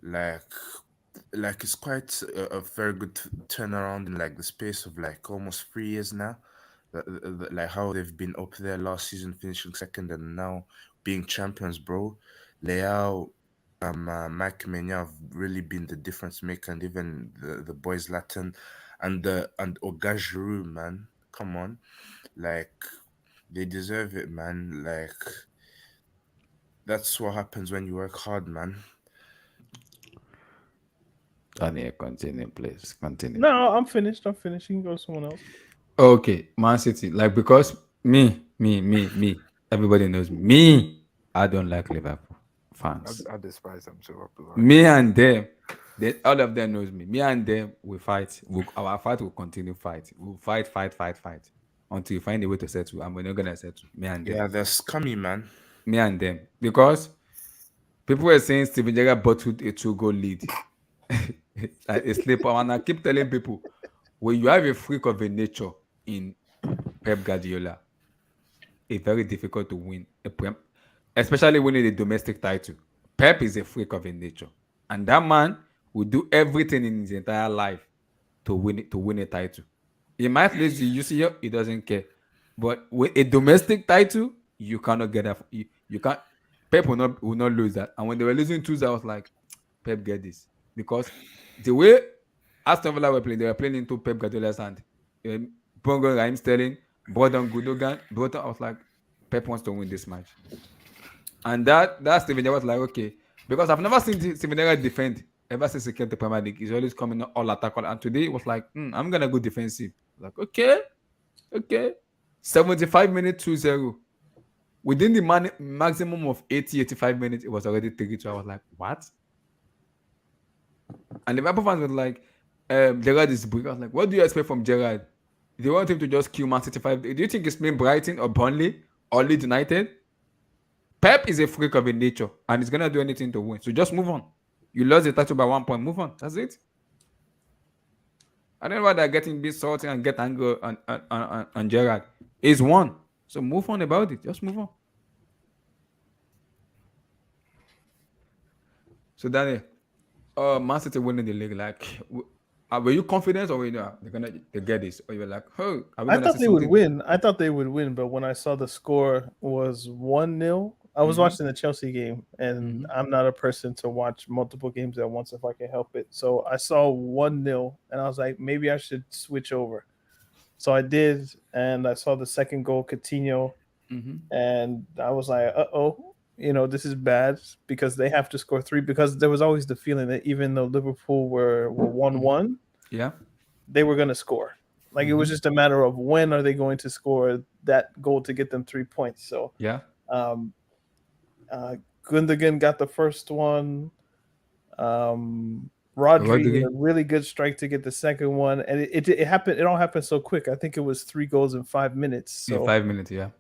Like it's quite a very good turnaround in like the space of like almost 3 years now. Like how they've been up there last season, finishing second, and now being champions, bro. Leao, Mike Mena have really been the difference maker, and even the boys Latin and Oga Giroud, man. Come on, like they deserve it, man. Like that's what happens when you work hard, man. Daniel, continue, please. Continue. No, I'm finished. I'm finished. You can go to someone else. Okay, Man City. Like because me. Everybody knows me. Me, I don't like Liverpool fans. I despise them too. I'll be honest. Me and them, all of them knows me. Me and them, we fight. Our fight will continue fight. We'll fight until you find a way to settle. And we're not gonna settle. Me and them. Yeah, they're scummy, man. Me and them. Because people were saying Steven Gerrard bottled a 2-goal lead. Like a sleeper. And I keep telling people, when you have a freak of a nature in Pep Guardiola, it's very difficult to win especially winning a domestic title. Pep is a freak of a nature, and that man will do everything in his entire life to win a title. He might lose the UCL, he doesn't care, but with a domestic title, you cannot get that. You can't. Pep will not lose that. And when they were losing twos, I was like, Pep get this because the way Aston Villa were playing, they were playing into Pep Guardiola's hand. Bongo Raheem Sterling, Brodon Gudogan, Brodon. I was like, Pep wants to win this match, and that Steven Gerrard was like, okay, because I've never seen Steven Gerrard defend ever since he came to Premier League. He's always coming all attack, and today it was like, I'm gonna go defensive. Like, okay, 75 minutes 2-0. Within the maximum of 85 minutes, it was already 3-2. I was like, what? And the Liverpool fans were like, Gerrard is big. I was like, what do you expect from Gerrard? Do you want him to just kill Man City 5? Do you think he's playing Brighton or Burnley or Leeds United? Pep is a freak of a nature and he's gonna do anything to win. So just move on. You lost the title by 1 point. Move on. That's it. I don't know why they're getting bit salty and get angry on Gerrard. He's won. So move on about it. Just move on. So Daniel, Man City winning the league. Like, were you confident or were you they get this? Or you were like, oh, are we I gonna thought see they would something? win. I thought they would win, but when I saw the score was 1-0, I was watching the Chelsea game, and I'm not a person to watch multiple games at once if I can help it. So I saw 1-0, and I was like, maybe I should switch over. So I did, and I saw the second goal, Coutinho, and I was like, uh-oh, this is bad because they have to score 3, because there was always the feeling that even though Liverpool were 1-1, Yeah. they were going to score. Like, it was just a matter of when are they going to score that goal to get them 3 points. So Yeah. Gundogan got the first one. Rodri hit a really good strike to get the second one, and it happened. It all happened so quick. I think it was 3 goals in 5 minutes. So in 5 minutes, yeah.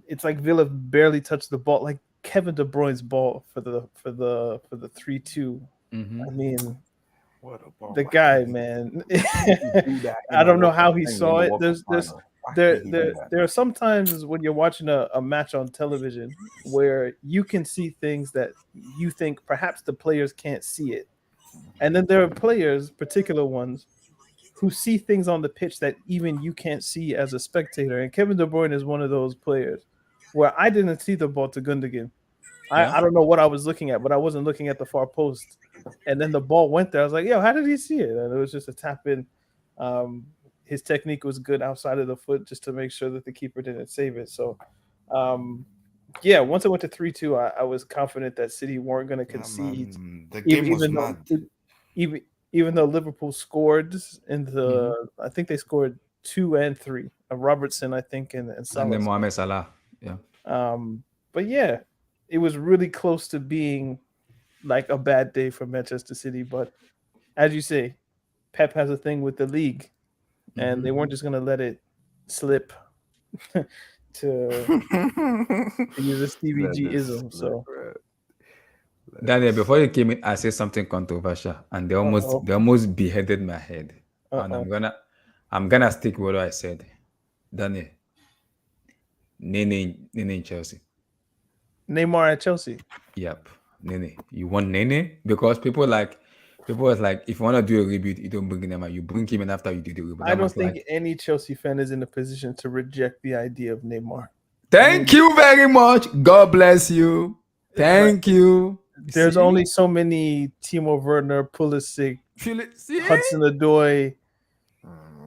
It's like Villa barely touched the ball. Like Kevin De Bruyne's ball for the 3-2. I mean, what a ball! The guy, man. I don't know how he saw it. Why there can't he do there that? there are sometimes when you're watching a match on television where you can see things that you think perhaps the players can't see it, and then there are players, particular ones, who see things on the pitch that even you can't see as a spectator. And Kevin De Bruyne is one of those players where I didn't see the ball to Gundogan. Yeah. I don't know what I was looking at, but I wasn't looking at the far post. And then the ball went there. I was like, yo, how did he see it? And it was just a tap in. Um, his technique was good outside of the foot just to make sure that the keeper didn't save it. So, um, yeah, once it went to 3-2, I was confident that City weren't going to Yeah, concede, man. The even game was even though mad. even even though Liverpool scored in the, I think they scored 2 and 3. Robertson, I think, and And Salah. then Mohamed Salah. Yeah. But yeah, it was really close to being like a bad day for Manchester City. But as you say, Pep has a thing with the league, and they weren't just going to let it slip to use a Stevie Let G this ism. slip, So, bro. Daniel, before you came in, I said something controversial, and Uh-oh. they almost beheaded my head. And Uh-oh. I'm gonna stick with what I said. Daniel, Nene in Chelsea. Neymar at Chelsea. Yep, Nene. You want Nene because people was like, if you want to do a rebuild, you don't bring Neymar. You bring him in after you do the rebuild. I That don't was think like, any Chelsea fan is in a position to reject the idea of Neymar. thank you very much. God bless you. Thank you. There's only so many Timo Werner, Pulisic, Hudson Odoi,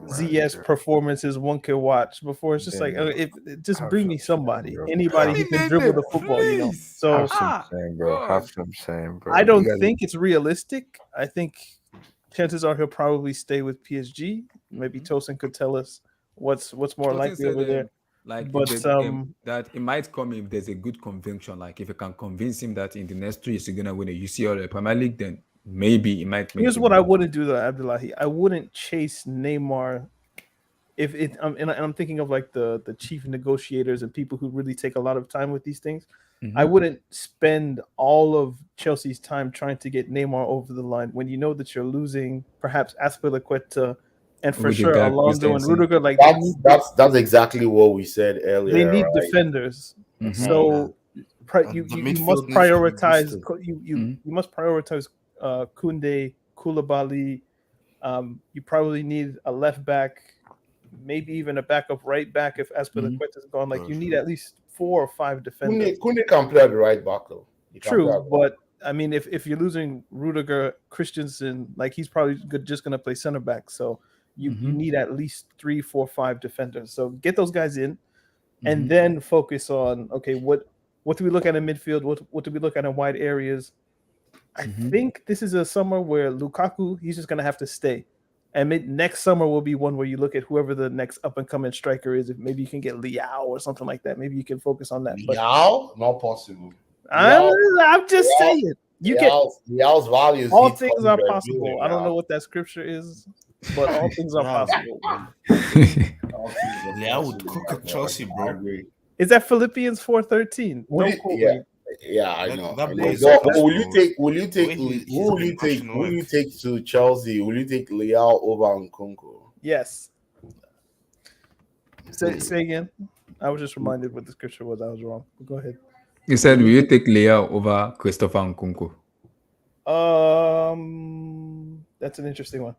ZS performances one can watch before it's just like, just bring me somebody, anybody who can dribble the football, you know. So Have some shame, bro. Have some shame, bro. I You don't guys- think it's realistic. I think chances are he'll probably stay with PSG. Maybe Tosin could tell us what's more Tosin likely said, over there. like, But that it might come if there's a good conviction. Like, if you can convince him that in the next 3 years you're gonna win a UCL or a Premier League, then maybe it might make. here's the what I move. wouldn't do though, Abdullahi. I wouldn't chase Neymar if it. And I'm thinking of like the chief negotiators and people who really take a lot of time with these things. I wouldn't spend all of Chelsea's time trying to get Neymar over the line when you know that you're losing perhaps Azpilicueta and for With the sure guy Alonso and Christensen. Rudiger. Like That's exactly what we said earlier. they need right? defenders. Mhm. So And you the must midfield needs to be prioritize. boosted. You must prioritize Kunde, Koulibaly. You probably need a left back, maybe even a backup right back if Azpilicueta is gone. Like you need at least 4 or 5 defenders. Kunde can play at the right back though. He can play True, at the but I mean, if you're losing Rudiger, Christensen, like he's probably just going to play center back. So you need at least 3, 4, 5 defenders. So get those guys in, and then focus on okay, what do we look at in midfield? What do we look at in wide areas? I think this is a summer where Lukaku, he's just going to have to stay. And next summer will be one where you look at whoever the next up and coming striker is. If maybe you can get Liao or something like that. Maybe you can focus on that. But Liao, not possible. I'm just Liao- saying. You can. Liao's values. All hit things are 100 possible. million I don't now. know what that scripture is, but all things are Yeah. possible. All things are Liao would possible, cook my at Chelsea, I bro. agree. Is that Philippians 4:13? Would Don't it- quote yeah. me. Yeah, I That- know. that I boy know. is But class, will you bro. take? The way he's been pushing Who will you work. take to Chelsea? Will you take Liao over Nkunku? Yes. Say again. I was just reminded what the scripture was. I was wrong. Go ahead. You said, will you take Leao over Christopher Nkunku? That's an interesting one.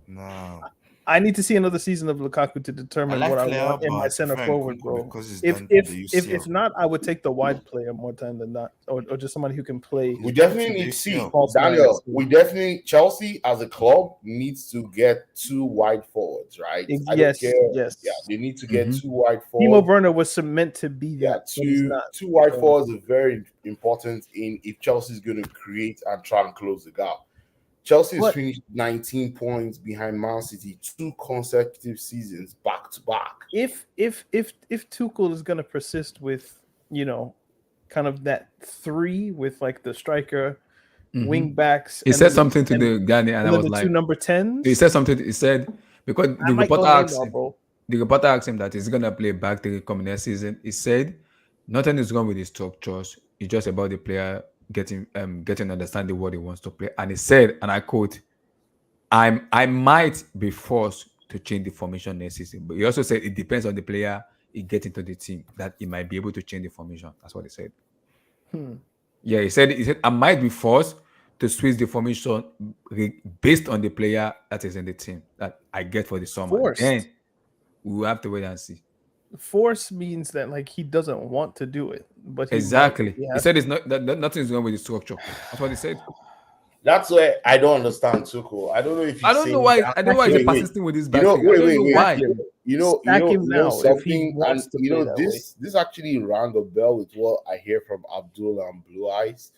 No. I need to see another season of Lukaku to I determine like what I Liao, want in my but I center prefer forward, Nkunku bro. because he's If done if the if UCL. not, I would take the wide player more time than not, or just somebody who can play. We definitely They need to see still- False nine, Daniel. so- We definitely Chelsea as a club needs to get 2 wide forwards, right? I don't Yes, care. yes. Yeah, they need to get 2 wide Timo forwards. Werner was meant to be Yeah, that, but he's not. two wide So- forwards are very important in if Chelsea's going to create and try and close the gap. Chelsea has But- finished 19 points behind Man City 2 consecutive seasons back to back. If Tuchel is going to persist with, kind of that 3 with like the striker, wing backs. He and said then something to the guy, and I then was the like, 2 number 10s. he said something. He said because I the might go reporter asked Neymar, him, bro. the reporter asked him that he's gonna play back the coming next season. He said nothing is wrong with his structures. It's just about the player getting understanding what he wants to play. And he said, and I quote, I might be forced to change the formation next season. But he also said it depends on the player he get into the team that he might be able to change the formation. That's what he said. Hmm. Yeah, he said I might be forced to switch the formation based on the player that is in the team that I get for the summer. Then Forced. we will have to wait and see. Force means that like he doesn't want to do it, but he might. Exactly. He He has said to. it's not that nothing's wrong with the structure. That's what he said. That's where I don't understand Tuchel. I don't know if I he's don't know saying why. that. I don't know why he's Wait, wait. persisting with this You back know, thing. I don't know wait. Stack why. him. You Stack him know now if he something, wants and to play that way. this actually rang a bell with what I hear from Abdul and Blue Eyes,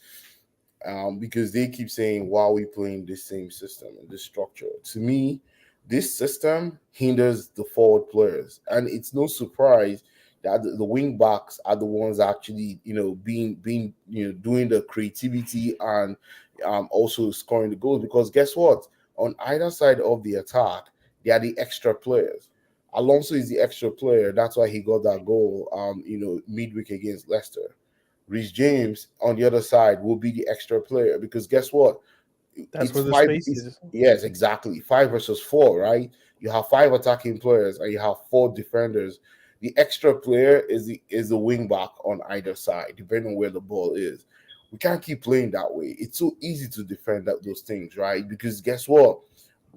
because they keep saying, "Why are we playing this same system and this structure?" To me, this system hinders the forward players, and it's no surprise that the wing backs are the ones actually, being doing the creativity and also scoring the goals. Because guess what? On either side of the attack, they are the extra players. Alonso is the extra player. That's why he got that goal, midweek against Leicester. Reece James on the other side will be the extra player because guess what? That's It's where the five. space is. Yes, exactly. 5 versus 4, right? You have 5 attacking players and you have 4 defenders. The extra player is the wing back on either side, depending on where the ball is. We can't keep playing that way. It's so easy to defend those things, right? Because guess what?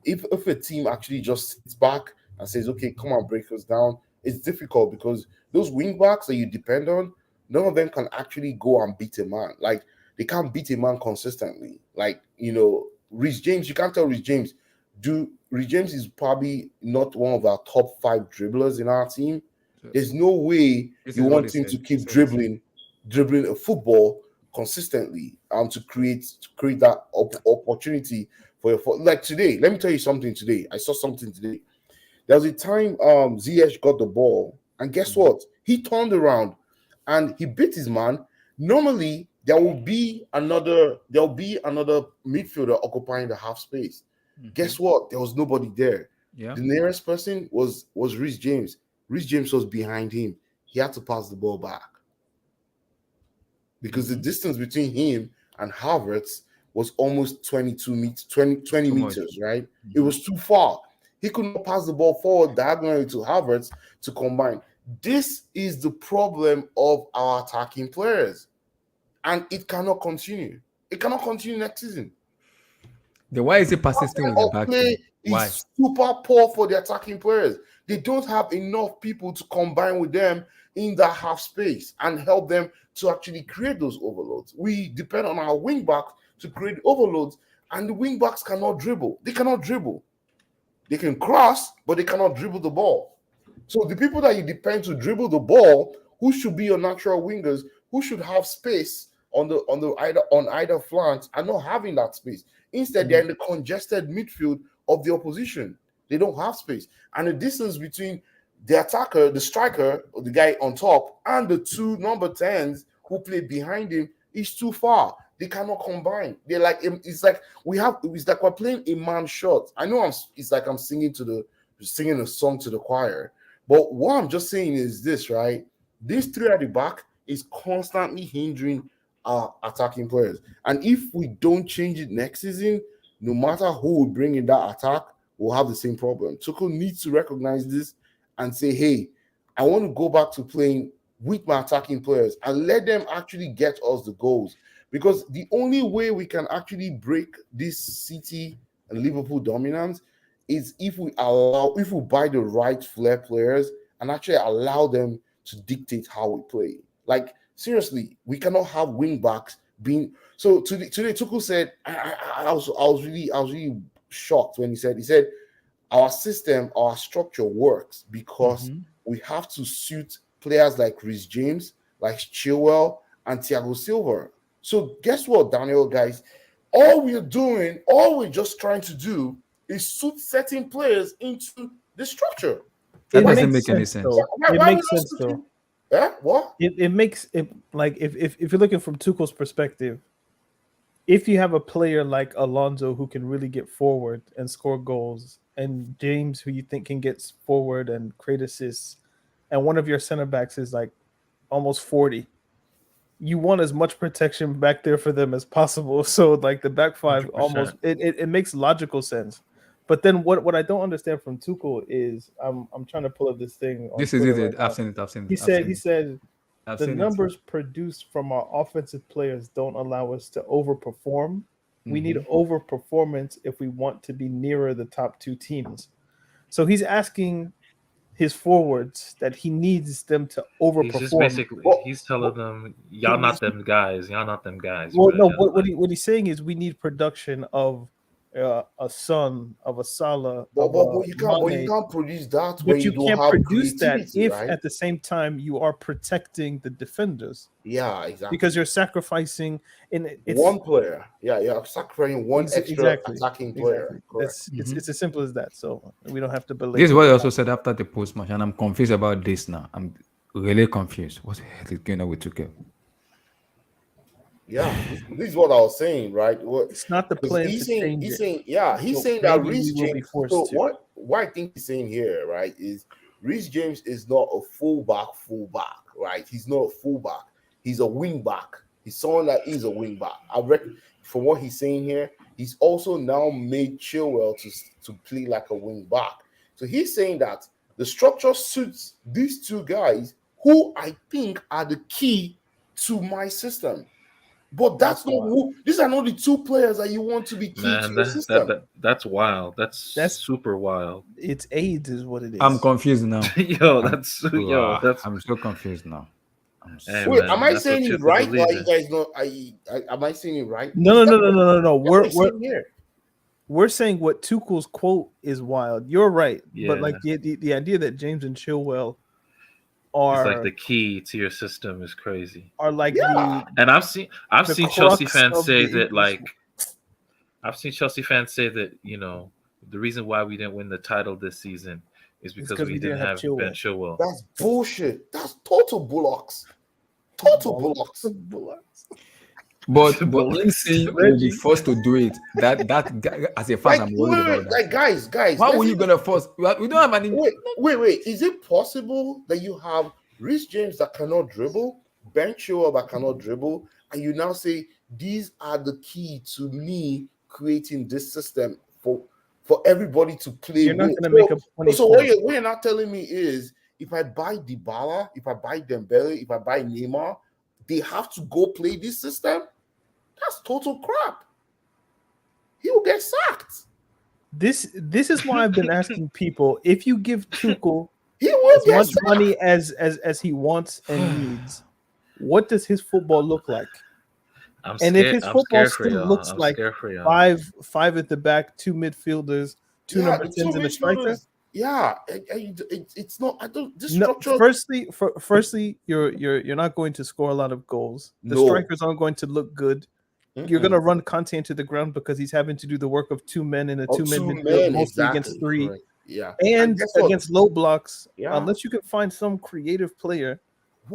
If a team actually just sits back and says, "Okay, come on, break us down," it's difficult because those wing backs that you depend on, none of them can actually go and beat a man. Like they can't beat a man consistently. Like Reece James, you can't tell Reece James. Reece James is probably not one of our top 5 dribblers in our team. There's no way This you is what he want him said. to He keep said this. dribbling a football consistently to create that opportunity for like today. Let me tell you something today. I saw something today. There was a time Ziyech got the ball, and guess what? He turned around and he beat his man. Normally, there will be another midfielder occupying the half space. Guess what? There was nobody there. Yeah. The nearest person was Reece James. Reece James was behind him. He had to pass the ball back because the distance between him and Havertz was almost 22 meters, 20 Too much. meters, right? It was too far. He could not pass the ball forward diagonally to Havertz to combine. This is the problem of our attacking players, and it cannot continue. It cannot continue next season. Then why is he persisting with the Our back play thing? Why? is super poor for the attacking players. They don't have enough people to combine with them in that half space and help them to actually create those overloads. We depend on our wing backs to create overloads, and the wing backs cannot dribble. They cannot dribble. They can cross, but they cannot dribble the ball. So the people that you depend to dribble the ball, who should be your natural wingers, who should have space on either flanks, are not having that space. Instead, they're in the congested midfield of the opposition. They don't have space. And the distance between the attacker, the striker, or the guy on top, and the 2 number 10s who play behind him is too far. They cannot combine. They're like it's like we're playing a man shot. I know it's like I'm singing a song to the choir. But what I'm just saying is this, right? These 3 at the back is constantly hindering our attacking players. And if we don't change it next season, no matter who we bring in that attack, we'll have the same problem. Tuchel needs to recognize this and say, hey, I want to go back to playing with my attacking players and let them actually get us the goals. Because the only way we can actually break this City and Liverpool dominance is if we buy the right flair players and actually allow them to dictate how we play. Like seriously, we cannot have wing backs being so. Today, Tuchel said, I was really shocked when he said our system, our structure works because we have to suit players like Reece James, like Chilwell, and Thiago Silva. So guess what, Daniel, guys? All we're just trying to do is suit certain players into the structure. That It doesn't makes make any sense sense. though. Why It we makes not sense though. suiting? Yeah, what? It makes it like if you're looking from Tuchel's perspective, if you have a player like Alonso who can really get forward and score goals, and James who you think can get forward and create assists, and one of your center backs is like almost 40, you want as much protection back there for them as possible. So like the back 5 almost 100%. it makes logical sense. But then what I don't understand from Tuchel is I'm trying to pull up this thing on This is Twitter it. right I've now. seen it. I've seen it. He I've said seen he it. said I've the seen it. numbers produced from our offensive players don't allow us to overperform. We need overperformance if we want to be nearer the top two teams. So he's asking his forwards that he needs them to He's just overperform. basically But, he's telling them, y'all not them guys. Y'all not them guys. Well, Bro. no, Y'all like, what he's saying is we need production of a Son, of a Salah, of but a you Mane, can't produce that when but you you don't can't have produce that creativity, if right? at the same time you are protecting the defenders Yeah, exactly. because you're sacrificing in it's One player. Yeah, you're sacrificing one extra exactly attacking player. Correct. That's it's as simple as that. So we don't have to belabor. This is what I it. also said after the post match, and I'm confused about this now. I'm really confused. What the hell is going on with Tuchel? Yeah, this is what I was saying, right? It's not the Because plan to change he's it. saying, yeah, he's So saying that maybe Reece we will be James. forced So to. what I think he's saying here, right, is Reece James is not a fullback, right? He's not a fullback. He's a wing back. He's someone that is a wing back. I reckon from what he's saying here, he's also now made Chilwell to play like a wing back. So he's saying that the structure suits these two guys, who I think are the key to my system. But that's not who. These are not the two players that you want to be key to man, your system. that's wild. That's super wild. It's AIDS is what it is. I'm confused now. Yo, I'm, that's that's. I'm so confused now. Hey, Wait, man, am I that's saying what it you right? Or are believe you in. guys not? Am I saying it right? No. That's what We're I'm here. we're saying what Tuchel's quote is wild. You're right, but Yeah. like the idea that James and Chilwell It's like are the key to your system is crazy. are like Yeah. And I've seen the Chelsea crux fans of say the that English- I've seen Chelsea fans say that, the reason why we didn't win the title this season is because 'cause we didn't have Chilwell. Ben Chilwell. That's bullshit. That's total bullocks. Total bullocks. But But him saying we'll be forced to do it. That as a fan, I'm worried about that. Like guys. Why were you gonna force? We don't have any. Wait. Is it possible that you have Reece James that cannot dribble, Ben Chilwell that cannot dribble, and you now say these are the key to me creating this system for everybody to play? You're not with? going to make up 20 So what points. you're not telling me is if I buy Dybala, if I buy Dembele, if I buy Neymar, they have to go play this system? That's total crap. He will get sacked. This is why I've been asking people, if you give Tuchel He will as get much sacked. money as he wants and needs, what does his football look like? I'm And scared. if his I'm football scared for still y'all. looks I'm like scared for y'all. five at the back, two midfielders, two number the 10s, and a striker. midfielders. Yeah, it's not. I don't. This No, structure. firstly, you're not going to score a lot of goals. The No. strikers aren't going to look good. You're going to run Conte into the ground because he's having to do the work of two men in a two-man midfield, mostly against three. Correct. Yeah, And guess what? against low blocks, Yeah. unless you can find some creative player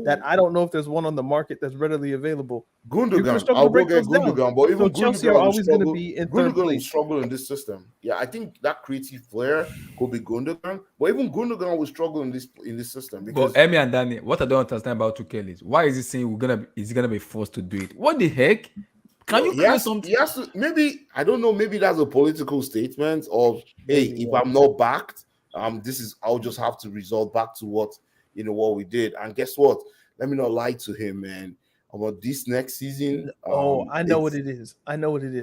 that I don't know if there's one on the market that's readily available. You're gonna Gundogan. struggle I'll to go break get those down. Gundogan, but even So Chelsea are Gundogan will always going to struggle. be in third Gundogan will place. struggle in this system. Yeah, I think that creative player could be Gundogan, but even Gundogan will struggle in this system because But Emi and Danny, what I don't understand about Tuchel is why is he saying he's gonna be forced to do it? What the heck? Can you he create has, something? he has to, maybe I don't know. Maybe that's a political statement of hey, Maybe, if yeah. I'm not backed, I'll just have to resort back to what we did. And guess what? Let me not lie to him, man. About this next season. I know what it is. I know what it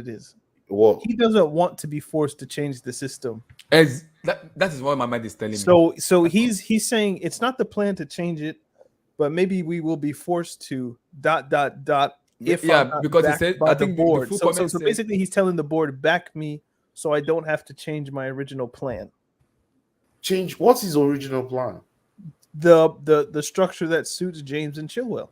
is. What? He doesn't want to be forced to change the system. That is what my mind is telling me. So he's saying it's not the plan to change it, but maybe we will be forced to ... If I'm not because he backed said by I the think board. the full So comment said, basically, he's telling the board, back me, so I don't have to change my original plan. Change. What's his original plan? The structure that suits James and Chilwell.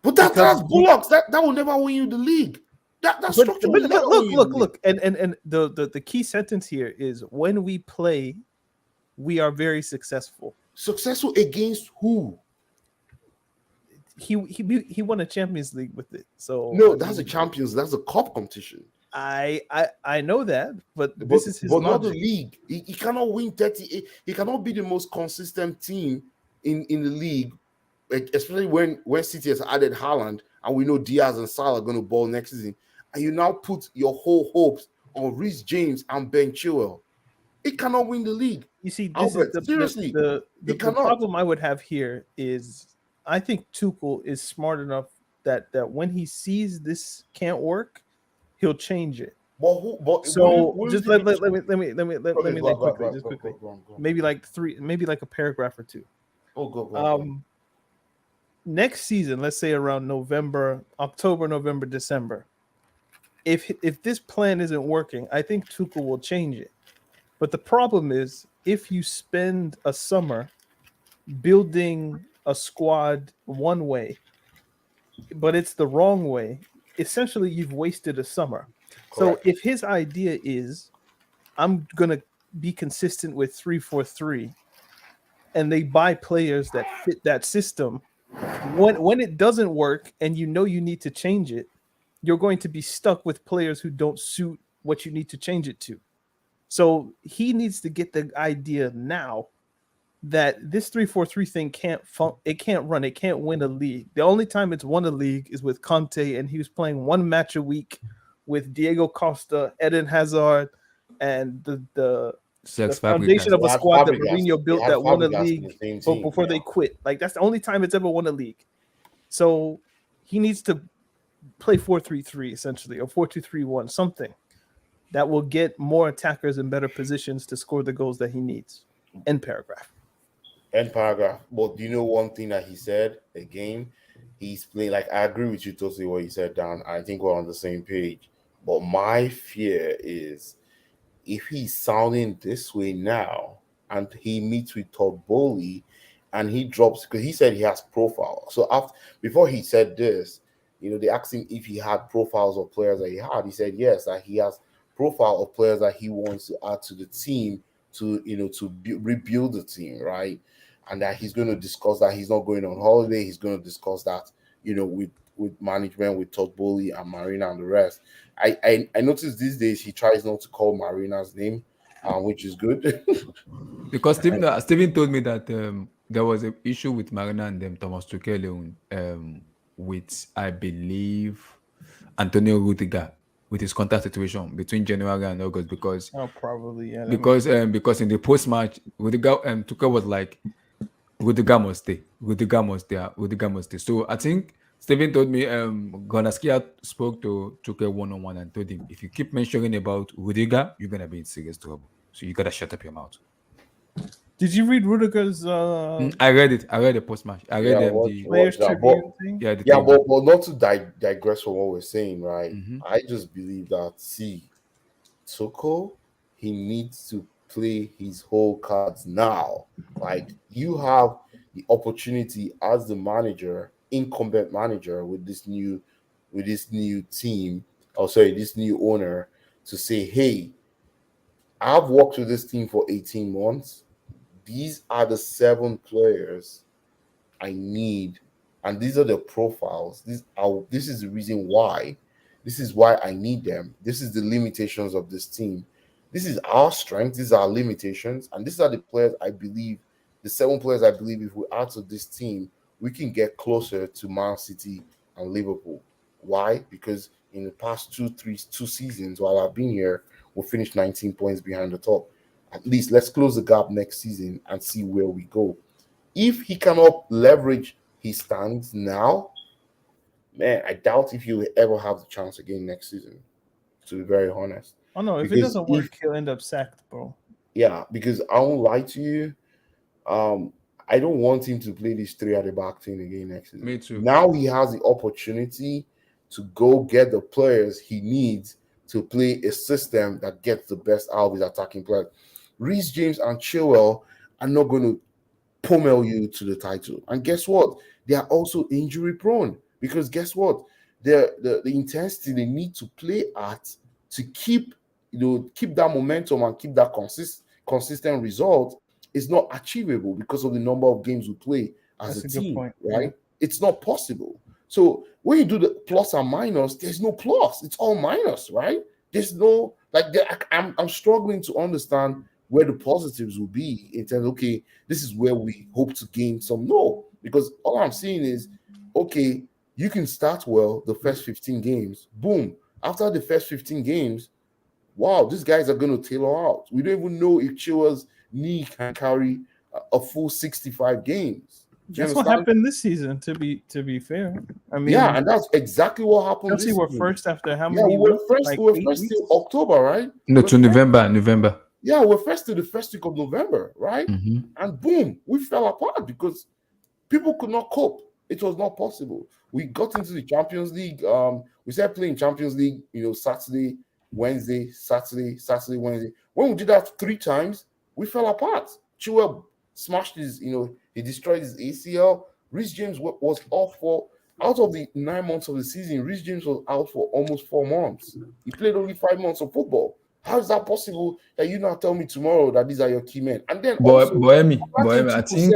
But that's bullocks. That will never win you the league. That structure will never win you the league. Look, and the key sentence here is when we play, we are very successful. Successful against who? He won a Champions League with it. So No, that's a Champions. That's a cup competition. I know that, but this is his not the logic. league. He cannot win 38. He cannot be the most consistent team in the league, especially when City has added Haaland and we know Diaz and Salah are going to ball next season. And you now put your whole hopes or Reece James and Ben Chilwell, it cannot win the league. You see, this Albert, is seriously, the it cannot. problem I would have here is I think Tuchel is smart enough that when he sees this can't work, he'll change it. So just let me quickly, maybe like a paragraph or two. Go. Next season, let's say around October, November, December, if this plan isn't working, I think Tuchel will change it. But the problem is, if you spend a summer building a squad one way, but it's the wrong way, essentially you've wasted a summer. Correct. So if his idea is, I'm gonna be consistent with 3-4-3, and they buy players that fit that system, when it doesn't work and you know you need to change it, you're going to be stuck with players who don't suit what you need to change it to. So he needs to get the idea now that this 3-4-3 thing can't run, it can't win a league. The only time it's won a league is with Conte, and he was playing one match a week with Diego Costa, Eden Hazard, and the foundation of a squad that Mourinho built that won a league before they quit. Like, that's the only time it's ever won a league. So he needs to play 4-3-3 essentially, or 4-2-3-1, something that will get more attackers in better positions to score the goals that he needs. End paragraph. But do you know one thing that he said again? He's playing, like, I agree with you totally what you said, Dan. I think we're on the same page. But my fear is, if he's sounding this way now and he meets with Todd Bowley and he drops, because he said he has profile. So before he said this, they asked him if he had profiles of players that he had. He said yes, that he has profile of players that he wants to add to the team to rebuild the team, right? And that he's going to discuss that. He's not going on holiday. He's going to discuss that, with management, with Todd Bowley and Marina and the rest. I noticed these days he tries not to call Marina's name, which is good. Because Steven told me that there was an issue with Marina and Thomas Tuchel with, I believe, Antonio Rudiger, with his contract situation between January and August, because probably, yeah. Because in the post match, Rudiger Tuchel was like, Rudiger must stay. Rudiger must stay. So I think Steven told me Gonaskia spoke to Tuchel one-on-one and told him, if you keep mentioning about Rudiger, you're gonna be in serious trouble. So you gotta shut up your mouth. Did you read Rudiger's I read it. I read the post match. I read the players tribune thing. But not to digress from what we're saying, right? Mhm. I just believe that Tuchel, he needs to play his whole cards now. Like, you have the opportunity as the manager, incumbent manager, with this new team, this new owner, to say, hey, I've worked with this team for 18 months. These are the 7 players I need, and these are the profiles. This is the reason why. This is why I need them. This is the limitations of this team. This is our strength. These are our limitations, and these are the players I believe. The 7 players I believe, if we add to this team, we can get closer to Mancity and Liverpool. Why? Because in the past 2 seasons while I've been here, we finished 19 points behind the top. At least let's close the gap next season and see where we go. If he cannot leverage his stands now, man, I doubt if he will ever have the chance again next season, to be very honest. Oh no, if it doesn't work, he'll end up sacked, bro. Yeah, because I won't lie to you. I don't want him to play this 3 at the back thing again next season. Me too. Now he has the opportunity to go get the players he needs to play a system that gets the best out of his attacking players. Reece James and Chilwell are not going to pummel you to the title. And guess what? They are also injury prone, because guess what? The intensity they need to play at to keep that momentum and keep that consistent result is not achievable because of the number of games we play as a team, right? Yeah. It's not possible. So when you do the plus and minus, there's no plus. It's all minus, right? There's no, I'm struggling to understand where the positives will be in terms of, okay, this is where we hope to gain some. No, because all I'm seeing is, okay, you can start well the first 15 games. Boom. After the first 15 games, wow, these guys are going to tailor out. We don't even know if Chilwell's knee can carry a full 65 games. Do you That's what understand? happened this season. To be fair, I mean, Yeah, and that's exactly what happened Chelsea this were season. first after how Yeah, many we were weeks? first. Like We were 8 first weeks. till October, right? No, We're to November. Yeah, we're first to the first week of November, right? Mm-hmm. And boom, we fell apart because people could not cope. It was not possible. We got into the Champions League. We started playing Champions League, Saturday, Wednesday, Saturday, Wednesday. When we did that 3 times, we fell apart. Chilwell smashed he destroyed his ACL. Reece James was off for out of the 9 months of the season. Reece James was out for almost 4 months. He played only 5 months of football. How is that possible that you now tell me tomorrow that these are your key men? And then also, Bohemi, another thing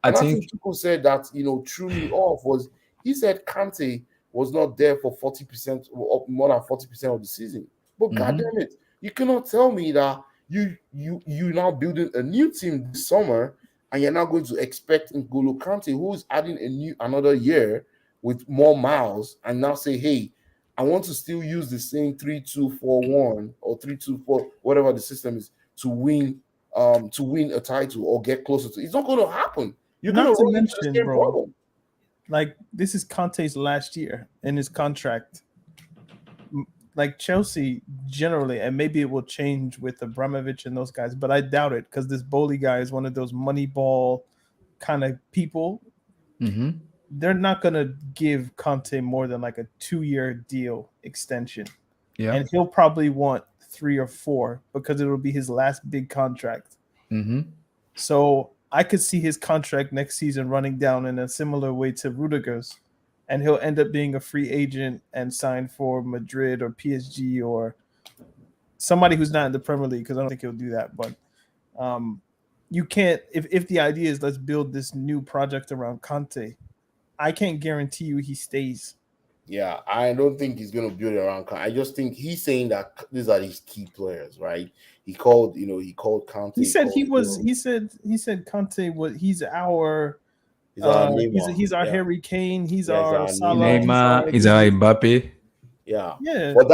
I Tuchel said that threw me off was he said Kante was not there for 40% or more than 40% of the season. But goddamn it, you cannot tell me that you now building a new team this summer and you're now going to expect N'Golo Kante, who is adding another year with more miles, and now say, hey, I want to still use the same 3-2-4-1 or 3-2-4, whatever the system is, to win a title or get closer to. It's not going to happen. You're going Not to to run into the mention, same bro, problem. like this is Conte's last year in his contract. Like Chelsea generally, and maybe it will change with Abramovich and those guys, but I doubt it because this Bowley guy is one of those money ball kind of people. Mm-hmm. They're not gonna give Conte more than like a 2-year deal extension, Yeah. and he'll probably want 3 or 4 because it'll be his last big contract. Mm-hmm. So I could see his contract next season running down in a similar way to Rudiger's, and he'll end up being a free agent and sign for Madrid or PSG or somebody who's not in the Premier League, because I don't think he'll do that. But you can't, if the idea is let's build this new project around Conte, I can't guarantee you he stays. Yeah, I don't think he's going to build it around. I just think he's saying that these are his key players, right? He called Kante. He said he said Conte was he's our he's our Harry Kane, he's our Salah, Neymar, he's our Mbappe. Yeah. Yeah. But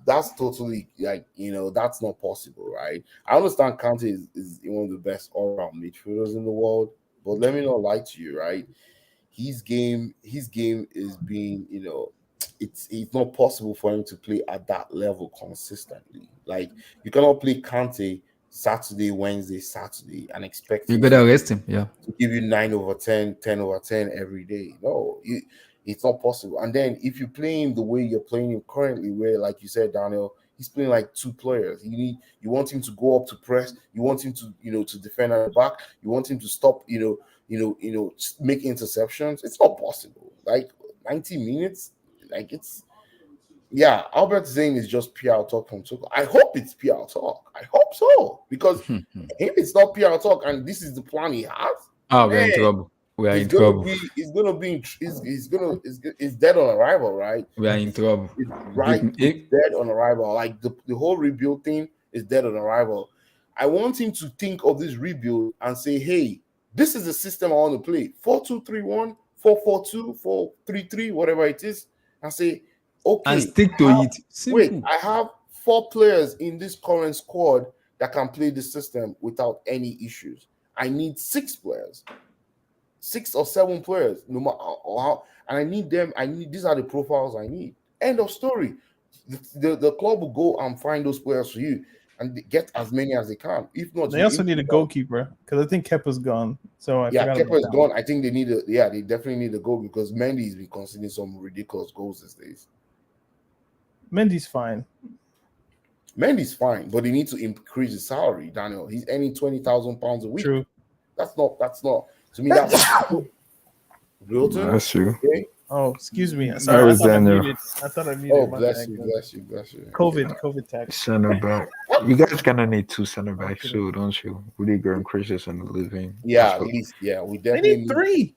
that's totally that's not possible, right? I understand Kante is one of the best all-round midfielders in the world, but let me not lie to you, right? His game is being, it's not possible for him to play at that level consistently. Like you cannot play Kante Saturday, Wednesday, Saturday and expect You him gotta arrest him, yeah. to give you 9/10, 10/10 every day. No, it's not possible. And then if you play him the way you're playing him currently, where like you said, Daniel, he's playing like 2 players. You want him to go up to press, you want him to to defend at the back, you want him to stop, make interceptions. It's not possible. Like 90 minutes, like Albert Zane is just PR talk from Tuchel. I hope it's PR talk. I hope so, because if it's not PR talk and this is the plan he has, we're in trouble. He's dead on arrival, right? We are in trouble. It's dead on arrival. Like the whole rebuild thing is dead on arrival. I want him to think of this rebuild and say, hey, this is the system I want to play. 4-2-3-1, 4-4-2, 4-3-3, whatever it is, and say, okay, and stick to it. Simple. Wait, I have 4 players in this current squad that can play the system without any issues. I need 6 players. 6 or 7 players, no matter how, and I need them. These are the profiles I need. End of story. The club will go and find those players for you and get as many as they can. If not, they also need a goalkeeper because I think Kepa's gone. So Kepa is gone. I think they need they definitely need a goal because Mendy's been conceding some ridiculous goals these days. Mendy's fine. Mendy's fine, but they need to increase his salary. Daniel, he's earning £20,000 a week. True. That's not. To me, that's Wilton. That's true. Okay. Oh, excuse me. Sorry, I thought I muted. Oh, bless you. COVID tax. Center back. You guys gonna need 2 center backs too, don't you? Rudiger and Christensen are leaving. Yeah, at least. Yeah, we definitely need 3.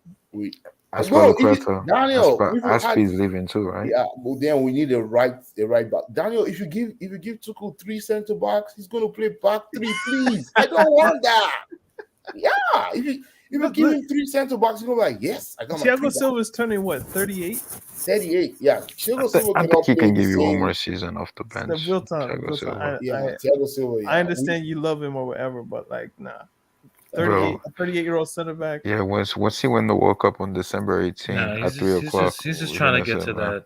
Daniel, Aspi's leaving too, right? Yeah, but then we need a right back. Daniel, if you give Tuchel 3 center backs, he's gonna play back 3, please. I don't want that. Yeah, If you Look, give look. him 3 center backs, you're like, yes, I got my Thiago 3 Silva's turning what, 38? 38. Yeah, Thiago Silva I cannot think he play can the give you one same. more season off the The bench. real time, Thiago real time. Silva. Yeah, Thiago Silva. Yeah, I understand you love him or whatever, but like, nah. Bro, 38-year-old center back. yeah, once he win the World Cup on December Nah, 18th he's at 3 just he's o'clock, just he's just we're trying to gonna get say, to man. that.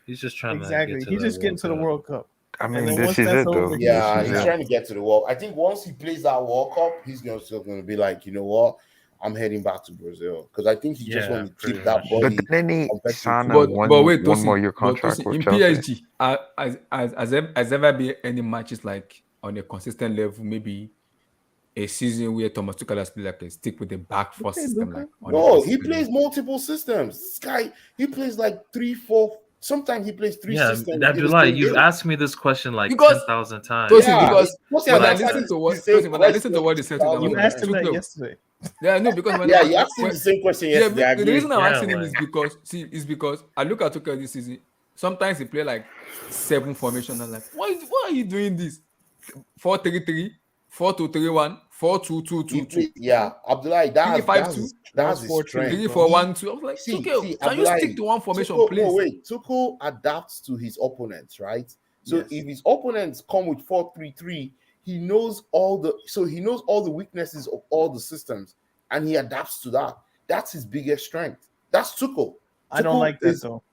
He's just trying to get Exactly. to He's that just getting World to the Cup. World Cup. I And mean, then this once is that's it, though. over, Yeah, This is he's it. trying to get to the World. I think once he plays that World Cup, he's still going to be like, you know what? I'm heading back to Brazil because I think he just Yeah, wants to pretty keep that much. But body then he competitive. sign a But wait, one more Tosin, year but contract Tosin, with in Chelsea. PSG, has ever been any matches like on a consistent level, maybe a season where Thomas Tuchel has played like a stick with the back four Okay, system, Luka. like on a No, he consistent plays level? multiple systems. This guy, he plays like 3, 4. Sometimes he plays 3 Yeah, systems in the Abdullah, same you've game. asked me this question like Because 10,000 times. Tosin, Yeah, because Tosin when has I Like answered listen that. to the what same Tosin, when I listen to question what they said to that You one, asked him that Tuchel, yesterday. yeah, no, because when Yeah, you asked him when the same question yeah, yesterday. I the agree. reason I'm Yeah, asking him like is because I look at Tuchel this season. Sometimes he play like 7 formation. I'm like, why are you doing this? 4-3-3, 4-2-3-1, 4-2-2-2-2, Yeah, Abdullahi, 3-5-2, That that's was his 4-2, strength. 3-4-1-2. I was like, See, Tuchel, can you stick Abdullahi, to one formation, Tuchel, no, please? wait, Tuchel adapts to his opponents, right? So Yes. if his opponents come with 4-3-3, he knows all the weaknesses of all the systems, and he adapts to that. That's his biggest strength. That's Tuchel. I don't Tuchel like that though.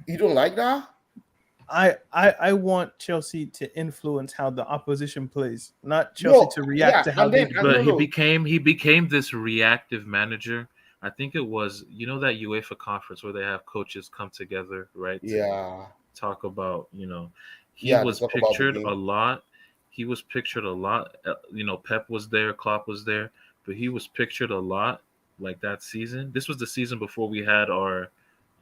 You don't like that? I want Chelsea to influence how the opposition plays, not Chelsea to react to how they play. But he became this reactive manager. I think it was, you know, that UEFA conference where they have coaches come together, right? Yeah. Talk about, you know, he Yeah, was talk about the pictured game. a lot. He was pictured a lot. You know, Pep was there, Klopp was there, but he was pictured a lot like that season. This was the season before we had our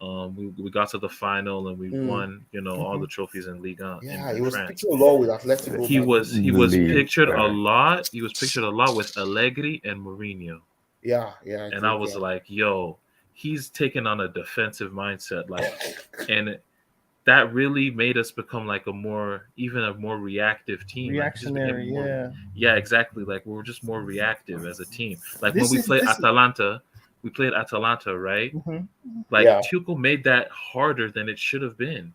we got to the final and we won, you know, all the trophies in Ligue 1 Yeah, in he was France. pictured a lot with Atletico. He was The league, pictured a yeah. lot. He was pictured a lot with Allegri and Mourinho. Yeah. And I was like, yo, he's taking on a defensive mindset, like, and that really made us become like a more reactive team. Like, just became Reactionary, more, yeah. exactly. Like, we were just more reactive as a team. Like This when we is- played this is- Atalanta, right? Mhm. Like, Yeah. Tuchel made that harder than it should have been.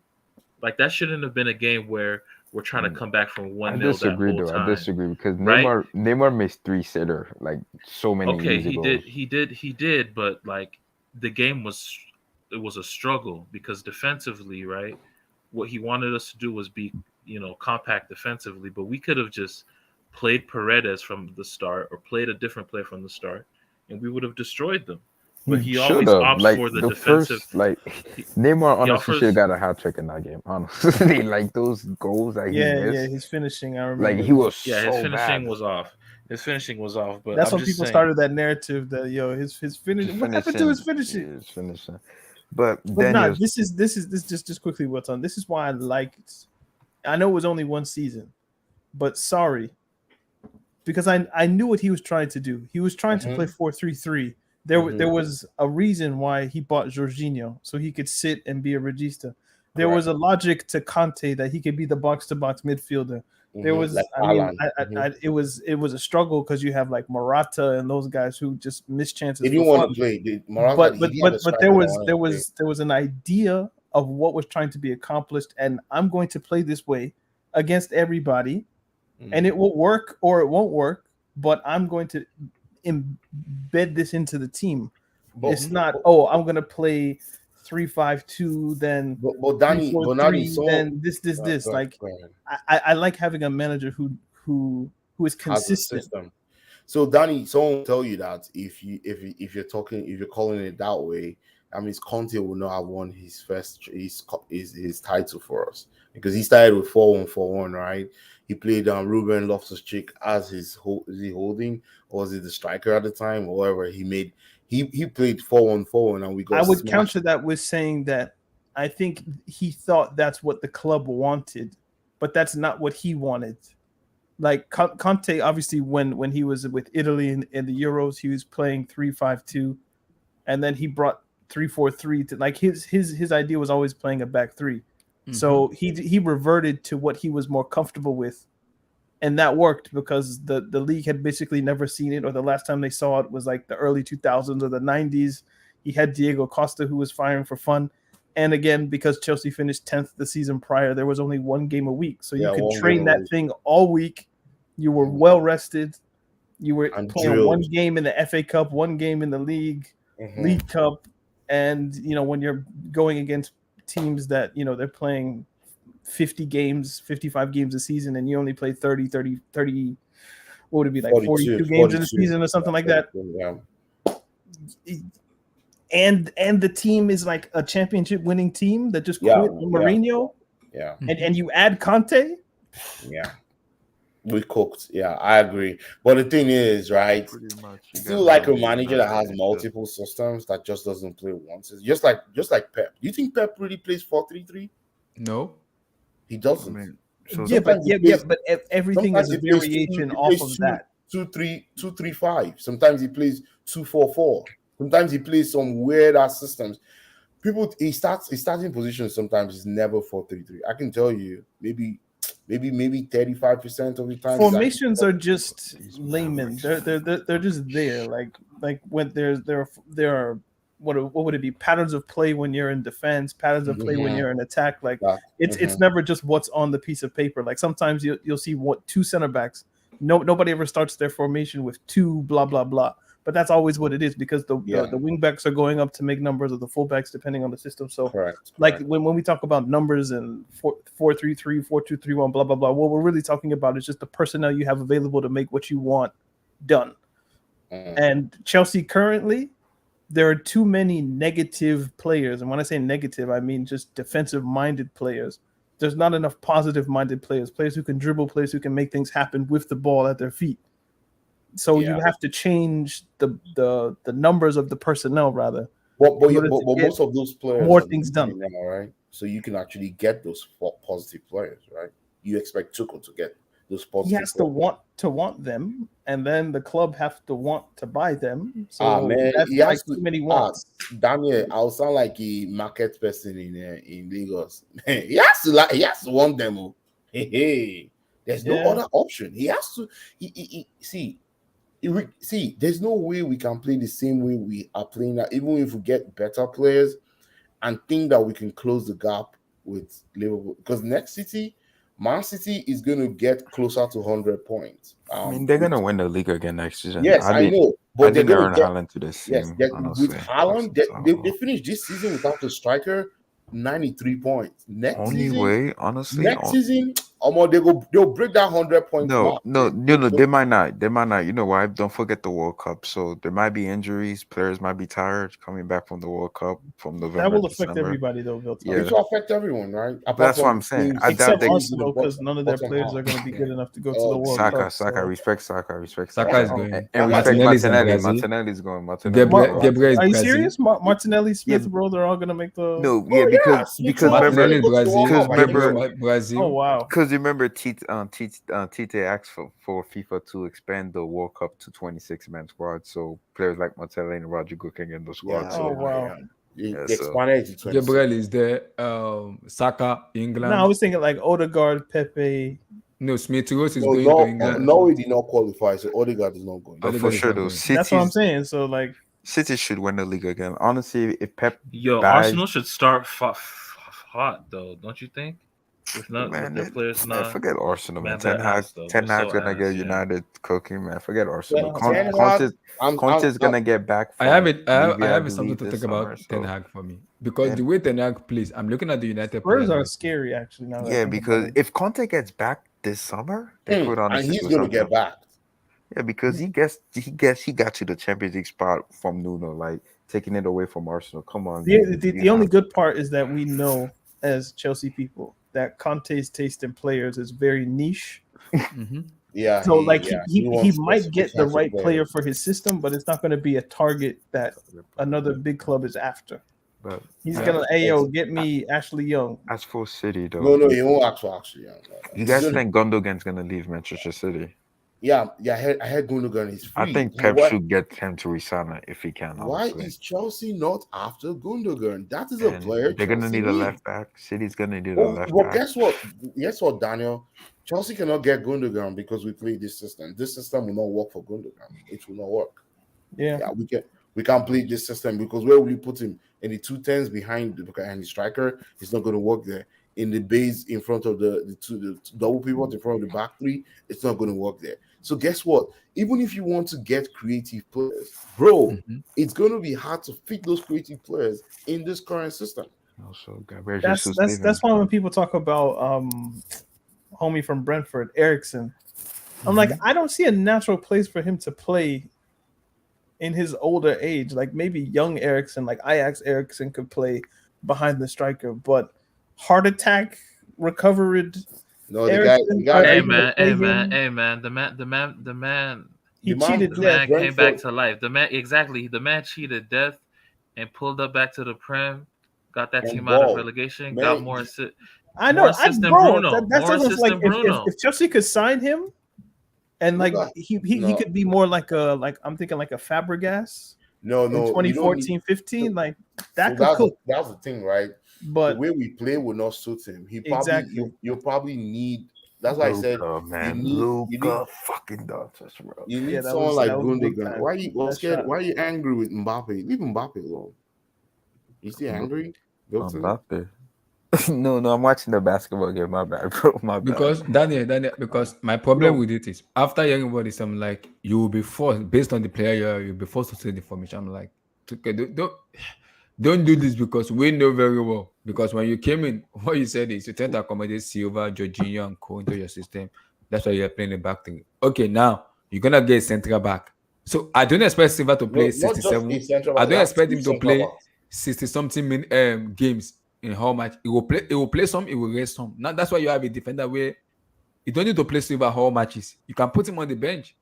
Like, that shouldn't have been a game where we're trying to come back from 1-0 I that disagree, whole though. time. I disagree because Right? Neymar missed 3-sitter like so many Okay, easy he did, but like the game was a struggle because defensively, right? What he wanted us to do was be, you know, compact defensively, but we could have just played Paredes from the start or played a different player from the start, and we would have destroyed them. But he always Should've. opts like for the first, defensive. like Neymar honestly offers- should have got a hat trick in that game. Honestly, like those goals that he Yeah, missed, his finishing. I remember. like he was Yeah, so his finishing bad. was off. His finishing was off, but That's I'm when just people saying, started that narrative that his finish. What happened to his finishing? Yeah, his finishing. But But then nah, he was, this is just quickly what's on. This is why I liked. I know it was only one season, but sorry, because I knew what he was trying to do. He was trying to play 4-3-3. There was a reason why he bought Jorginho so he could sit and be a regista. There was a logic to Conte that he could be the box to box midfielder. There was, like I mean, Haaland. it was a struggle because you have like Morata and those guys who just miss chances. They didn't for want fun. to play. Morata, But he didn't have a striker that wanted to play. there was an idea of what was trying to be accomplished, and I'm going to play this way against everybody, and it will work or it won't work. But I'm going to embed this into the team. It's not I'm going to play 3-5-2, then But Danny, 3-4-3, then this. Go ahead, Like go ahead. I like having a manager who is Has a consistent. system. So Danny, someone will tell you that if you're calling it that way, that means Conte will not have won his title for us because he started with 4-1-4-1, right? He played Ruben Loftus-Cheek as is he holding, or was he the striker at the time, or whatever he made. He played 4-1-4-1, and we got. I would smashed. counter that with saying that I think he thought that's what the club wanted, but that's not what he wanted. Like Conte, obviously, when he was with Italy in the Euros, he was playing 3-5-2, and then he brought 3-4-3 to like his idea was always playing a back three. So he reverted to what he was more comfortable with And that worked because the league had basically never seen it, or the last time they saw it was like the early 2000s or the 90s. He had Diego Costa, who was firing for fun. And again, because Chelsea finished 10th the season prior, there was only one game a week. So you could train that thing all week. You were well rested. You were playing one game in the FA Cup, one game in the League Cup. And, when you're going against teams that, they're playing 50 games, 55 games a season, and you only play 30, what would it be, like 42 games in a season or something like that? Yeah. And the team is like a championship winning team that just quit on Mourinho. Yeah. And you add Conte. Yeah. We cooked. Yeah, I agree. But the thing is, right? Still like a manager that has multiple systems that just doesn't play once. It's just like Pep. Do you think Pep really plays 4-3-3? No. He doesn't. But everything is a variation off of that. 2-3-5. Sometimes he plays 2-4-4. Sometimes he plays some weird ass systems. His starting position sometimes is never 4-3-3. I can tell you, maybe 35% of the time. Formations are just laymen. They're just there. Like when there are what would it be? Patterns of play when you're in defense, patterns of play when you're in attack. Like it's never just what's on the piece of paper. Like sometimes you'll see two center backs. Nobody ever starts their formation with two blah blah blah. But that's always what it is because the wing backs are going up to make numbers of the fullbacks depending on the system. So when we talk about numbers and 4-3-3, 4-2-3-1, blah blah blah, what we're really talking about is just the personnel you have available to make what you want done. And Chelsea currently, there are too many negative players, and when I say negative, I mean just defensive-minded players. There's not enough positive-minded players who can dribble, players who can make things happen with the ball at their feet. So you have to change the numbers of the personnel rather. But most of those players more things done now, right? So you can actually get those positive players, right? You expect Tuchel to get those positive. He has to want them, and then the club have to want to buy them. So he has too many wants. Daniel, I'll sound like a market person in Lagos. He has to want them. Hey, there's no other option. He has to. See, there's no way we can play the same way we are playing now, even if we get better players and think that we can close the gap with Liverpool. Because next City, Man City is going to get closer to 100 points. I mean, they're going to win the league again next season. Yes, I know. But they're going to get Haaland to this season. Yes, with Haaland, they finished this season without a striker, 93 points. Next season, they'll break that 100 points. No, they might not. You know why? Don't forget the World Cup. So there might be injuries. Players might be tired coming back from the World Cup from November. That will affect everybody, though. It will affect everyone, right? That's what I'm saying. Except Arsenal, because none of their players are going to be good enough to go to the World Cup. Saka, respect Saka. Saka is going. And Martinelli's going. Are you serious? Martinelli, Smith Rowe, they're all going to make the. No, because Martinelli Brazil. Brazil. Oh wow! Because remember, Tite asked for FIFA to expand the World Cup to 26-man squad, so players like Martinelli and Rodrigo can get in the squad. Yeah, oh wow! Expanded to 26. Gabriel is there. Saka, England. No, I was thinking like Odegaard, Pepe. No, Smith Rowe is going to England. No, he did not qualify, so Odegaard is not going. For sure, though. That's what I'm saying. So like, City should win the league again. Honestly, if Pep, Arsenal should start hot though, don't you think? If not, their players not. Forget Arsenal, man. Ten Hag's gonna get United cooking, man. Forget Arsenal. Conte's gonna get back. I have something to think about Ten Hag for me because the way Ten Hag plays, I'm looking at the United players are scary actually now. Yeah, because if Conte gets back this summer, they put on and he's gonna get back. Yeah, because he got to the Champions League spot from Nuno, like taking it away from Arsenal. Come on. The only good part is that we know as Chelsea people that Conte's taste in players is very niche. Yeah. So he might get the right player for his system, but it's not going to be a target that another big club is after. But he's gonna get me Ashley Young. As for City though. No, he won't ask for Ashley Young. You guys think Gundogan's gonna leave Manchester City? Yeah, I heard Gundogan is I free. think And Pep should get him to resign it if he can, why honestly. is Chelsea not after Gundogan? That is a And player they're gonna Chelsea need a needs. left back. City's gonna need a Oh, left well, back. guess what? Guess what, Daniel? Chelsea cannot get Gundogan because we play this system. This system will not work for Gundogan. It will not work. Yeah. Yeah, we can't play this system because where will you put him? In the 2 10s behind and the striker, it's not going to work there. In the base in front of the double pivot in front of the back three, it's not going to work there. So guess what? Even if you want to get creative players, bro, it's going to be hard to fit those creative players in this current system. Also, Gabriel That's Jesus that's leaving. that's why when people talk about homie from Brentford, Ericsson, I'm like, I don't see a natural place for him to play in his older age. Like maybe young Ericsson, like Ajax Ericsson could play behind the striker, but heart attack recovered. No, the guy, Hey man, the man He the man cheated the death. man came back to life. The man cheated death and pulled up back to the Prem, got that And team out of ball. relegation, Man, got more assist. I know, More assist than bro. Bruno. That's More almost assist like than Bruno. if Chelsea could sign him, and like Look at- he no. could be more like I'm thinking like a Fabregas No, in you don't 2014, need- 15, like that So could cook. that's the thing, right? But the way we play will not suit him. He probably Exactly. you'll probably need. That's why I said man, you need fucking Dodgers, bro. you need Yeah, that someone was- like that was big Gundogan. time. Why are you That scared? shot. Why are you angry with Mbappe? Leave Mbappe alone. You still angry? Wilton? Mbappe. No, I'm watching the basketball game. My bad, bro. My bad. Because Daniel, because my problem No. with it is after hearing about this, I'm like, you will be forced based on the player you'll be forced to say the formation. I'm like, okay, don't do this because we know very well. Because when you came in, what you said is you tend to accommodate Silva, Jorginho, and Co into your system. That's why you're playing the back thing. Okay, now you're gonna get central back. So I don't expect Silva to play Not just 67. a central I back, don't that's expect two him to central play backs. 60 something games in how much he will play some, he will rest some. Now that's why you have a defender where you don't need to play Silva how matches. You can put him on the bench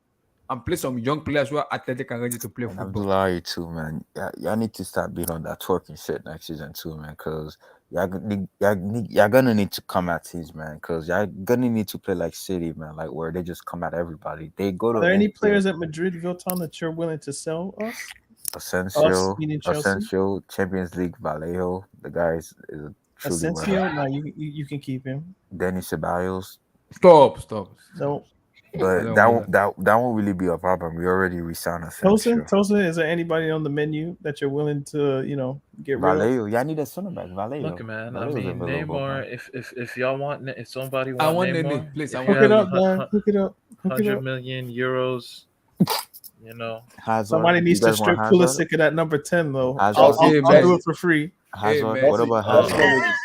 and play some young players who are athletic and ready to play And football. Abdullahi too, man. Y'all need to start being on that twerking shit next season too, man. Because y'all gonna need to come at teams, man. Because y'all gonna need to play like City, man. Like where they just come at everybody. They go to. Are there any players at Madrid, Vilton, that you're willing to sell us? Asensio, meaning Chelsea? Asensio, Champions League, Vallejo. The guy is a truly Asensio? winner. No, you can keep him. Danny Ceballos. Stop. No. But that won't really be a problem. We already re-signed Asensio. Tosin, is there anybody on the menu that you're willing to, get rid of? Vallejo, y'all need a center back. Vallejo. Look, man. Vallejo's I mean, available, Neymar. man. If y'all want, if somebody I want want Neymar, Nene, please. if I you want Hook it have up, man. Hook it up. 100 million euros, you know. Hazard. Somebody needs You to guys want strip Hazard? Pulisic of that number 10, though. Hazard. I'll Hey, do man. it for free. Hazard. Messi, What about that's Hazard? not what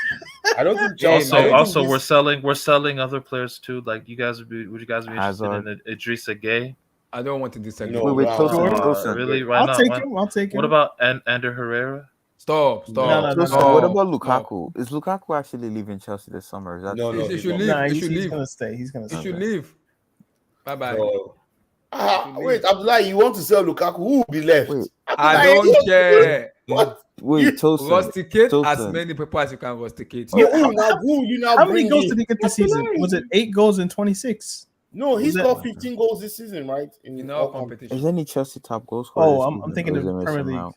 I don't think Chelsea. man. Also, we're selling other players too. Like would you guys be interested Hazard. in Idrissa Gueye? I don't want to disagree. No, Wait, no, Tosin, no. Tosin. Really? Why I'll not? take Why- him. I'll take him. What about Ander Herrera? Stop. No. Tosin, what about Stop. Lukaku? Is Lukaku actually leaving Chelsea this summer? Is that No, true? no, He he's should not. leave. Nah, He he's, should he's leave. gonna stay. He's gonna He stay. should leave. Bye. No. Wait, Abdullah, you want to sell Lukaku? Who will be left? Wait. I Abdullah, don't care. What? Wait, Tosin. Rusticate as Tosin. many people as you can rusticate. So who you now How bring many goals in? did he get this season? Was it 8 goals in 26? No, he Was that- scored 15 goals this season, right? In all our competition. Is any Chelsea top goal scorer? Oh, this I'm season, thinking or of is it Premier Mason League. Mount?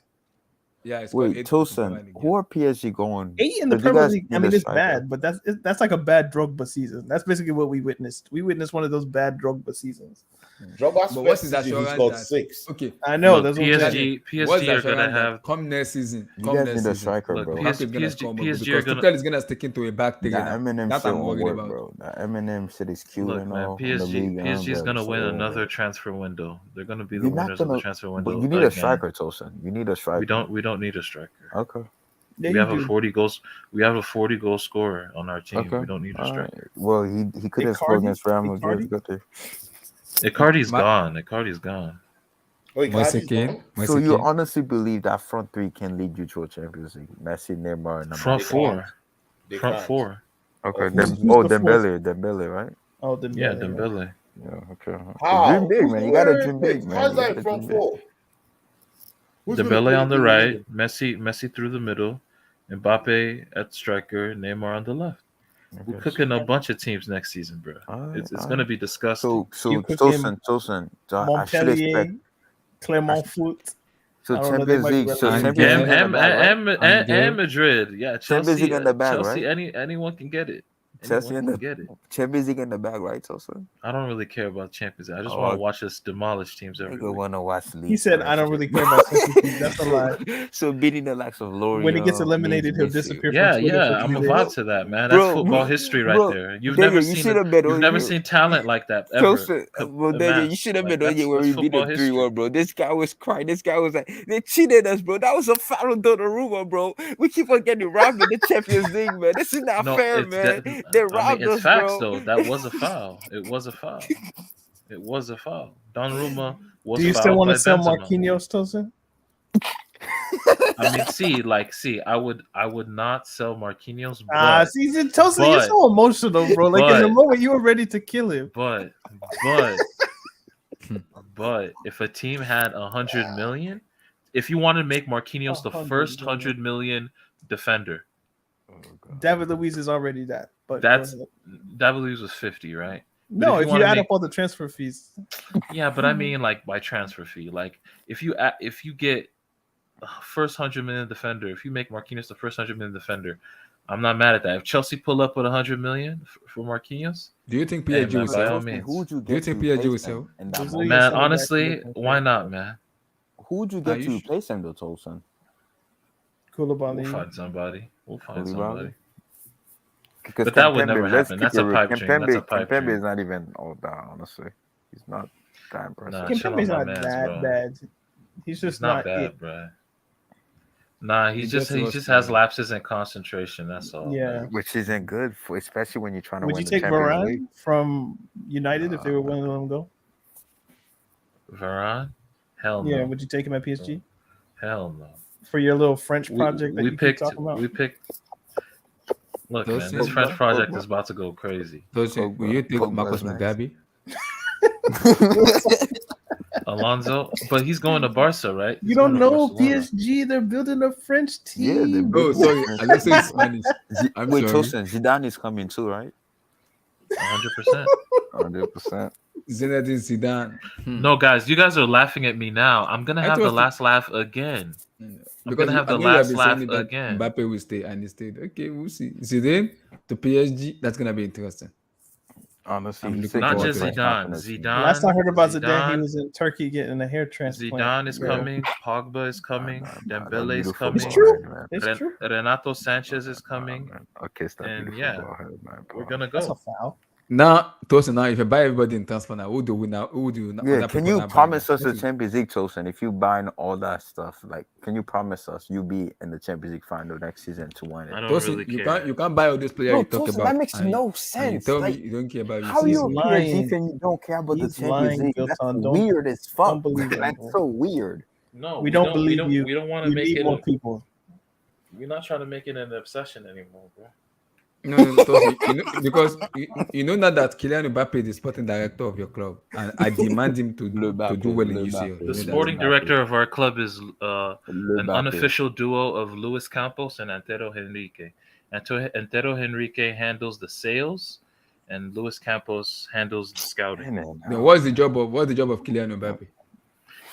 Yeah, it's Wait, got 8 in Premier Tosin, League, who are PSG going? 8 in the 'Cause you Premier guys League. I need mean, a it's striker. bad, but that's like a bad Drogba season. That's basically what we witnessed. We witnessed one of those bad Drogba seasons. Drogba's But what's first his season, he assurance scored that 6. okay? I know. Look, That's what I'm saying. PSG What's the are gonna assurance that have. come next season? You Come guys next need a season. striker, Look, bro. PSG Lukaku is gonna score more PSG are because gonna- Tuchel is gonna stick into a back That together. Eminem That shit I'm won't worried work, about. bro. That Eminem shit is cute Look, and man, all. in the league, PSG is gonna so win won't another work. transfer window. They're gonna be the You're not winners of the gonna. transfer But window. you need a again. striker, Tosin. You need a striker. We don't need a striker. Okay. Yeah, We you have do. a 40 goals. We have a 40 goal scorer on our team. Okay. We don't need a All striker. right. Well, he could have scored Icardi? against Real Madrid. Icardi? Got there. Icardi's Ma- gone. Icardi's gone. Oh, Moise Icardi's Kean, gone? Moise So you Kean. honestly believe that front three can lead you to a Champions League? Messi, Neymar, and Front They four. can't. They Front can't. four. Okay. Who's- who's the Dembele, right? Oh, Dembele. Yeah, Dembele. Yeah. Okay. How? Dream big, man. You gotta dream big, man. How's You that gotta in front dream big. 4? Who's gonna play Dembele on the in right. Messi through the middle. Mbappe at striker. Neymar on the left. We're cooking a bunch of teams next season, bro. It's gonna be disgusting. You Tosin, cooking I should expect. Montpellier, Clermont Foot. So I don't know. They Champions might be League, so relegated. Champions League in the And bag, right? and Madrid, yeah. Champions League Chelsea, in the bag, Chelsea. right? Anyone can get it. Chelsea Anyone in can the get it. Champions League in the bag, right, Tosin? I don't really care about Champions League. I just Oh, want to watch us demolish teams every Nigga week. wanna watch league. He said, "I don't really care about Champions League." That's a lie. So beating the likes of L'Oreal. When he gets eliminated, he'll means issue. disappear Yeah, from Twitter yeah, for I'm 3 a vibe days. to that, man. That's Bro, football history right bro, there. You've Daniel, never you seen should have been you've on never you. seen talent like that ever. Well, Daniel, you should have been on you where we beat football them history. 3-1, bro. This guy was crying. This guy was like, they cheated us, bro. That was a foul on Donnarumma, bro. We keep on getting robbed in the Champions League, man. This is not No, fair, it's man. that- They I robbed mean, it's us, facts bro. though. That was a foul. It was a foul. It was a foul. Donnarumma was Do you still fouled want by to sell Benzema. Marquinhos, Tosin? I mean, see, I would not sell Marquinhos, See, Tosin, you're but- so emotional, bro. Like in the but- moment, you were ready to kill him. but if a team had 100 million, if you want to make Marquinhos the 100 first million. 100 million defender, David Luiz is already that. But that's go ahead. David Luiz was 50, right? No, if if you you wanna add make- up all the transfer fees. Yeah, but I mean like by transfer fee. Like if you get first 100 million defender, if you make Marquinhos the first 100 million defender, I'm not mad at that. If Chelsea pull up with 100 million for Marquinhos, Do you think hey, PSG man, will by all sell? means. Who would you Do you get think to PSG will replace sell? him in that Brazil, moment? Man, send him back honestly, to the why not, man? Who would you get you to sh- replace him, though, Tosin? We'll Koulibaly. find somebody. Koulibaly? Somebody. Because But that would Kimpembe, never let's happen. keep That's it a real. pipe dream. That's a pipe Kimpembe dream. is not even all that, honestly. He's not that impressive. Nah, chill Kimpembe's on my not mans, that bro. bad. He's just It's not it. bad, bro. Nah, he He just gets lost, has man. lapses in concentration. That's all. Yeah. Which isn't good, for, especially when you're trying to Would win you the take Champions League. Varane from United if they were willing to let him go? Varane? Hell no. Yeah. Would you take him at PSG Hell no. for your little French project that we you picked. keep talking about? We picked. Look, man, Those this things- French project is about to go crazy. Tosin, will you take Pogba's Marcus next. Mugabe? Alonso, but he's going to Barca, right? You He's don't going to know Barcelona. PSG. They're building a French Yeah, they're team. Oh, sorry. Alonso is Spanish. I'm Wait, sorry. Tosin, Zidane is coming too, right? 100%. 100%. Zinedine Zidane. No, guys, you guys are laughing at me now. I'm gonna I have the thought- last laugh again. Because gonna have the I know you have last been laugh saying that again. Mbappe will stay, and he stayed. Okay, we'll see. Zidane to PSG, that's gonna be interesting. Honestly, I'm he's looking taking Not forward just to what's it. happening Zidane. to him. Zidane. Last I heard about Zidane, he Zidane- was in Turkey getting a hair transplant. Zidane is Yeah. coming. Pogba is coming. Dembele is Beautiful coming. It's true. man. It's true. Renato Sanchez is coming. Man. Okay, stop And beautiful yeah, ball head, man, bro. We're gonna That's a go. foul. Now, Tosin, now if you buy everybody in transfer now, who do we now? Who do you now? Yeah, other can people you now buy promise now? us the Champions League, Tosin? If you buying all that stuff, like, can you promise us you'll be in the Champions League final next season to win I it? don't Tosin, really you care. can't buy all those players Bro, you talk Tosin, about. that makes and- no and you sense. tell Like, me you don't care about how your you a season. lying. PSG fan you don't care about the He's Champions lying, League? That's Bilton. Don't- weird as fuck. don't believe him, That's bro. so weird. No, We don't believe you. We don't want to You make need it. more people. We're not trying to make it an obsession anymore, bro. No, Tosin, because you know now that Kylian Mbappe is the sporting director of your club, and I demand him to do well in Le UCL. Mbappe. You The know sporting that. director of our club is Le an Mbappe. unofficial duo of Luis Campos and Antero Henrique. Antero Henrique handles the sales, and Luis Campos handles the scouting. Then what's the job of Kylian Mbappe?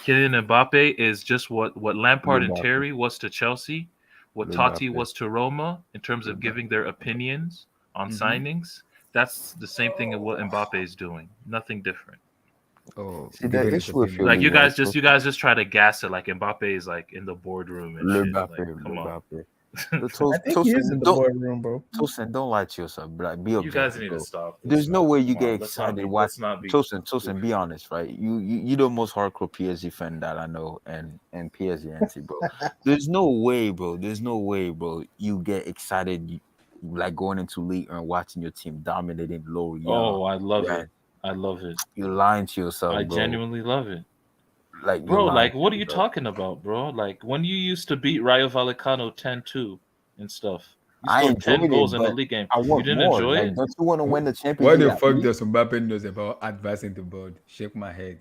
Kylian Mbappe is just what Lampard and Mbappe. Terry was to Chelsea, what Totti Mbappe. was to Roma in terms of giving their opinions on signings. That's the same thing as what Mbappe is doing. Nothing different. Oh, See, the giving his issue with opinion. Like you Yeah, guys just try to gas it like Mbappe is like in the boardroom and Le shit. Mbappe, Like, come on. I think he is in the boardroom, bro. Tosin, don't lie to yourself. Like, be You objective. guys need bro. to stop. this, There's no man. way you Come on, get let's not excited be- watch let's not be- Tosin, be honest, right? You the most hardcore PSG fan that I know, and PSG anti, bro. There's no way, bro. You get excited like going into league and watching your team dominating low. Oh, I love Yeah. it. I love it. You're lying to yourself, I bro. genuinely love it. Like, Bro, you're lying like, to what are you yourself. talking about, bro? Like, when you used to beat Rayo Vallecano 10-2 and stuff. You I scored 10 enjoyed goals it, in the but league game. I You want didn't more. enjoy Like, it? don't you want to win the Champions What League? the at fuck least? does Mbappe knows about advancing the board? Shake my head.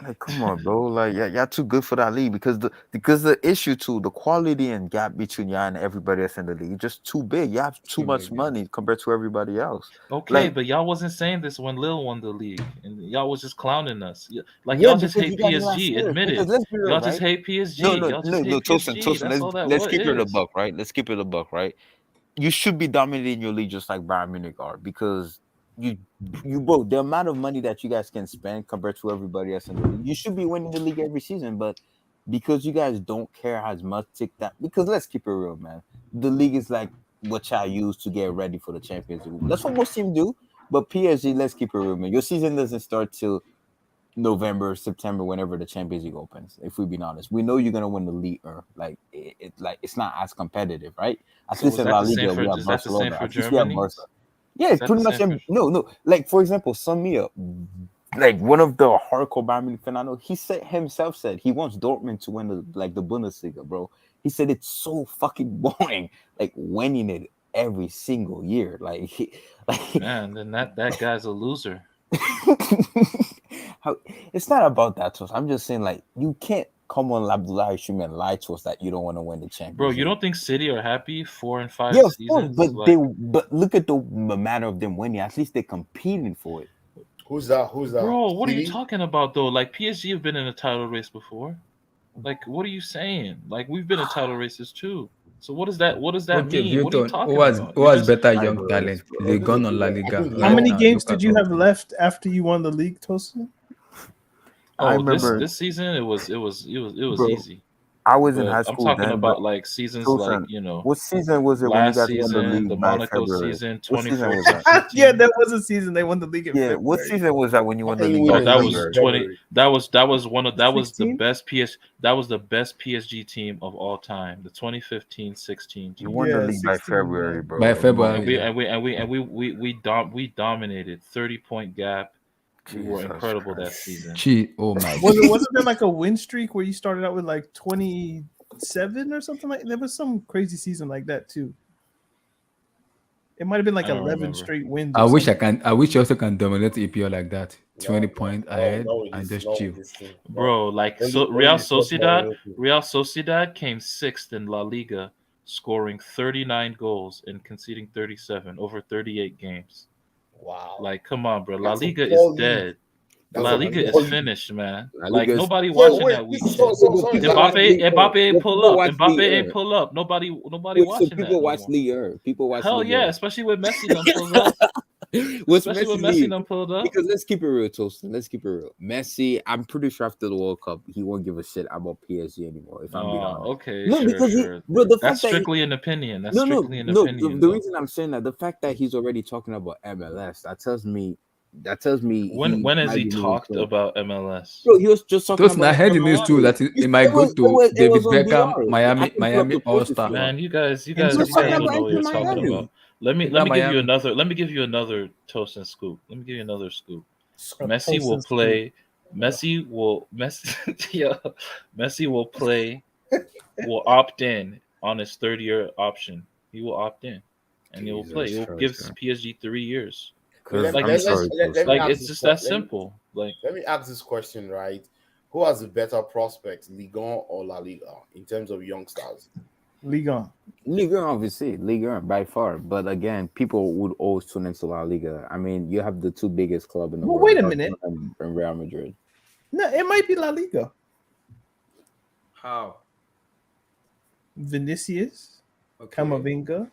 Like, come on, bro. Like, yeah, y'all too good for that league because the issue too, the quality and gap between y'all and everybody else in the league is just too big. You have too Too much big. Yeah. money compared to everybody else. Okay, Like, but y'all wasn't saying this when Lil won the league, and y'all was just clowning us. Like yeah, y'all just because you hate guys are not PSG. serious. Admit Because it. let's be real, Y'all just right? hate No, PSG. no, Y'all just no, no, hate Tosin, PSG. Tosin. That's all that Let's what keep it a is. buck, right? Let's keep it a buck, right? You should be dominating your league just like Bayern Munich are because you bro, the amount of money that you guys can spend compared to everybody else in the league, you should be winning the league every season. But because you guys don't care as much, take that because let's keep it real, man. The league is like what y'all use to get ready for the Champions League. That's what most teams do. But PSG, let's keep it real, man. Your season doesn't start till November, September, whenever the Champions League opens. If we be honest, we know you're gonna win the league, or like it's not as competitive, right? At So least is in that La the same Liga, for? we have Is that the same Barcelona. for At least we have Germany? Barca. Yeah, Is it's that the pretty much. same for? No, no. Like for example, sum me up. Like one of the hardcore Bayern Munich fan I know, he said himself said he wants Dortmund to win the Bundesliga, bro. He said it's so fucking boring, like winning it every single year, like like Man, then that guy's a loser. How, it's not about that to us. I'm just saying, like, you can't come on Abdullah Shumi and lie to us that you don't want to win the Bro, Champions you League. don't think City are happy 4 and 5 Yeah, of course, seasons? Like, but look at the manner of them winning. At least they're competing for it. Who's that? Who's that? bro, what are you CD? talking about though? Like PSG have been in a title race before. Like, what are you saying? Like, we've been in title races too. So what does that? What does that Okay, mean? What are you Vuitton, talking about? who You're has just better I young know it's talent? bro. Ligue I 1 or think La I Liga think How right many Lyon. now? games Look did at you all. have left after you won the league, Tosin? I oh this remember, this season it was bro. easy. I was in But high I'm school talking then, but about like seasons like Tosin, what season was it when you last guys won the season, the league by Monaco February? season, What season was that? Yeah, 2014-15. there was a season they won the league in Yeah, what February. season was that when you How won the can you league win Oh, by the that league in was February? 20. February? That was the 16? best PS. That was the best PSG team of all time. The 2015-16 You team. won the Yeah, league by 16. Yeah. February, By bro. Come And on. February, we yeah. and we and we and we dominated 30-point gap. We were Jesus incredible that Christ. season. Oh my Wasn't there like a win streak where you started out with like 27 or something like? There was some crazy season like that too. It might have been like I don't 11 remember. straight wins I or wish I something. can. I wish you also can dominate EPL like that. 20 No, no, point no, ahead not with and this, just not with chill. this team. No, Bro, like only Real the first Sociedad, Mourinho team. Real Sociedad came sixth in La Liga, scoring 39 goals and conceding 37 over 38 games. Wow, Like, come on, bro. La that's a Liga is poor league. dead. That's La a Liga is poor league. finished, man. La Like Liga is nobody So watching wait, that wait, weak so shit. so but sorry, people Zach. watch Mbappe, League Mbappe ain't but pull people up. watch Mbappe League ain't pull up. Nobody Wait, so watching that people no watch more. League People watch Hell League yeah, especially with Messi done pulled up. What's Especially with Messi Messi league? done pulled up. Because let's keep it real, Toaston. Let's keep it real. Messi, I'm pretty sure after the World Cup, he won't give a shit about PSG anymore, if I'm being honest. Okay, No, sure, because sure. bro, the That's fact that strictly an opinion. That's no, no, strictly an no. opinion, The though. reason I'm saying that, the fact that he's already talking about MLS, that tells me When he has might he be moving talked forward. about MLS? Bro, he was just talking Tosin, about I it heard the news too yesterday. that it might It go was, it to was, it was David on Beckham, BR. I Miami, can pull up Miami the All post if Star. you want. Man, you guys, you In guys, He was you guys talking don't about know what Japan. you're Inter talking Miami. about. Let me Inter let me give you Miami. another. Let me give you another toast and scoop. Let me give you another scoop. A Messi will Tosin scoop. play. Messi, yeah, Messi will play. Will opt in on his third-year option. He will opt in, and he will play. Jesus He will give Christ, man. PSG 3 years. Wait, Because Like I'm it's just sorry, let me Tosin. like ask it's this. just that simple. Like Let me ask this question, right? Who has the better prospects, Ligue 1 or La Liga, in terms of youngsters? League on. Ligue 1, obviously, Ligue 1 by far. But again, people would always tune into La Liga. I mean, you have the two biggest club in the Well, world, wait a minute. Barcelona and Real Madrid. No, it might be La Liga. How? Vinicius, Okay. Camavinga,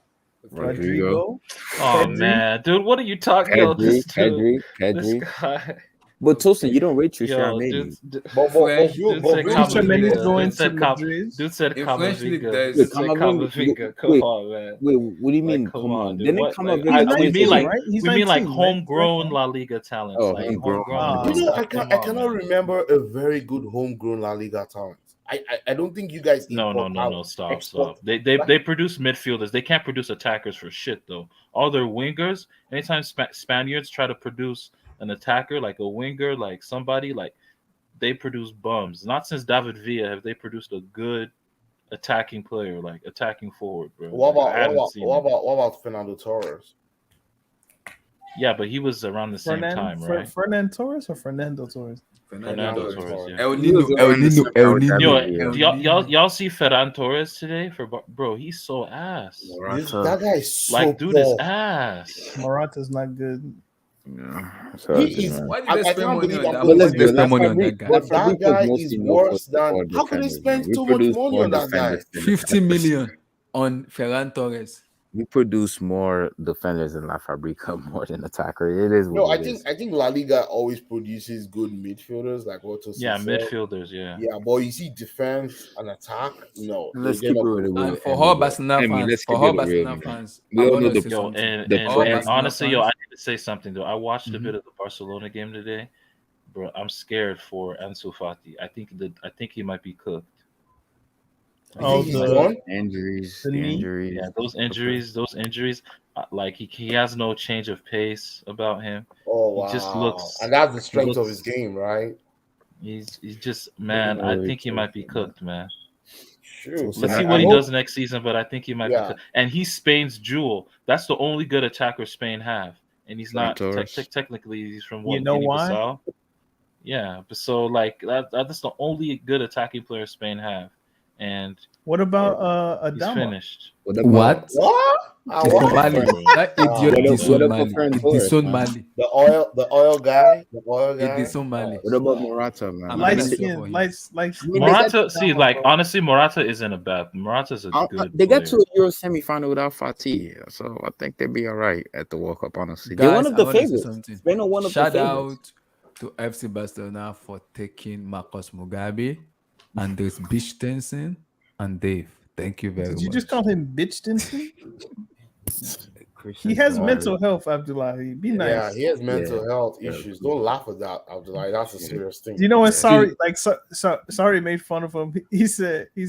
Rodrigo, Rodrigo, oh Pedri. man, dude, what are you talking? Yo, Pedri, this dude, Pedri, this Pedri. guy. But Tosin, you Okay. don't rate Yo, Trishan. But French, dude but said French Trisha league. Men is Camavinga. going to Madrid. Dude said In French league, Camavinga. there's Dude Wait, said Camavinga. Camavinga. Come Wait, on, man. wait. What do you Like, mean? come Come on, on. dude. Didn't What? Like, Camavinga He's we play mean 19, for? like right? He's we mean like 19, right? homegrown La Liga talents, Oh, like homegrown. homegrown. you know, Ah. I Come I on, cannot man. remember a very good homegrown La Liga talent. I don't think you guys No, no, import no, no. talent, Stop, export. stop. They produce midfielders. They can't produce attackers for shit though. All their wingers. Anytime Spaniards try to produce an attacker like a winger, like somebody like they produce bums. Not since David Villa have they produced a good attacking player, like attacking forward, bro. What Like about I what haven't about seen what it. about what about Fernando Torres? Yeah, but he was around the same time, right? Fernand Torres or Fernando Torres? Fernando Torres, yeah. El He was Nino, El around the Nino, same El time with that Nino, Yo, video. El do y'all Nino. y'all see Ferran Torres today bro? He's so ass. Morata. That guy is so Like, dude is poor. ass. Morata's not good. Yeah, it's He hard, is. man. Why did I they spend can't money believe on I'm that? putting Why this did they here. spend money on Fabric, that guy? but that Fabric was guy is mostly known for worse than. football How can they defenders, spend man. We so much produce money more on that guy? defenders than 50 attackers. million on Ferran Torres. We produce more defenders than La Fabrica more than attacker. It is No, what it is. I think La Liga always produces good midfielders, like what Tosin Yeah, said. midfielders, yeah. Yeah, but you see defense and attack, no, Let's they're keep it not with a good. And real for all Emmy, bro. Barcelona Emmy, fans, let's for keep all it a real Barcelona man. fans, We I'm all know gonna the say Yo, something. and the and, All and Barcelona honestly, yo, fans. I need to say something though. I watched a Mhm. bit of the Barcelona game today, bro. I'm scared for Ansu Fati. I think he might be cooked. You Oh, think he's Like gone? injuries, the knee. injuries. Yeah, those injuries, like he has no change of pace about him. Oh He just wow, looks, and that's the he strength of his looks, game, right? he's just, I don't man. know I what think he you're might be talking about. cooked, man. True. So Let's I, see I what he hope. does next season, but I think he might be Yeah, cooked. And he's Spain's jewel. That's the only good attacker Spain have, and he's not Santos. technically he's from You what, know why? Guinea-Bissau. Yeah, but so like that's the only good attacking player Spain have, and What about he's Adama? finished. What about What? what? It's from What? Mali. That Oh idiot my what disowned god. about Mali. Ferran It Torres, disowned man? Mali. The oil guy, the oil It guy. disowned Mali. What about Stop. Morata, man? I'm I Light gonna mean, swear for skin, him. light. I mean, they got Morata, see, Adama, like bro. honestly, Morata isn't a bad. Morata's a good they got player. to a Euro semi-final without Fati, so I think they'd be all right at the World Cup. Honestly, they're one Guys, of I the want to say favorites. something. Spain are one of the Shout favorites. out to FC Barcelona for taking Marcos Mugabe, Andres Bichtensen, and Dave. Thank you very Did you much. just call him bitch Stinson? Christian He has Gonzalez. mental health, Abdullahi. Be Yeah, nice. he has mental Yeah. health Yeah. issues. Don't laugh at that, Abdullah. That's a Yeah. serious thing. Do you know when Yeah. sorry sorry made fun of him? He said he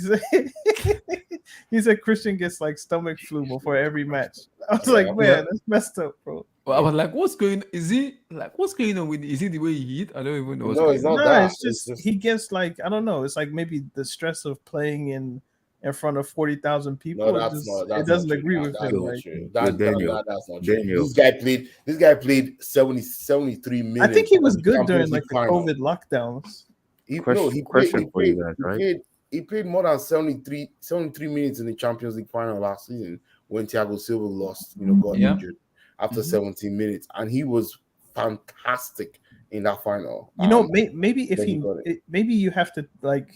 said Christian gets like stomach flu before every match. I was like, Yeah. man, that's messed up, bro. Well, I was like, what's going? Is he like what's going on with? Is it the way he hit? I don't even know what's No, going it's on. not No, that. it's just he gets like I don't know. It's like maybe the stress of playing in front of 40,000 people. No, it that's just not. it That's doesn't not true. agree That- with that's him. not Like true. Daniel. That's not true. Daniel. This guy played 73 minutes. I think he was of the good during Champions like League the final. COVID lockdowns. Question for you guys, right? He played more than 73 minutes in the Champions League final last season when Thiago Silva lost, got Yeah. injured after Mm-hmm. 17 minutes, and he was fantastic in that final. You know, maybe if then he he, got maybe you have to like,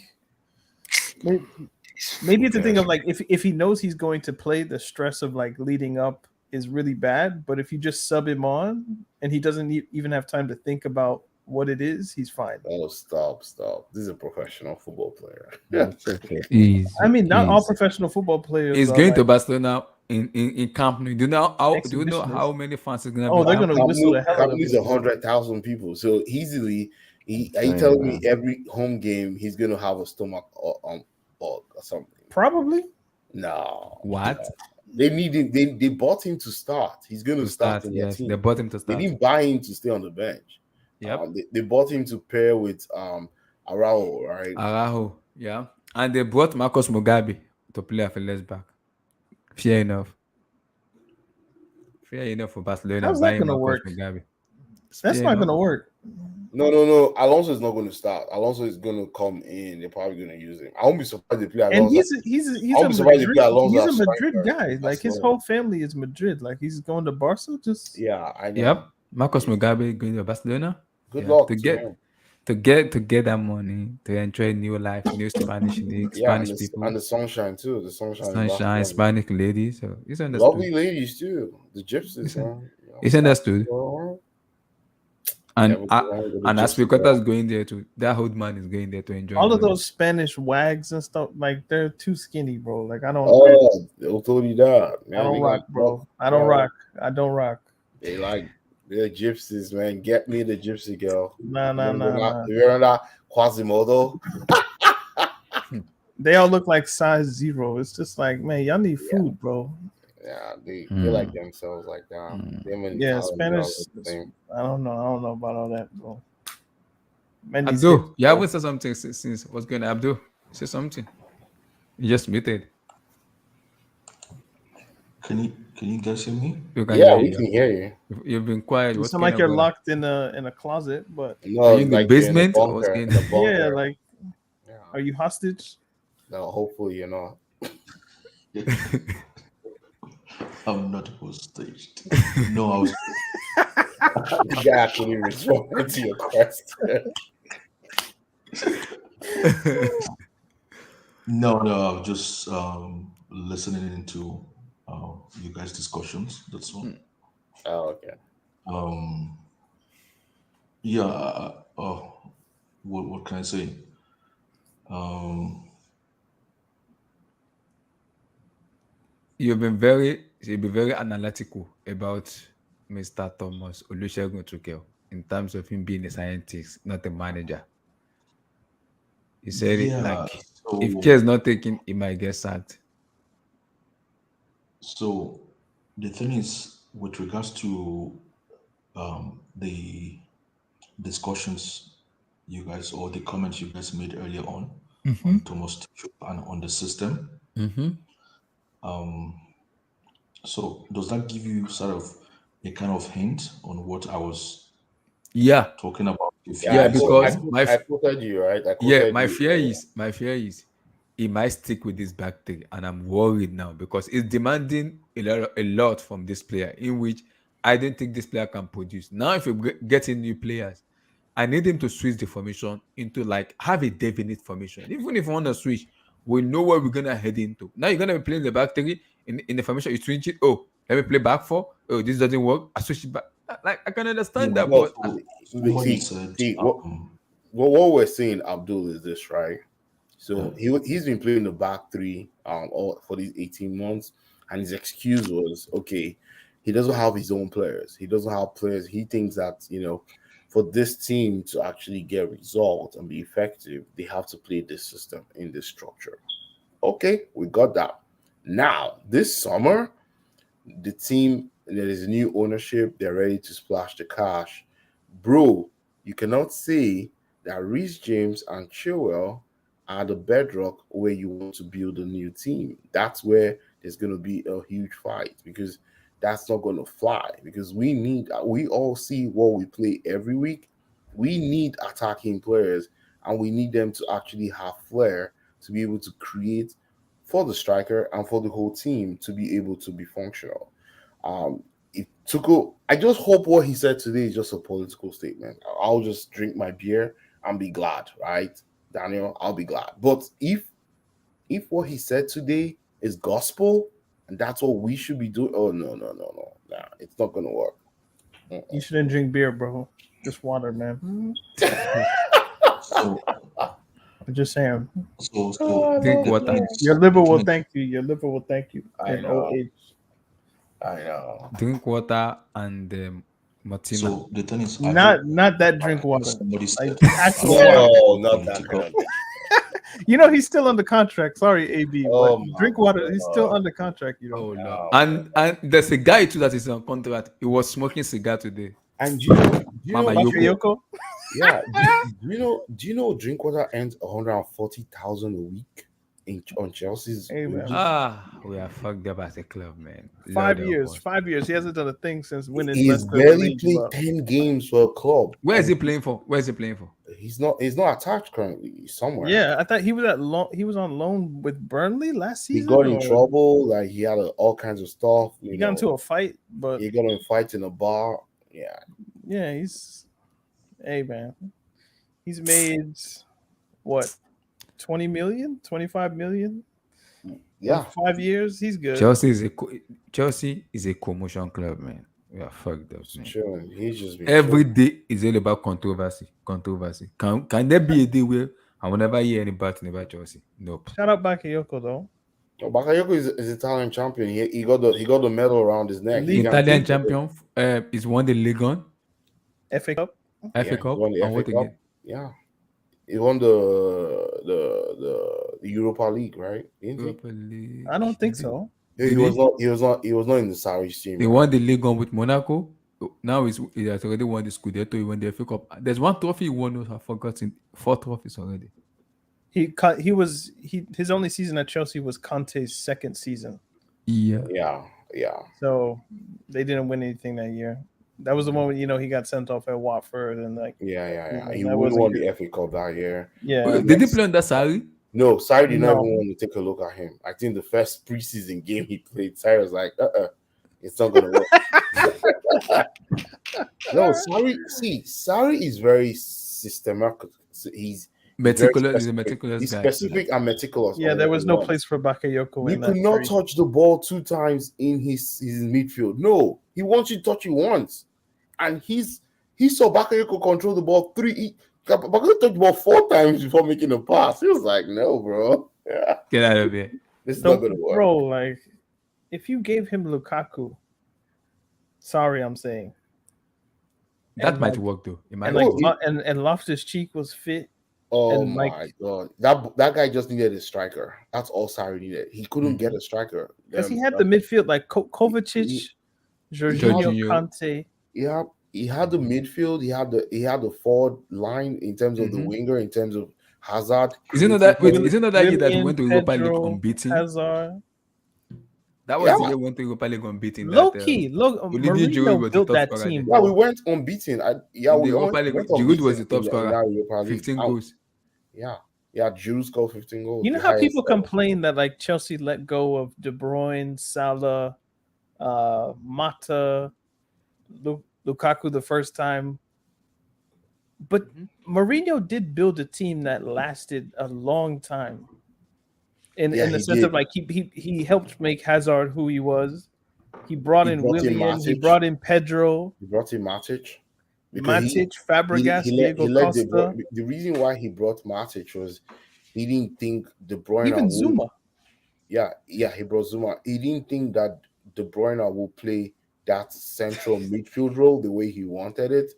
maybe it's a thing of like if he knows he's going to play, the stress of like leading up is really bad. But if you just sub him on and he doesn't even have time to think about what it is, he's fine. Oh, stop! This is a professional football player. It's okay. Easy, I mean, not all easy. professional football players. He's are going like to Barcelona in Camp Nou. Do you know how exhibitionists. many fans is gonna Oh, be they're there? gonna whistle the hell out of Camp it. Nou's 100,000 people, so easily. Are you Same, telling me man. every home game he's gonna have a stomach bug or something? Probably. No. What? They need him. They bought him to start. He's going to start in their Yes, team. they bought him to They start. didn't buy him to stay on the bench. Yep. They bought him to pair with Araujo, right? Araujo, yeah. And they brought Marcos Mugabe to play at left back. Fair enough. Fair enough for Barcelona How's that buying gonna Marcos work? Mugabe. That's Fair not enough. gonna work. No. Alonso is not going to start. Alonso is going to come in. They're probably going to use him. I won't be surprised they play And Alonso. he's I'll a be surprised if Madrid, they play Alonso he's a as Madrid striker. guy. Like his Barcelona. whole family is Madrid. Like he's going to Barca. Just Yeah, I know. Yep. Marcos Mugabe going to Barcelona. Good Yeah, luck to to get him. to get that money to enjoy new life, new Spanish league, Yeah, Spanish people, and the sunshine too. The sunshine. in sunshine, Barcelona. Hispanic ladies. So it's understood. Lovely ladies too. The gypsies, Listen, man. It's understood. And Never go wrong with the and gypsy Aspilicueta is girl. going there too. That old man is going there to enjoy. all of life. those Spanish wags and stuff. Like they're too skinny, bro. Like I don't. Oh, they'll told you that. I Man, don't they rock, got bro. fucked. I don't Yeah. rock. I don't rock. They're gypsies, man. Get me the gypsy girl. Nah. You remember that Quasimodo? They all look like size 0. It's just like, man, y'all need food, bro. Yeah, they Mm. like themselves like that. Them and Yeah, Italian Spanish. girls are the same. I don't know about all that, bro. Man, these Abdul, hips, you bro. haven't said something since what's going on, Abdul? Say something. You just muted. Can Can you guys hear me? You can Yeah, hear we you. can hear you. You've been quiet. You What's sound going like on, you're brother? locked in a closet, but Are No, you in the like you're in a basement or what's bunker. going In a on? yeah, bunker. like, Yeah. are you hostage? No, hopefully you're not. I'm not hostage. No, I was. The guy actually responded to your question. No, I was just listening into you guys' discussions. That's all. Oh, okay. Um, yeah. What can I say? Um, You've been very analytical about Mr. Thomas Olusegun Tuchel in terms of him being a scientist, not a manager. You said it yeah. like if care is So, not taken, he might get sacked. so the thing is, with regards to the discussions you guys or the comments you guys made earlier on Thomas Tuchel and on the system. Mm-hmm. Um, so does that give you sort of a kind of hint on what I was Yeah, talking about? If you Yeah, yeah, guys because agree? I quoted you, right? I yeah, quoted you. my fear is he might stick with this back three, and I'm worried now because it's demanding a lot from this player, in which I don't think this player can produce. Now, if you get in new players, I need him to switch the formation into like have a definite formation. Even if you want to switch, we know where we're gonna head into. Now you're gonna be playing the back three in the formation. You switch it. Oh, let me play back four. Oh, this doesn't work. I switch it back. Like I can understand Yeah. that, No, but So somebody see, said, see what we're saying, Abdul, is this, right? yeah, So he's been playing the back three all for these 18 months, and his excuse was okay, he doesn't have his own players. He doesn't have players. He thinks that, for this team to actually get results and be effective, they have to play this system in this structure. Okay, we got that. Now, this summer, the team, there is new ownership, they're ready to splash the cash. Bro, you cannot say that Reece James and Chilwell are the bedrock where you want to build a new team. That's where there's going to be a huge fight, because that's not going to fly. Because we all see what we play every week. We need attacking players, and we need them to actually have flair to be able to create for the striker and for the whole team to be able to be functional. Um, it Tuchel, I just hope what he said today is just a political statement. I'll just drink my beer and be glad, right, Daniel? I'll be glad. But if what he said today is gospel and that's what we should be doing, oh no, nah, it's not gonna work. You shouldn't drink beer, bro. Just water, man. so I'm just saying. drink the water. thing Your is, liver the thing will is, thank you. Your liver will thank you I in old know, age. I know. Drink water and Martina. so the thing is, Not that drink I heard water. somebody Like said, I actual heard water. No, somebody not that kind political. of thing. You know he's still under contract. Sorry, AB, but Oh my drink water. He's still god. under contract. You know. Oh Lord. Oh, And there's a guy too that is on contract. He was smoking cigar today. and do you know Mama Drink, Yoko. Bakayoko. yeah, do you know Drinkwater earns 140,000 a week on Chelsea's Hey man, wages? We are fucked up as a club, man. Lord five help years. us. 5 years. He hasn't done a thing since winning He's Leicester the barely league. played But 10 games for a club, Where is and he playing for? Where is he playing for? he's not attached currently. He's somewhere. yeah, I thought he was at loan. He was on loan with Burnley last He season, got in or trouble, like he had all kinds of stuff. he got into a fight. But He got in fights in a bar. Yeah, yeah, he's. Hey man, he's made what 20 million, 25 million in yeah. 5 years. He's good. Chelsea is a commotion club, man. We are fucked up, He's man. chilling. He's just been Every chilling. day is all about controversy. Controversy. Can there be a day where I will never hear any bad thing about Chelsea? Nope. Shout out Bakayoko though. Oh, Bakayoko is Italian champion. He got the medal around his neck. He League can Italian take it. champion is won the Ligue 1, FA Cup. FA Yeah, he Cup, won the and FA what Cup. again? Yeah, he won the Europa League, right? Didn't he? Europa League. I don't think so. He Did was he? not. He was not. He was not in the Sarri's team. They Right? won the Ligue 1 with Monaco. Now he has already won the Scudetto. He won the FA Cup. There's one trophy he won. I've forgotten. 4 trophies already. His only season at Chelsea was Conte's second season. Yeah. Yeah, Yeah, So they didn't win anything that year. That was the one when he got sent off at Watford and yeah. He that wouldn't wasn't won good. the FA Cup that year. Yeah. The Did he next, play under Sarri? no, Sarri did not even No. want to take a look at him. I think the first preseason game he played, Sarri was like, it's not gonna work. No, Sarri is very systematic. He's very Meticulous. He's a specific. meticulous He's guy. specific and meticulous Yeah, on there what was he no wants. place for Bakayoko You in could that not tree. touch the ball 2 times in his midfield. No, he wants you to touch it once, and he saw Bakayoko control the ball Bakayoko touched the ball 4 times before making a pass. He was like, "No, bro, yeah, Get out of here. this is So, not gonna work." bro, like, if you gave him Lukaku, sorry, I'm saying, That And, might like- work though. It might and Oh, work. and Loftus Cheek was fit. Oh and, like- my god, that guy just needed a striker. That's all Sarri needed. He couldn't get a striker Because he had the midfield like Kovacic, Jorginho, Jorginho. Kante. Yeah, he had the midfield. He had the forward line in terms of the winger, in terms of Hazard. Is it not that? Wait, Willian- is it not that year that we Willian, went to Europa League Pedro, unbeaten? Hazard. That was Yeah. the year we went to Europa League unbeaten. Low that, key, look, Olivier Giroud was Mourinho the built top that scorer team. then. Yeah, we bro. went unbeaten. In the Europa League, went Giroud was the unbeaten top in scorer. that Europa League. 15 And- goals. Yeah, Giroud scored 15 goals. You know the how highest people ever. complain that like Chelsea let go of De Bruyne, Salah, Mata, Lukaku the first time, but Mourinho did build a team that lasted a long time. In Yeah, the he sense did. of like he helped make Hazard who he was. He brought He in brought in Willian. He Matic. brought in Pedro, He brought in Matic. Because Matic, Fabregas, Diego Costa, the reason why he brought Matic was he didn't think De Bruyne even would- Zuma. Yeah, he brought Zuma. He didn't think that De Bruyne will play that central midfield role the way he wanted it.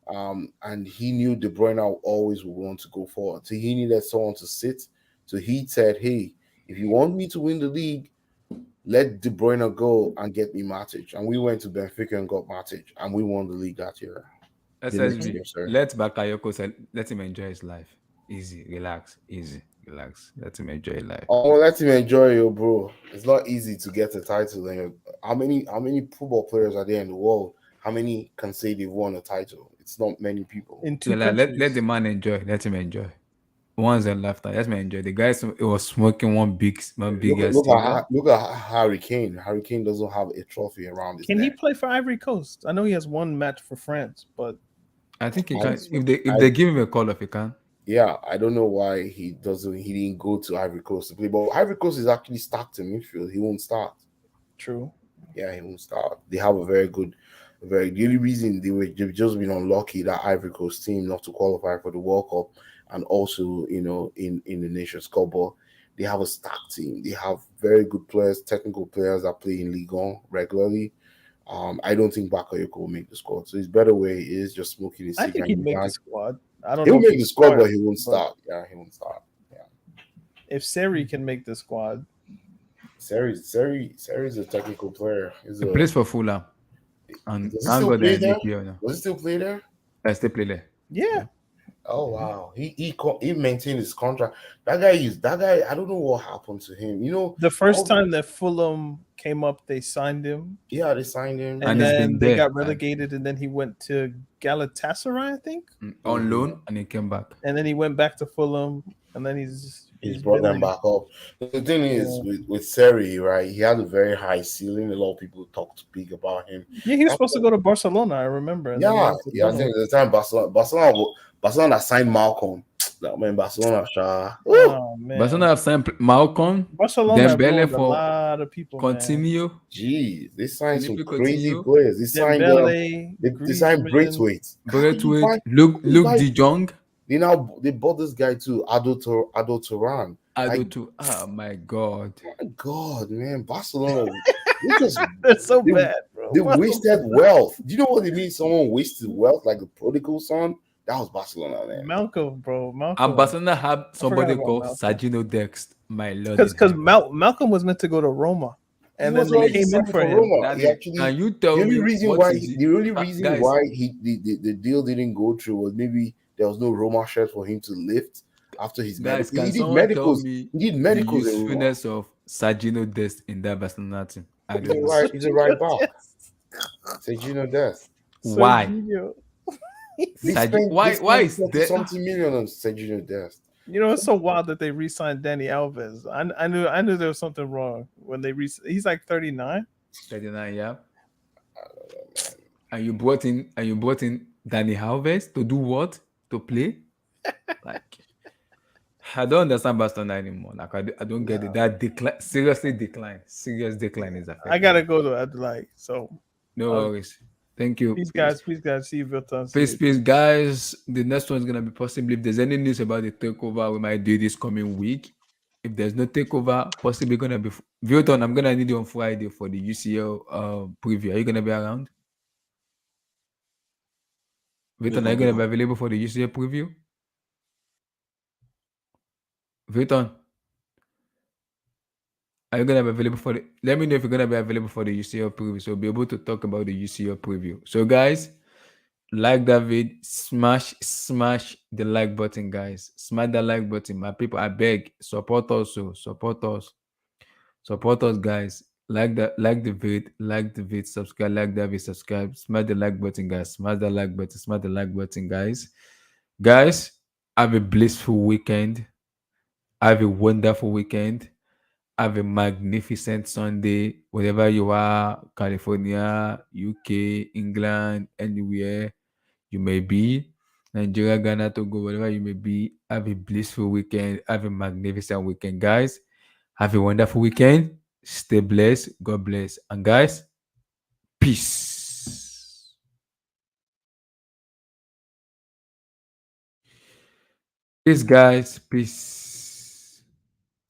And he knew De Bruyne always would want to go forward. So he needed someone to sit. So he said, "Hey, if you want me to win the league, let De Bruyne go and get me Matic." And we went to Benfica and got Matic, and we won the league that year. The next SSB, year, sir. let Bakayoko let him enjoy his life. Easy, relax, relax. Let him enjoy his life. Oh, let him enjoy you, bro. It's not easy to get a title. And how many football players are there in the world? How many can say they've won a title? It's not many people. In two Yeah, like, countries. let the man enjoy. Let him enjoy. Once in a lifetime. Let me enjoy. The guy was smoking one big ass Look cigar. at Harry Kane. Harry Kane doesn't have a trophy around his Can he neck. play for Ivory Coast? I know he has one match for France, but I think he I- can. If they give him a call, if he can. Yeah, I don't know why he didn't go to Ivory Coast to play. But Ivory Coast is actually stacked in midfield. He won't start. true. Yeah, he won't start. They have a very good, the only reason they've just been unlucky that Ivory Coast team not to qualify for the World Cup and also in the Nations Cup, but they have a stacked team. They have very good players, technical players that play in Ligue 1 regularly. I don't think Bakayoko will make the squad. So his better way is just smoking his I cigar. think he'd in make the bag. squad. I don't He'll know. if make he'd the squad, start, but he won't start. Yeah, he won't start. If Seri can make the squad, Seri's a technical player. He plays for Fulham. And Does he thank still God play they're there? NDPL now. Does he still play there? I still play there. yeah. Oh wow, he maintained his contract. That guy. I don't know what happened to him. The first all- time that Fulham came up, they signed him, Yeah, they signed him. and And he's then been they there, got like- relegated, and then he went to Galatasaray, I think, On loan, and he came back. and then he went back to Fulham, and then he's brought been them there. back up. The thing is, with Seri, right? He had a very high ceiling. A lot of people talked big about him. Yeah, he was supposed to go to Barcelona, I remember. and then he Yeah, went to I Fulham. think at the time Barcelona signed Malcolm. That man, Barcelona. Oh man, Barcelona have signed Malcolm, Barcelona Dembele ruined a for lot of people. man. Coutinho. Jeez, they signed some Felipe crazy Coutinho, players. They signed Dembele, they signed Griezmann. Braithwaite. Braithwaite, Luke De Jong. They bought this guy too, Ado Turan. Oh my God. My God, man, Barcelona. They're so they- bad, bro. They wasted wealth. Do you know what it means? Someone wasted wealth like a prodigal son. That was Barcelona, man. Malcolm, bro. Malcolm. And Barcelona had somebody about called Malcolm. Sergino Dext. My lord. Because Malcolm was meant to go to Roma, and He then was they already came in signed for him. Roma. He actually, Can you tell the only me reason what why is it? the only reason Guys, why the deal didn't go through was maybe there was no Roma shirt for him to lift after his Guys, medical. can He did someone tell medicals. me He did the medicals in Roma. usefulness of Sergino Dest in that Barcelona team? I don't know. He's a right back. Yes. Sergio Dest. Why? Sergio. They Why spent is 40 that? something million on Sergio Dest. You know, it's so wild that they re-signed Danny Alves. I knew there was something wrong when they he's like 39. 39, yeah. I don't know, man. And you brought in Danny Alves to do what? To play? Like, I don't understand Barcelona anymore. Like, I don't get it. Nah. That decline, seriously decline. Serious decline is I affecting gotta them. go to Adelaide. So, No uh, worries. Thank you. peace, guys. Peace, guys. See you, Vilton. See Peace, you. peace, guys. The next one's gonna be possibly if there's any news about the takeover, we might do this coming week. If there's no takeover, possibly gonna be Vilton. I'm gonna need you on Friday for the UCL preview. Are you gonna be around? Wait, Vilton, are you hold gonna on. be available for the UCL preview? Vilton, are you gonna be available for the? Let me know if you're gonna be available for the UCL preview, so we'll be able to talk about the UCL preview. So, guys, like that vid, smash the like button, guys. Smash the like button, my people. I beg, support us, so support us, guys. Like the vid, subscribe, like that vid, subscribe, smash the like button, guys. Smash the like button, smash the like button, guys. Guys, have a blissful weekend. Have a wonderful weekend. Have a magnificent Sunday, wherever you are, California, UK, England, anywhere you may be, Nigeria, Ghana, Togo, wherever you may be. Have a blissful weekend. Have a magnificent weekend, guys. Have a wonderful weekend. Stay blessed. God bless. And guys, peace. Peace, guys. Peace.